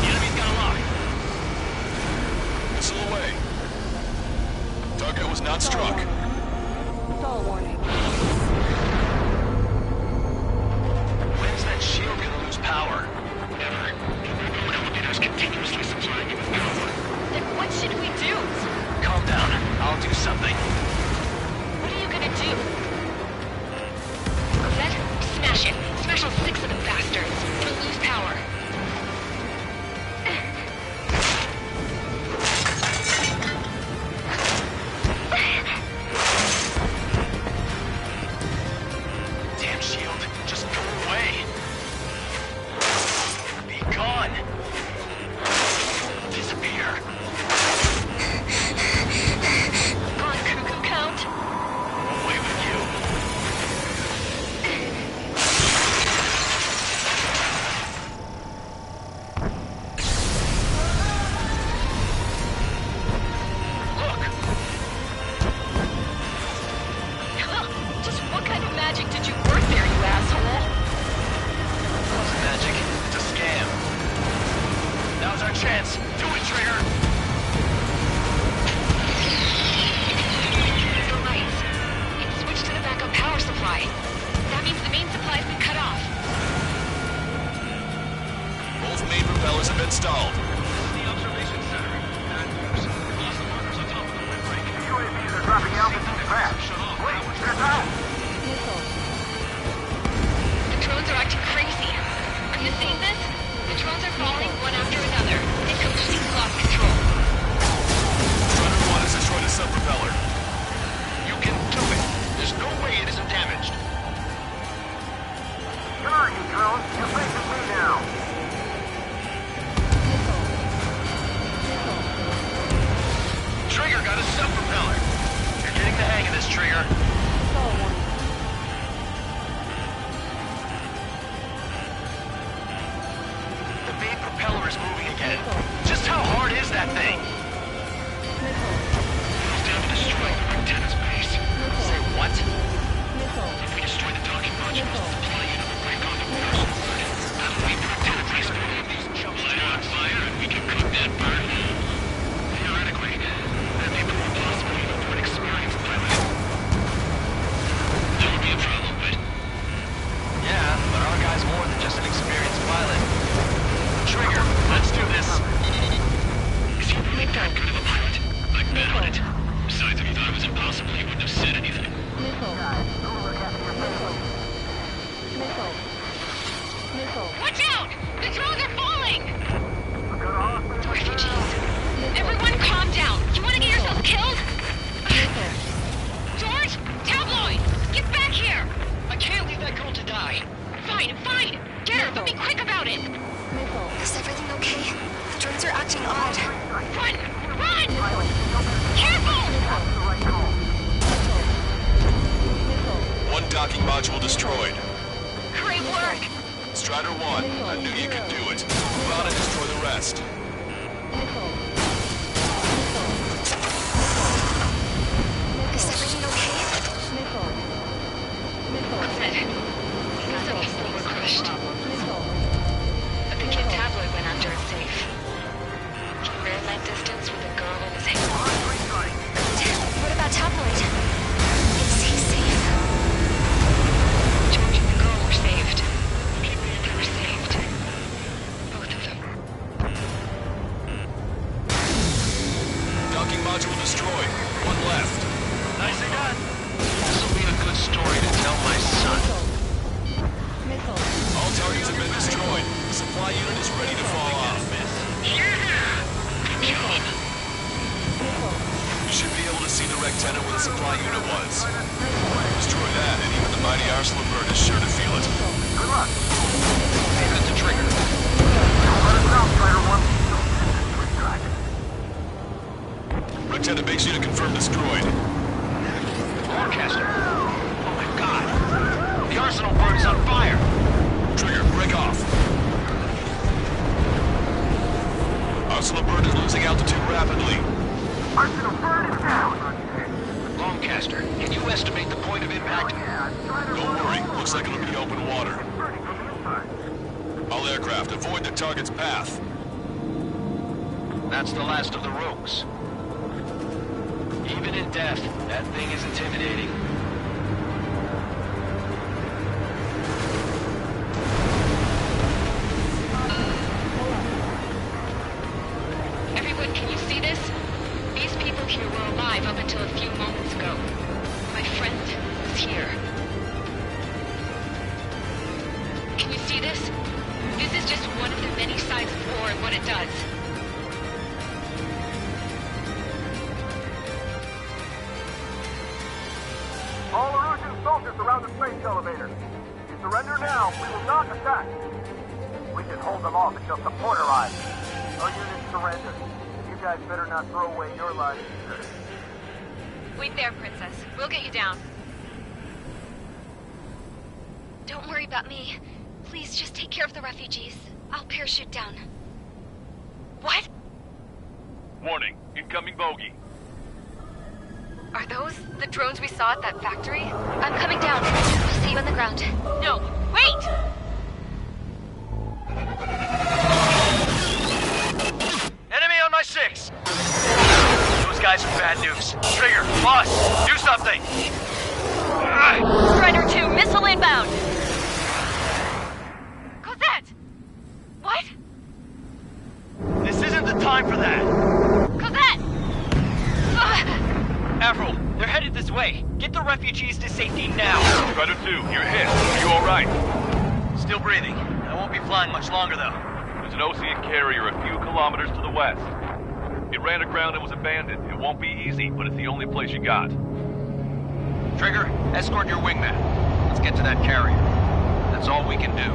The enemy's got a lock. Missile away. Target was not struck. Stall warning. When's that shield gonna lose power? Never. Elevators continuously supplying you with power. Then what should we do? Calm down. I'll do something. installed. The observation center. Bad news. Lost the markers on top of the windbreak. UAVs are dropping altitude fast. Wait, they're down. The drones are acting crazy. Are you seeing this? The drones are falling one after another. They completely lost control. Strider 1 has destroyed a sub-propeller. You can do it. There's no way it isn't damaged. Come on, you drones. You're facing me now. Trigger got a sub-propeller. You're getting the hang of this, Trigger. The main propeller is moving again. Just how hard is that thing? It's down to destroying the antenna's base. Say what? If we destroy the docking modules, the supply unit will break off the arsenal bird. That'll leave the antenna transporting these jumps. Light on fire and we can cook that bird. Theoretically, that'd be more possible even for an experienced pilot. That would be a problem, but... Yeah, but our guy's more than just an experienced pilot. Trigger, let's do this. Is he really that good of a pilot? I'd bet on it. Besides, if he thought it was impossible, he wouldn't have said anything. Watch out! The drones are falling! Refugees. Everyone calm down. You want to get yourself killed? George! Tabloid! Get back here! I can't leave that girl to die. Fine, fine! Get her, but be quick about it! Is everything okay? The drones are acting odd. Run! Run! Careful! One docking module destroyed. Great work! Strider 1, I knew you could do it. Move out and destroy the rest. Is everything okay? Good. Some people were crushed. But the kid Tabloid went after it safe. He ran that distance with a girl in his hand. What about Tabloid? Is he safe? George and the girl were saved. They were saved. Both of them. Docking module destroyed. One left. Nicely done. This'll be a good story to tell my son. All targets have been destroyed. The supply unit is ready to fall off. Kill him. You should be able to see the rectenna where the supply unit was. Destroy that, and even the mighty arsenal bird is sure to feel it. Good luck. Leave it to Trigger. Let us know, Strider 1. Rectenna base unit confirmed destroyed. Broadcaster. Oh my god. The arsenal bird is on fire. Trigger, break off. Arsenal bird is losing altitude rapidly. Arsenal bird is down. Longcaster, can you estimate the point of impact? Don't worry, looks like it'll be open water. All aircraft, avoid the target's path. That's the last of the rogues. Even in death, that thing is intimidating. Everyone, can you see this? These people here were alive up until a few moments ago. My friend was here. Can you see this? This is just one of the many sides of war and what it does. All Erusian soldiers around the space elevator. If you surrender now, we will not attack. We can hold them off until support arrives. Our units surrender. You guys better not throw away your lives either. Wait there, Princess. We'll get you down. Don't worry about me. Please just take care of the refugees. I'll parachute down. What? Warning, incoming bogey. Are those the drones we saw at that factory? I'm coming down. I'll see you on the ground. No, wait! Enemy on my 6! Those guys are bad news. Trigger, boss, do something! Strider 2, missile inbound! Cosette! What? time for that! Cosette! Avril, they're headed this way. Get the refugees to safety now. Strider 2, you're hit. Are you alright? Still breathing. I won't be flying much longer, though. There's an Ocean carrier a few kilometers to the west. It ran aground and was abandoned. It won't be easy, but it's the only place you got. Trigger, escort your wingman. Let's get to that carrier. That's all we can do.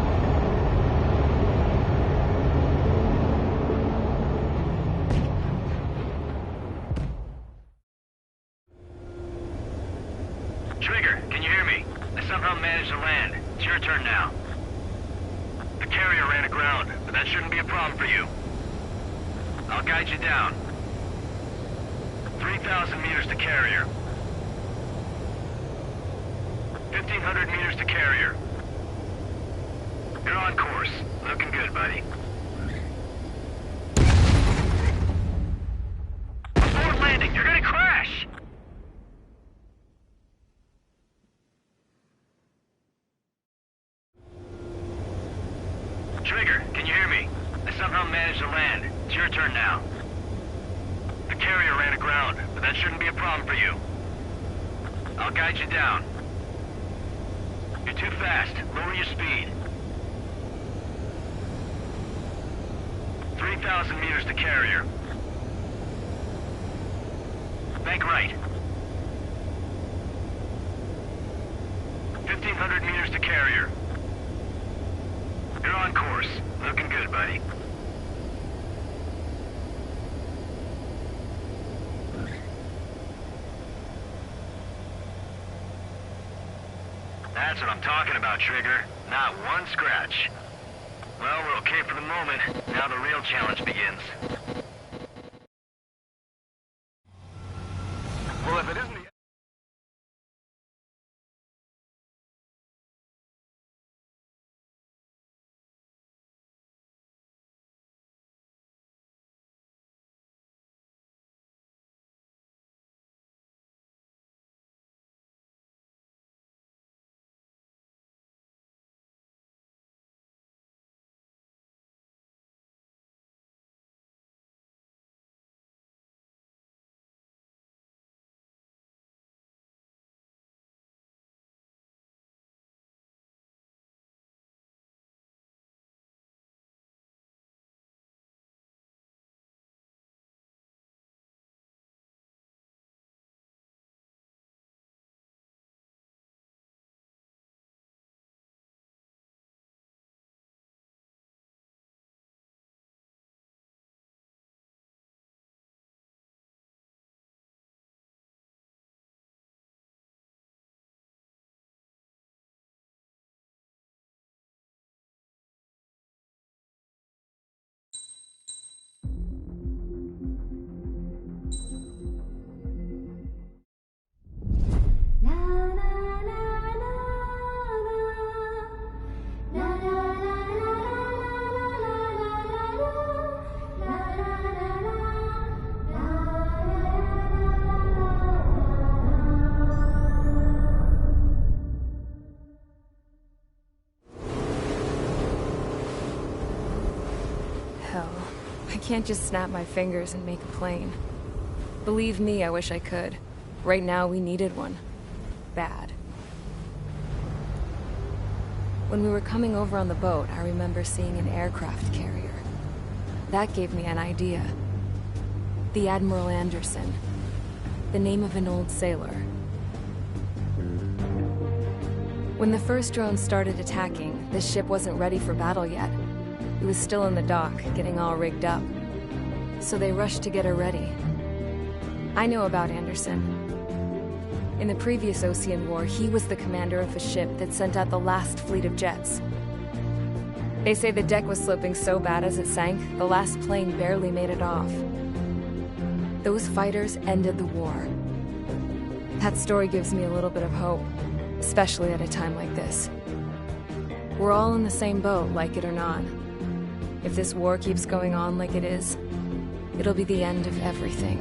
Trigger, can you hear me? I somehow managed to land. It's your turn now. The carrier ran aground, but that shouldn't be a problem for you. I'll guide you down. 3,000 meters to carrier. 1,500 meters to carrier. You're on course. Looking good, buddy. Before landing, you're gonna crash! Trigger, can you hear me? I somehow managed to land. It's your turn now. The carrier ran aground, but that shouldn't be a problem for you. I'll guide you down. You're too fast. Lower your speed. 3,000 meters to carrier. Bank right. 1,500 meters to carrier. You're on course. Looking good, buddy. That's what I'm talking about, Trigger. Not one scratch. Well, we're okay for the moment. Now the real challenge begins. Well, if it isn't the... I can't just snap my fingers and make a plane. Believe me, I wish I could. Right now, we needed one. Bad. When we were coming over on the boat, I remember seeing an aircraft carrier. That gave me an idea. The Admiral Anderson. The name of an old sailor. When the first drone started attacking, the ship wasn't ready for battle yet. It was still in the dock, getting all rigged up. So they rushed to get her ready. I know about Anderson. In the previous Ocean War, he was the commander of a ship that sent out the last fleet of jets. They say the deck was sloping so bad as it sank, the last plane barely made it off. Those fighters ended the war. That story gives me a little bit of hope, especially at a time like this. We're all in the same boat, like it or not. If this war keeps going on like it is, it'll be the end of everything.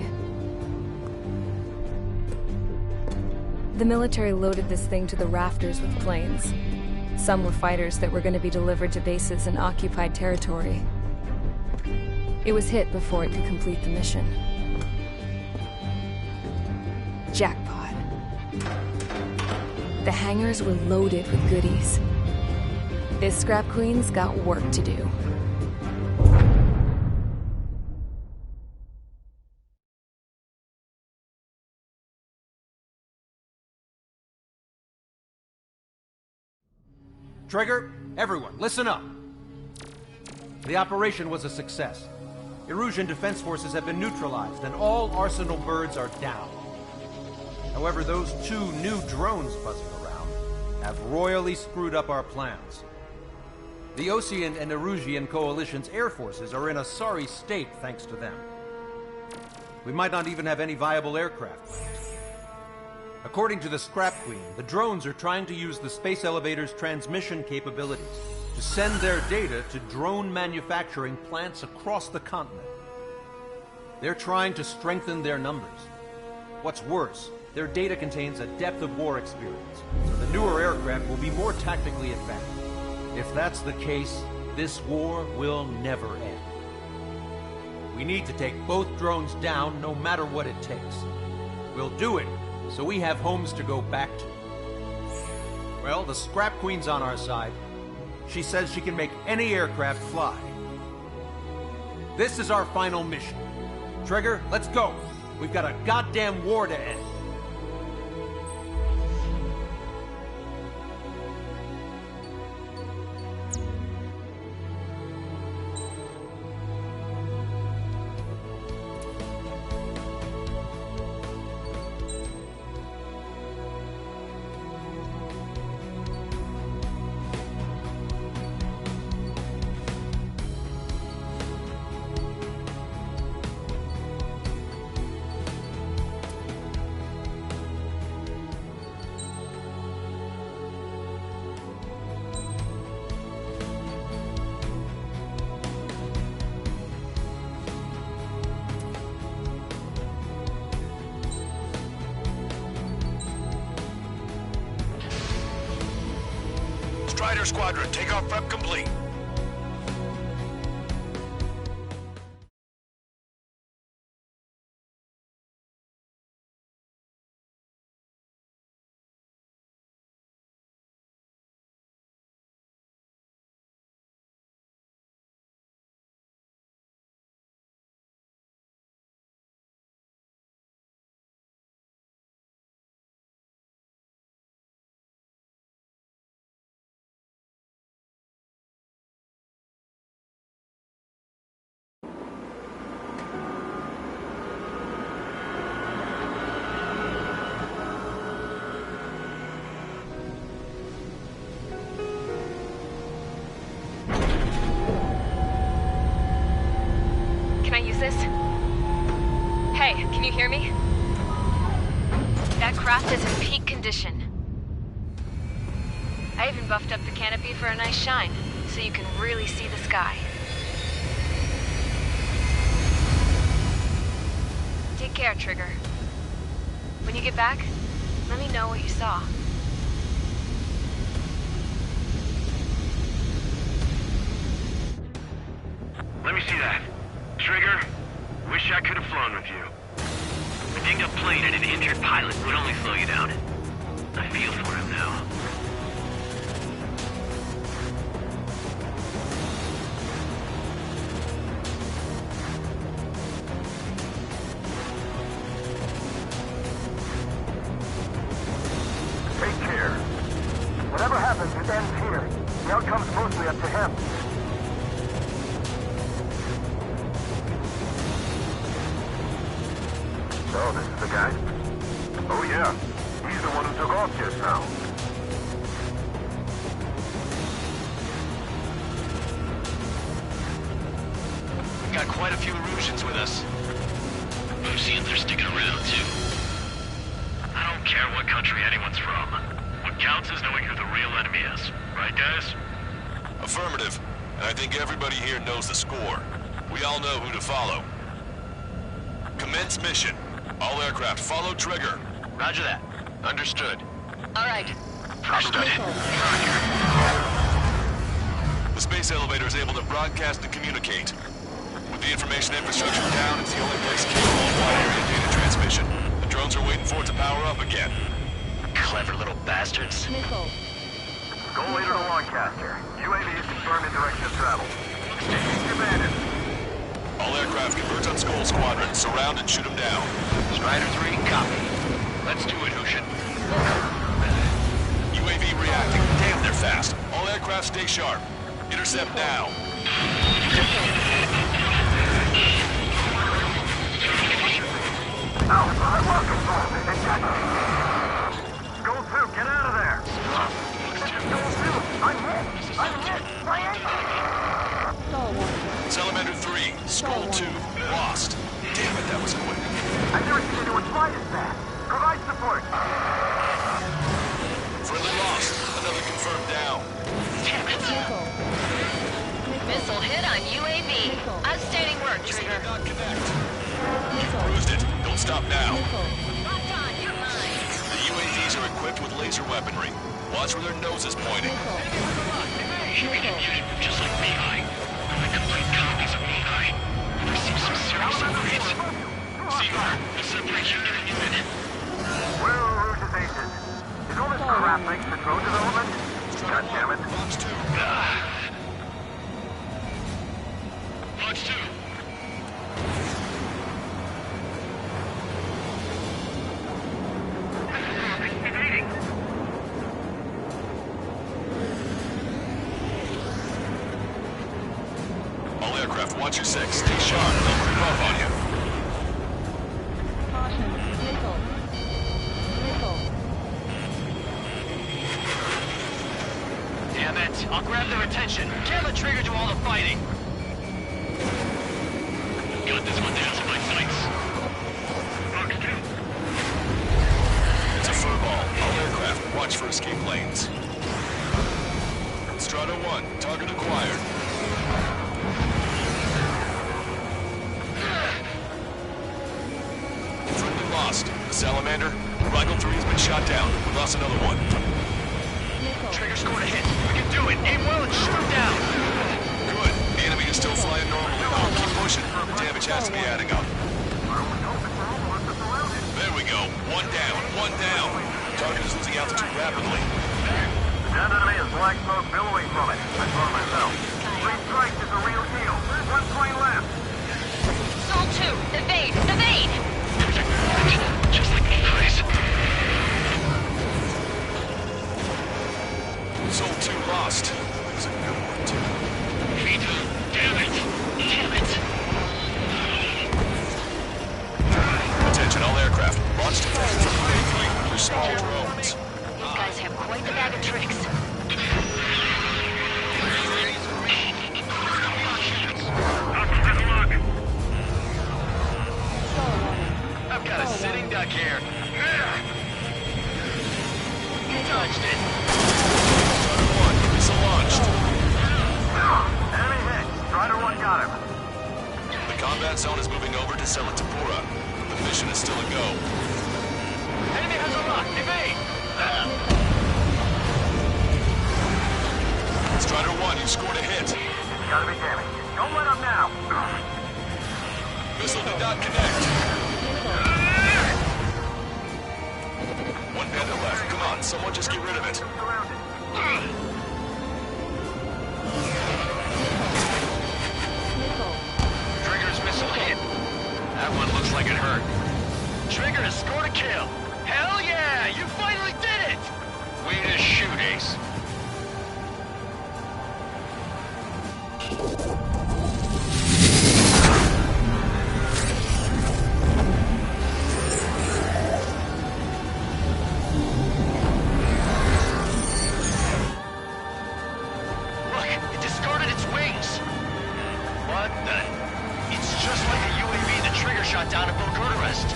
The military loaded this thing to the rafters with planes. Some were fighters that were going to be delivered to bases in occupied territory. It was hit before it could complete the mission. Jackpot. The hangars were loaded with goodies. This Scrap Queen's got work to do. Trigger, everyone, listen up. The operation was a success. Erusian defense forces have been neutralized, and all Arsenal birds are down. However, those 2 new drones buzzing around have royally screwed up our plans. The Osean and Erusian coalition's air forces are in a sorry state thanks to them. We might not even have any viable aircraft left. According to the Scrap Queen, the drones are trying to use the space elevator's transmission capabilities to send their data to drone manufacturing plants across the continent. They're trying to strengthen their numbers. What's worse, their data contains a depth of war experience, so the newer aircraft will be more tactically effective. If that's the case, this war will never end. We need to take both drones down no matter what it takes. We'll do it so we have homes to go back to. Well, the Scrap Queen's on our side. She says she can make any aircraft fly. This is our final mission. Trigger, let's go. We've got a goddamn war to end. Strider Squadron, takeoff prep complete. This? Hey, can you hear me? That craft is in peak condition. I even buffed up the canopy for a nice shine, so you can really see the sky. Take care, Trigger. When you get back, let me know what you saw. Let me see that. Trigger, wish I could have flown with you. A dinged-up plane and an injured pilot would only slow you down. I feel for him now. Take care. Whatever happens, it ends here. The outcome's mostly up to him. So, this is the guy? Oh yeah, he's the one who took off just now. We got quite a few Erusians with us. Oseans are sticking around, too. I don't care what country anyone's from. What counts is knowing who the real enemy is. Right, guys? Affirmative. And I think everybody here knows the score. We all know who to follow. Commence mission. All aircraft follow Trigger. Roger that. Understood. All right. Understood. The space elevator is able to broadcast and communicate. With the information infrastructure down, it's the only place capable of wide-area data transmission. The drones are waiting for it to power up again. Clever little bastards. Missile. Go leader to Lancaster. UAVs confirmed in direction of travel. Engage your bandits. All aircraft converge on Skull Squadron. Surround and shoot them down. Strider 3, copy. Let's do it, Hushin. UAV reacting. Damn, they're fast. All aircraft stay sharp. Intercept now. Skull 2, get out of there! Skull 2, I'm hit! I'm hit! Salamander 3, Skull 2, lost. Damn it, that was quick. I've never seen anyone fly as fast. Provide support. Friendly lost. Another confirmed down. Damn it. Missile hit on UAV. Outstanding work, Trigger. Not connect. Bruised it. Don't stop now. Locked on, you're mine. The UAVs are equipped with laser weaponry. Watch where their nose is pointing. Just like Mihai. I complete copies of Mihai. There seems some serious upgrades. Seymour, we'll separate you in a minute. Where are Rouge's aces? Is all this crap thanks to drone development? God damn it. Box 2. Box 2. All aircraft, watch your 6. Stay sharp. They'll creep up on you. Caution. Missile. Missile. Damn it. I'll grab their attention. Can't let Trigger do all the fighting. Got this one down to my sights. Box 2. It's a furball. All aircraft, watch for escape lanes. Strata 1, target acquired. Friendly lost. The Salamander. Rifle 3 has been shot down. We lost another one. Trigger scored a hit. We can do it. Aim well and shoot him down. Good. The enemy is still flying normally. Keep pushing. The damage has to be adding up. There we go. One down. One down. Target is losing altitude rapidly. That enemy is black smoke billowing from it. I saw it myself. 3 strikes is a real deal. 1 plane left. Soul 2, evade! Evade! Just like Mihai's. Soul 2 lost. It was a good one, too. Vita, damn it! Damn it! Attention, all aircraft. Launch detected from Plane 3. They're small drones. These guys have quite the bag of tricks. I've got a sitting duck here. Dodged it. Strider 1, missile launched. Enemy hit. Strider 1 got him. The combat zone is moving over to Selatapura. The mission is still a go. Enemy has a lock. Evade. Strider 1, you scored a hit. Gotta be damaged. Don't let up now. Missile did not connect. One panda left. Come on, someone just get rid of it. Trigger's missile hit. That one looks like it hurt. Trigger has scored a kill. Hell yeah! You finally did it! Way to shoot, Ace. Look, it discarded its wings. What the? It's just like the UAV the Trigger shot down at Bulgurarest.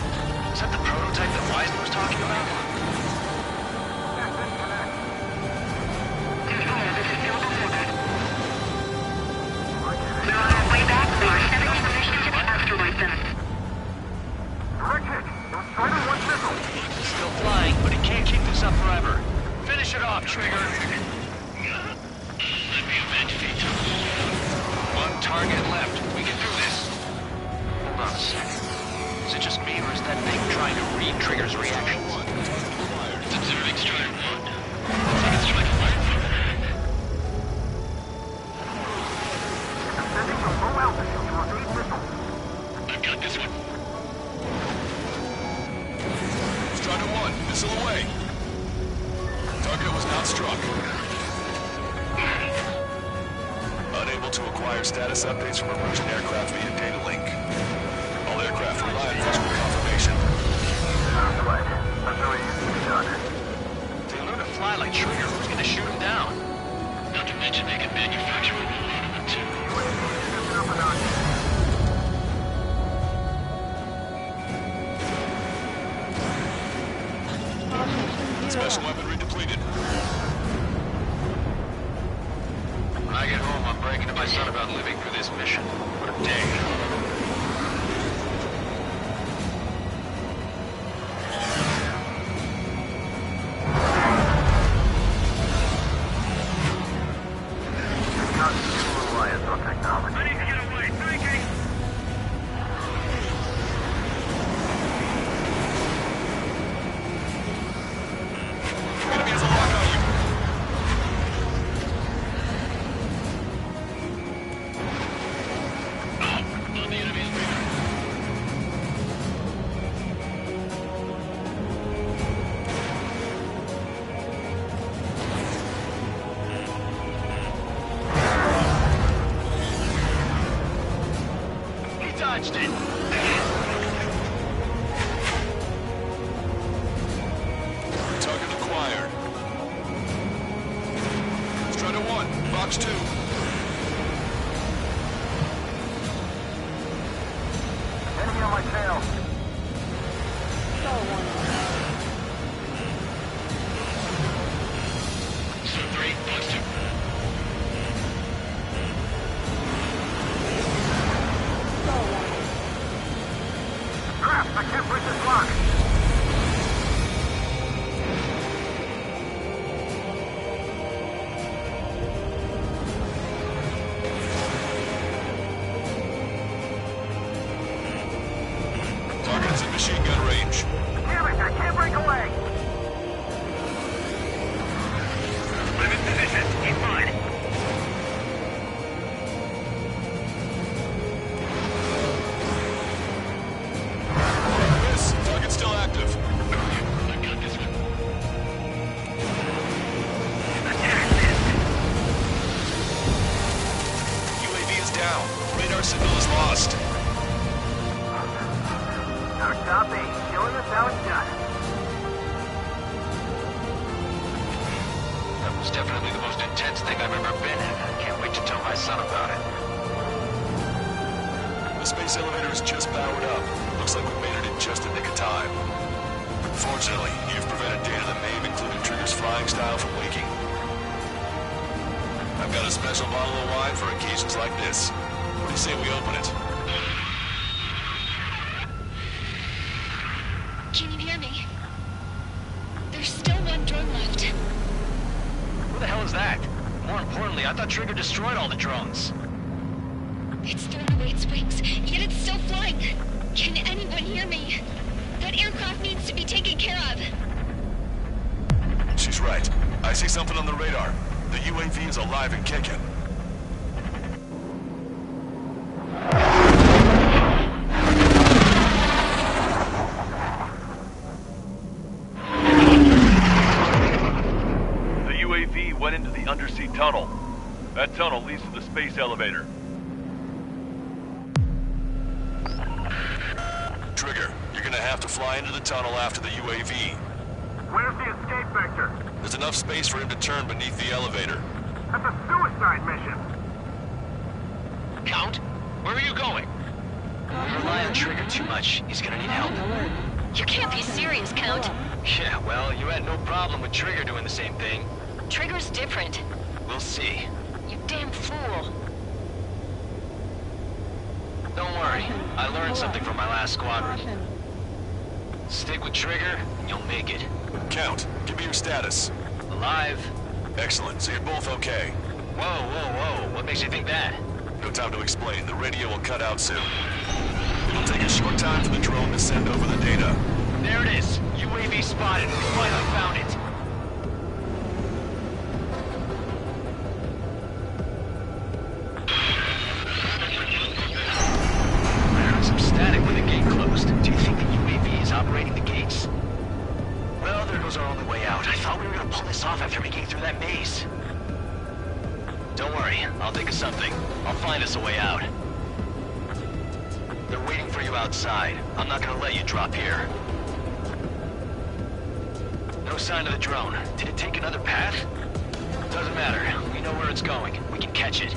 Is that the prototype that Wiseman was talking about? Way back, we are 70 position to the asteroid belt. Direct hit. Strider 1 missile. It's still flying, but it can't keep this up forever. Finish it off, Trigger. Let me avenge Vita. One target left. We can do this. watching Trigger's reactions. It's observing Strider 1. Looks like it's trying to learn from it. Sending to low altitude to evade missiles. I've got this one. Strider 1, missile away. Target was not struck. Unable to acquire status updates from emerging aircraft via data link. All aircraft rely on visual confirmation. Sounds like that's how it used to be done. They learn to fly like Trigger. Who's gonna shoot them down? Not to mention they can manufacture a whole lot of them too. Up and on. Special weaponry depleted. When I get home, I'm bragging to my son about living through this mission. What a day. Reliance on technology. I need to get away. Thinking. Enemy has a lock on you. On the enemy's radar. He dodged it. Target acquired. Strider 1, box 2. Enemy on my tail. So 3, box 2. Crap, I can't push this lock. Target is in machine gun range. Damn it, I can't break away. I'm in position. Keep mine. Miss, target still active. I've got this one. UAV is down. Radar signal is lost. Our top 8, showing us how it's done. That was definitely the most intense thing I've ever been in. Can't wait to tell my son about it. The space elevator is just powered up. Looks like we made it in just the nick of time. Fortunately, you've prevented data that may have included Trigger's flying style from leaking. I've got a special bottle of wine for occasions like this. What do you say we open it? Can you hear me? There's still one drone left. Who the hell is that? More importantly, I thought Trigger destroyed all the drones. It's thrown away its wings, yet it's still flying. Can anyone hear me? That aircraft needs to be taken care of. She's right. I see something on the radar. The UAV is alive and kicking. The UAV went into the undersea tunnel. That tunnel leads to the space elevator. Trigger, you're gonna have to fly into the tunnel after the UAV. Where's the escape vector? There's enough space for him to turn beneath the elevator. That's a suicide mission. Count, where are you going? We rely on Trigger too much. He's gonna need help. You can't be serious, Count. Yeah, well, you had no problem with Trigger doing the same thing. Trigger's different. We'll see. You damn fool. Don't worry. I learned something from my last squadron. Stick with Trigger, and you'll make it. Count, give me your status. Alive. Excellent, so you're both okay. Whoa, whoa, whoa. What makes you think that? No time to explain. The radio will cut out soon. It'll take a short time for the drone to send over the data. There it is. UAV spotted. We finally found it. I heard some static when the gate closed. Do you think the UAV is operating the gates? Well, there goes our only way out. I thought we were gonna pull this off after making it through that maze. Don't worry. I'll think of something. I'll find us a way out. They're waiting for you outside. I'm not gonna let you drop here. No sign of the drone. Did it take another path? Doesn't matter. We know where it's going. We can catch it.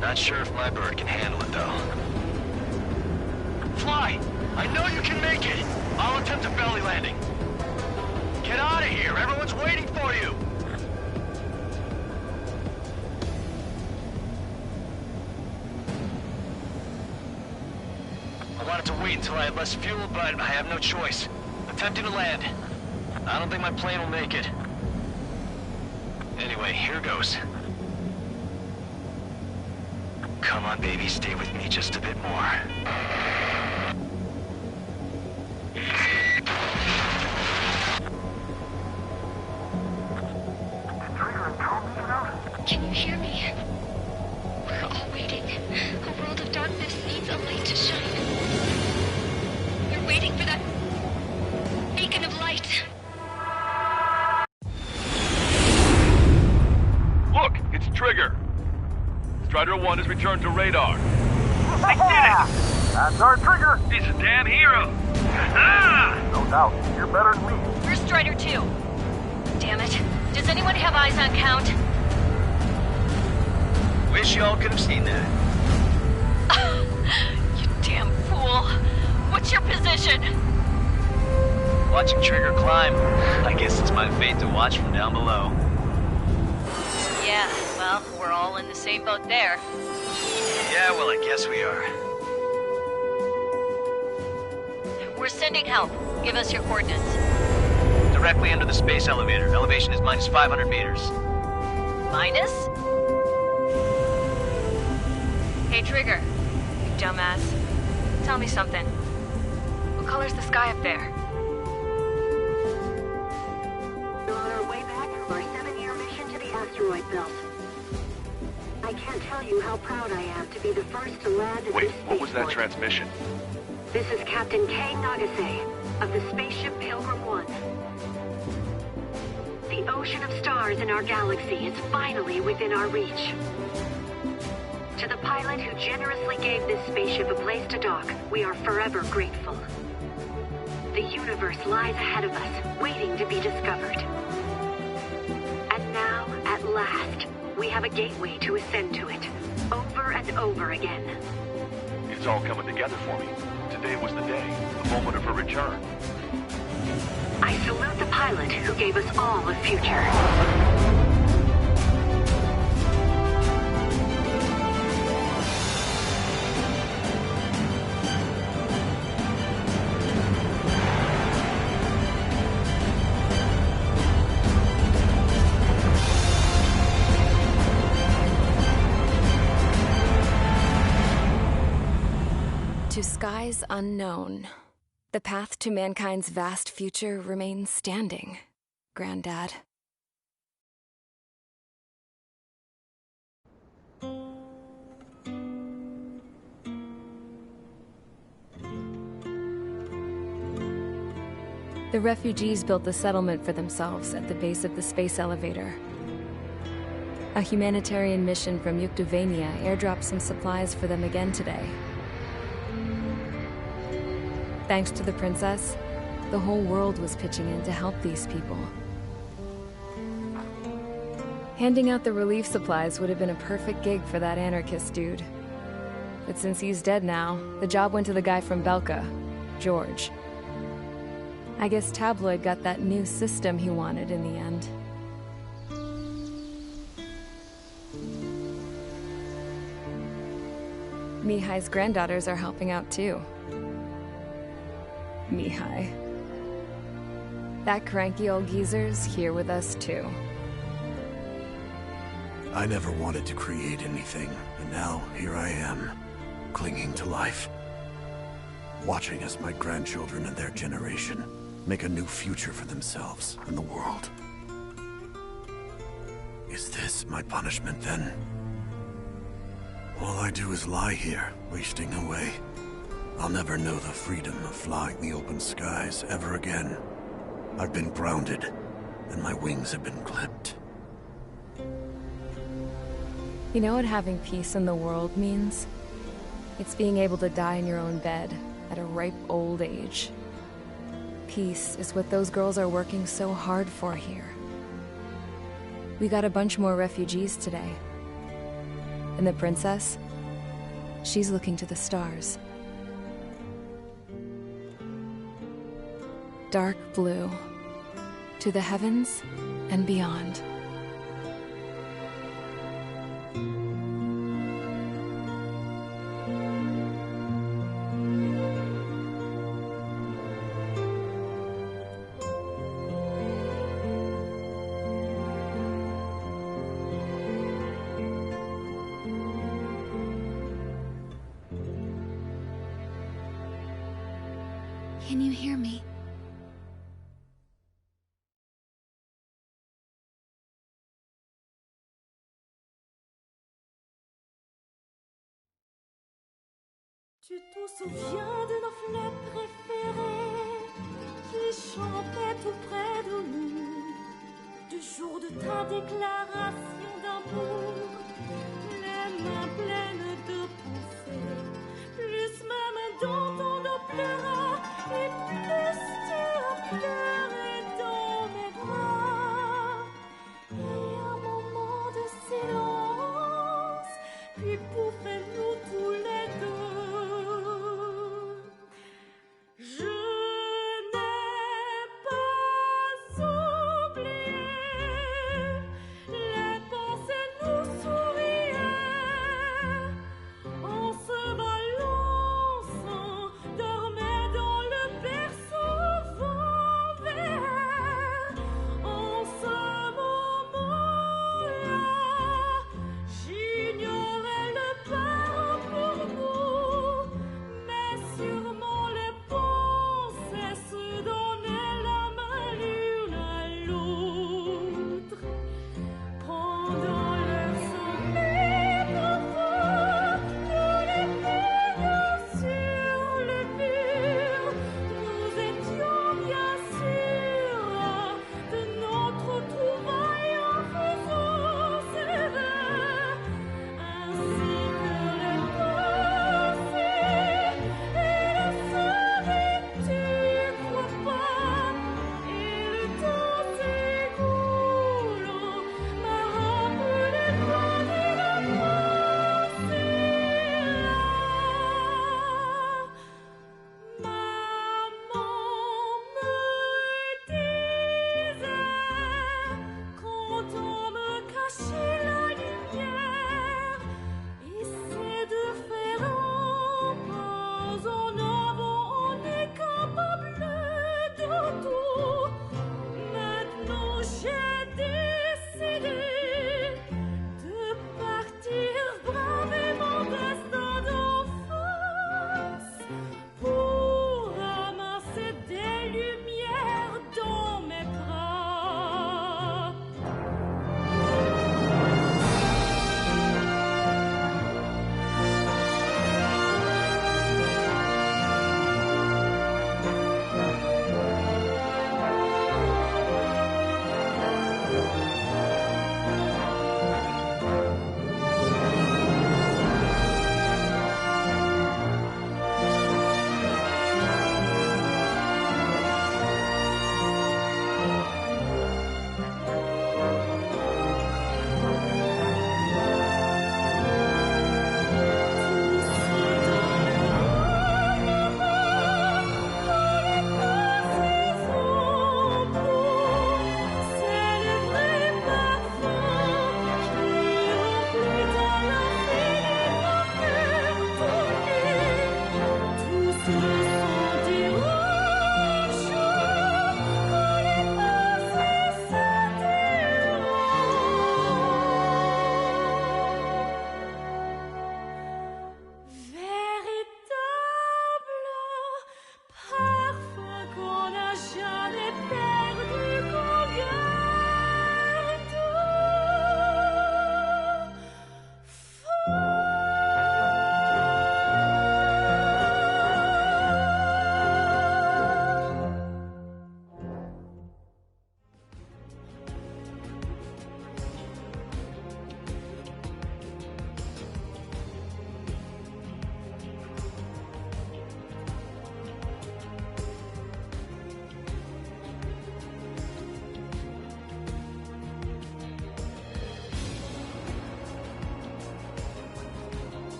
Not sure if my bird can handle it, though. Fly! I know you can make it! I'll attempt a belly landing. Get out of here! Everyone's waiting for you! I wanted to wait until I had less fuel, but I have no choice. Attempting to land. I don't think my plane will make it. Anyway, here goes. Come on, baby, stay with me just a bit more. Can you hear me? We're all waiting. A world of darkness needs a light to shine. We're waiting for that beacon of light. Look, it's Trigger. Strider 1 has returned to radar. I did it! That's our Trigger! He's a damn hero! No doubt, you're better than me. Where's Strider 2? Damn it. Does anyone have eyes on Count? Wish y'all could have seen that. You damn fool. What's your position? Watching Trigger climb. I guess it's my fate to watch from down below. Yeah, well, we're all in the same boat there. Yeah, well, I guess we are. We're sending help. Give us your coordinates. Directly under the space elevator. Elevation is minus 500 meters. Minus? Hey, Trigger. You dumbass. Tell me something. What color's the sky up there? We're on our way back from our 7-year mission to the asteroid belt. I can't tell you how proud I am to be the first to land at Wait, this what was that spaceport. transmission? This is Captain Kay Nagase of the spaceship Pilgrim 1. The The ocean of stars in our galaxy is finally within our reach. To the pilot who generously gave this spaceship a place to dock, we are forever grateful. The universe lies ahead of us, waiting to be discovered. And now, at last, we have a gateway to ascend to it, over and over again. It's all coming together for me. Today was the day, the moment of her return. I salute the pilot who gave us all a future. To skies unknown, the path to mankind's vast future remains standing, Granddad. The refugees built the settlement for themselves at the base of the space elevator. A humanitarian mission from Yuktovania airdropped some supplies for them again today. Thanks to the princess, the whole world was pitching in to help these people. Handing out the relief supplies would have been a perfect gig for that anarchist dude. But since he's dead now, the job went to the guy from Belka, George. I guess Tabloid got that new system he wanted in the end. Mihai's granddaughters are helping out too. Mihai. That cranky old geezer's here with us too. I never wanted to create anything, and now here I am, clinging to life. Watching as my grandchildren and their generation make a new future for themselves and the world. Is this my punishment then? All I do is lie here, wasting away. I'll never know the freedom of flying the open skies ever again. I've been grounded, and my wings have been clipped. You know what having peace in the world means? It's being able to die in your own bed at a ripe old age. Peace is what those girls are working so hard for here. We got a bunch more refugees today. And the princess? She's looking to the stars. Dark blue, to the heavens and beyond. Can you hear me? Tu te souviens de nos fleurs préférées qui chantaient tout près de nous, du jour de ta déclaration d'amour, les mains pleines de pensées, plus même dans ton dos pleura, et plus tu as pleuré dans mes bras. Et un moment de silence, puis pouffez-nous tous les deux. Je n'ai pas oublié, les pensées nous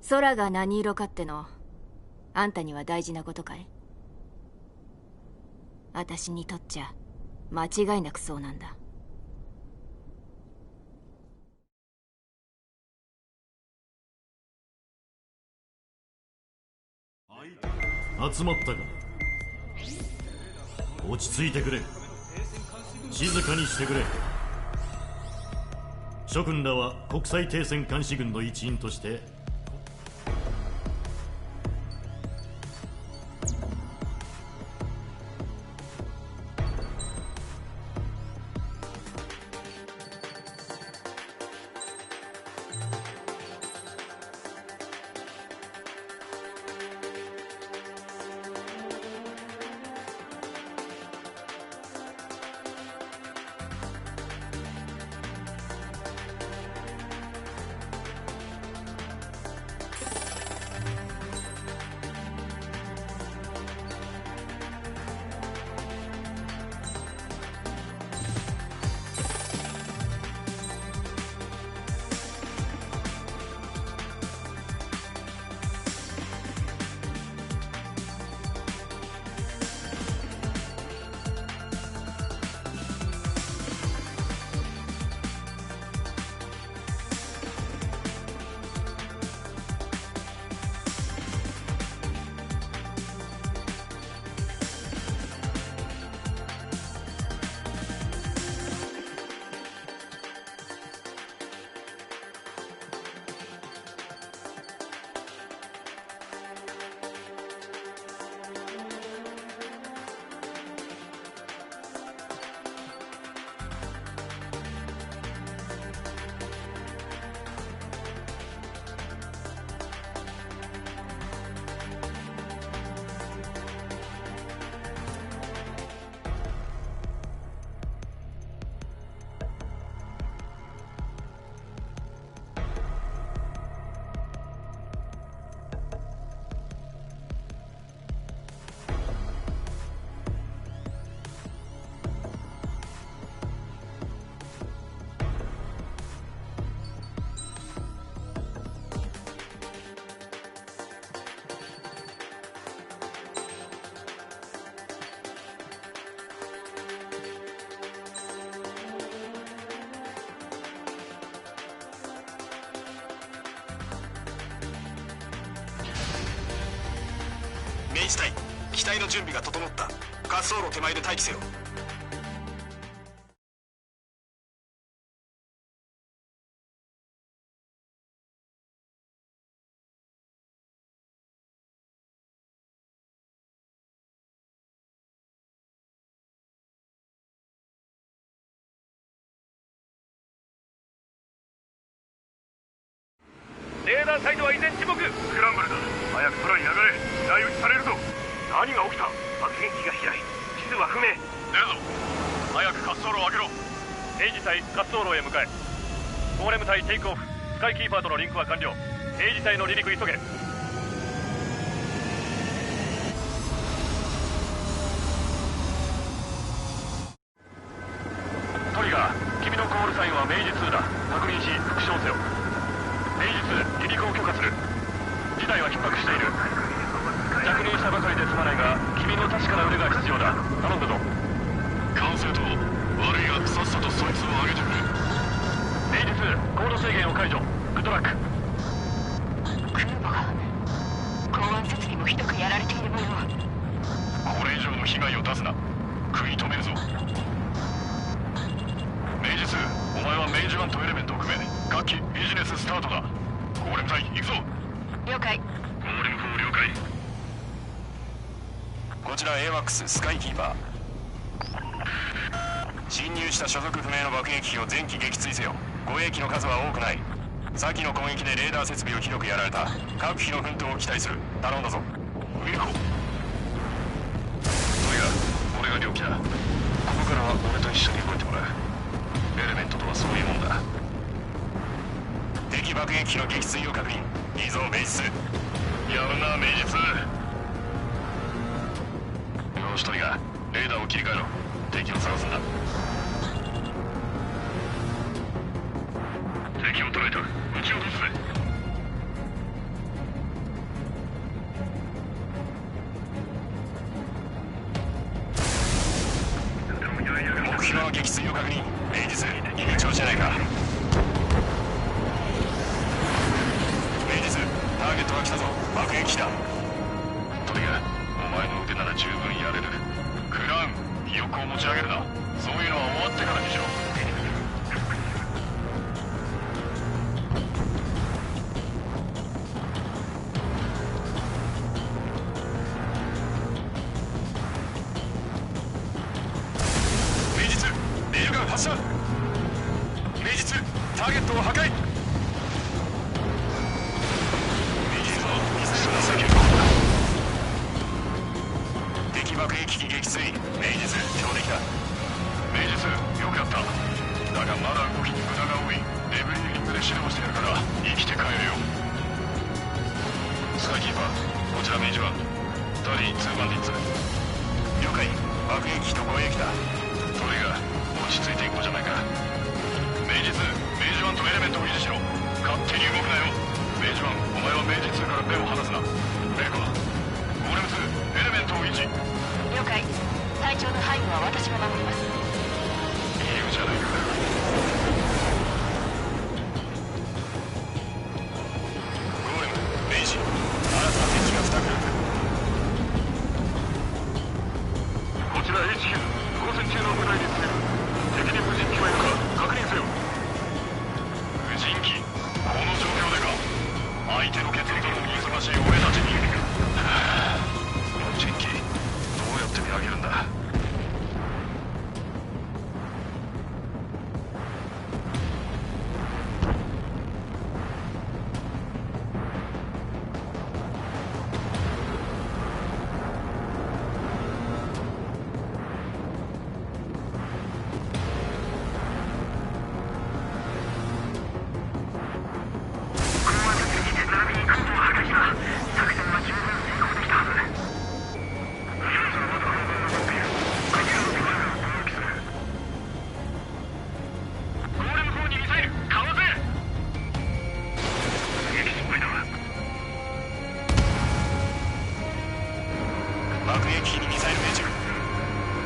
空が何色かっての、あんたには大事なことかい？私にとっちゃ間違いなくそうなんだ。集まったか。落ち着いてくれ。静かにしてくれ。諸君らは国際停戦監視軍の一員として明治隊、機体の準備が整った。滑走路手前で待機せよ。レーダーサイトは依然沈黙。スクランブルだ。早く空に上がれ。雷打ちされるぞ。何が起きた？爆撃機が飛来。地図は不明。出るぞ。早く滑走路を開けろ。明治隊滑走路へ向かえ。ゴーレム隊テイクオフ。スカイキーパーとのリンクは完了。明治隊の離陸急げ。トリガー、君のコールサインは明治2だ。確認し復唱せよ。明治2、離陸を許可する。事態は逼迫している。着任したばかりで済まないが、君の確かな腕が必要だ。頼んだぞ。管制塔、悪いがさっさとそいつを上げてくれ。明治2、高度制限を解除。グッドラック。港湾設備もひどくやられている模様。これ以上の被害を出すな。食い止めるぞ。明治ス、お前は明治1とエレメントを組め。各機ビジネススタートだ。ゴーレム隊行くぞ。了解。ゴーレム4了解。こちら AWACS スカイキーパー。侵入した所属不明の爆撃機を全機撃墜せよ。護衛機の数は多くない。先の攻撃でレーダー設備をひどくやられた。各機の奮闘を期待する。頼んだぞ。ウィルコ。俺が両機だ。ここからは俺と一緒に動いてもらう。エレメントとはそういうもんだ。敵爆撃機の撃墜を確認。いいぞ明実。やるな明実。よしトリガー、レーダーを切り替えろ。敵を探すんだ。敵を捉えた。撃ち落とすぜ。目標の撃墜を確認。明実、いい調子じゃないか。明実、ターゲットが来たぞ。爆撃機だ。トリガー、お前の腕なら十分やれる。クラウン、ひよっこを持ち上げるな。そういうのは終わってからにしろ。発射。明実、ターゲットを破壊。明実はミサイルの先を。敵爆撃機撃墜。明実、上出来だ。明実、よくやった。だがまだ動きに無駄が多い。デブリーフィングで指導してやるから生きて帰れよ。スカイキーパー、こちら明治1。ダリー2番リッツ。了解。爆撃機と護衛機だ。トリガー、落ち着いていこうじゃないか。明治2、明治1とエレメントを維持しろ。勝手に動くなよ。明治1、お前は明治2から目を離すな。メイコ、ゴーレム2、エレメントを維持。了解。隊長の背後は私が守ります。いいじゃないか。ゴーレム、明治、新たな敵が2グループ。こちら HQ、交戦中の部隊に告げる。敵に無人機はいるか確認せよ。無人機、この状況でか。相手の決断に忙しい俺たちに。無人機、どうやって見上げるんだ。爆撃機にミサイル命中。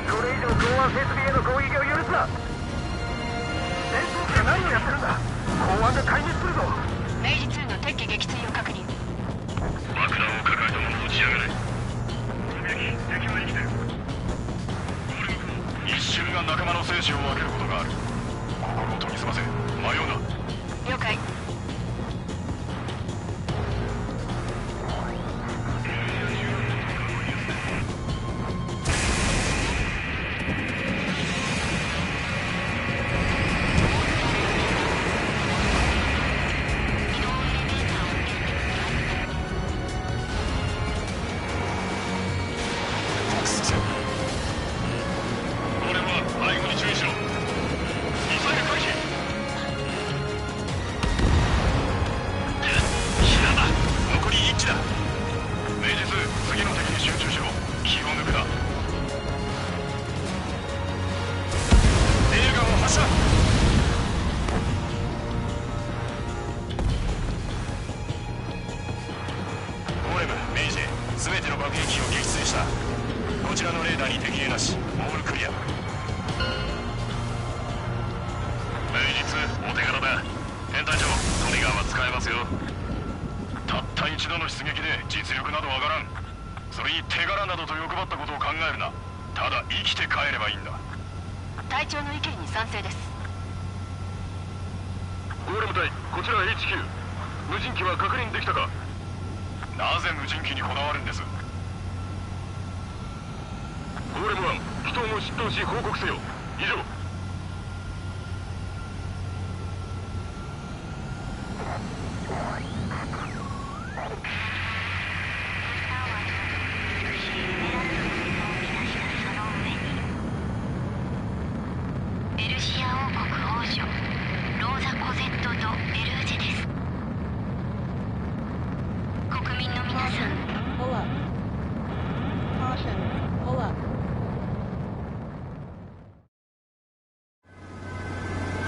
これ以上港湾設備への攻撃を許すな。戦闘機が何をやってるんだ。港湾で壊滅するぞ。明治2の敵機撃墜を確認。爆弾を抱えたまま打ち上がれ。敵は生きてる。一瞬が仲間の生死を分けることがある。心を研ぎ澄ませ。迷うな。了解。全ての爆撃機を撃墜した。こちらのレーダーに敵兵なし。オールクリア。明日お手柄だ。編隊長、トリガーは使えますよ。たった一度の出撃で実力などわからん。それに手柄などと欲張ったことを考えるな。ただ生きて帰ればいいんだ。隊長の意見に賛成です。ゴーレム隊、こちら HQ。無人機は確認できたか？なぜ無人機にこだわるんです？ゴーレム1、機頭を出動し報告せよ。以上。エルシア王国王女ローザ・コゼット・ド・エルージェです。国民の皆さん、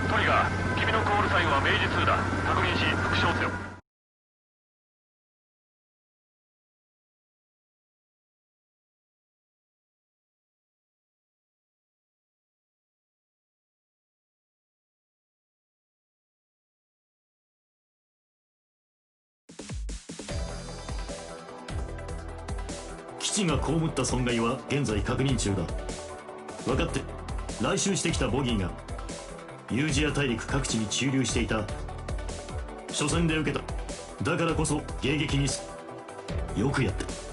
トリガー、君のコールサインは明示2だ。確認し復唱せよ。基地が被った損害は現在確認中だ。分かって、来襲してきたボギーがユージア大陸各地に駐留していた。初戦で受けた。だからこそ迎撃によくやった。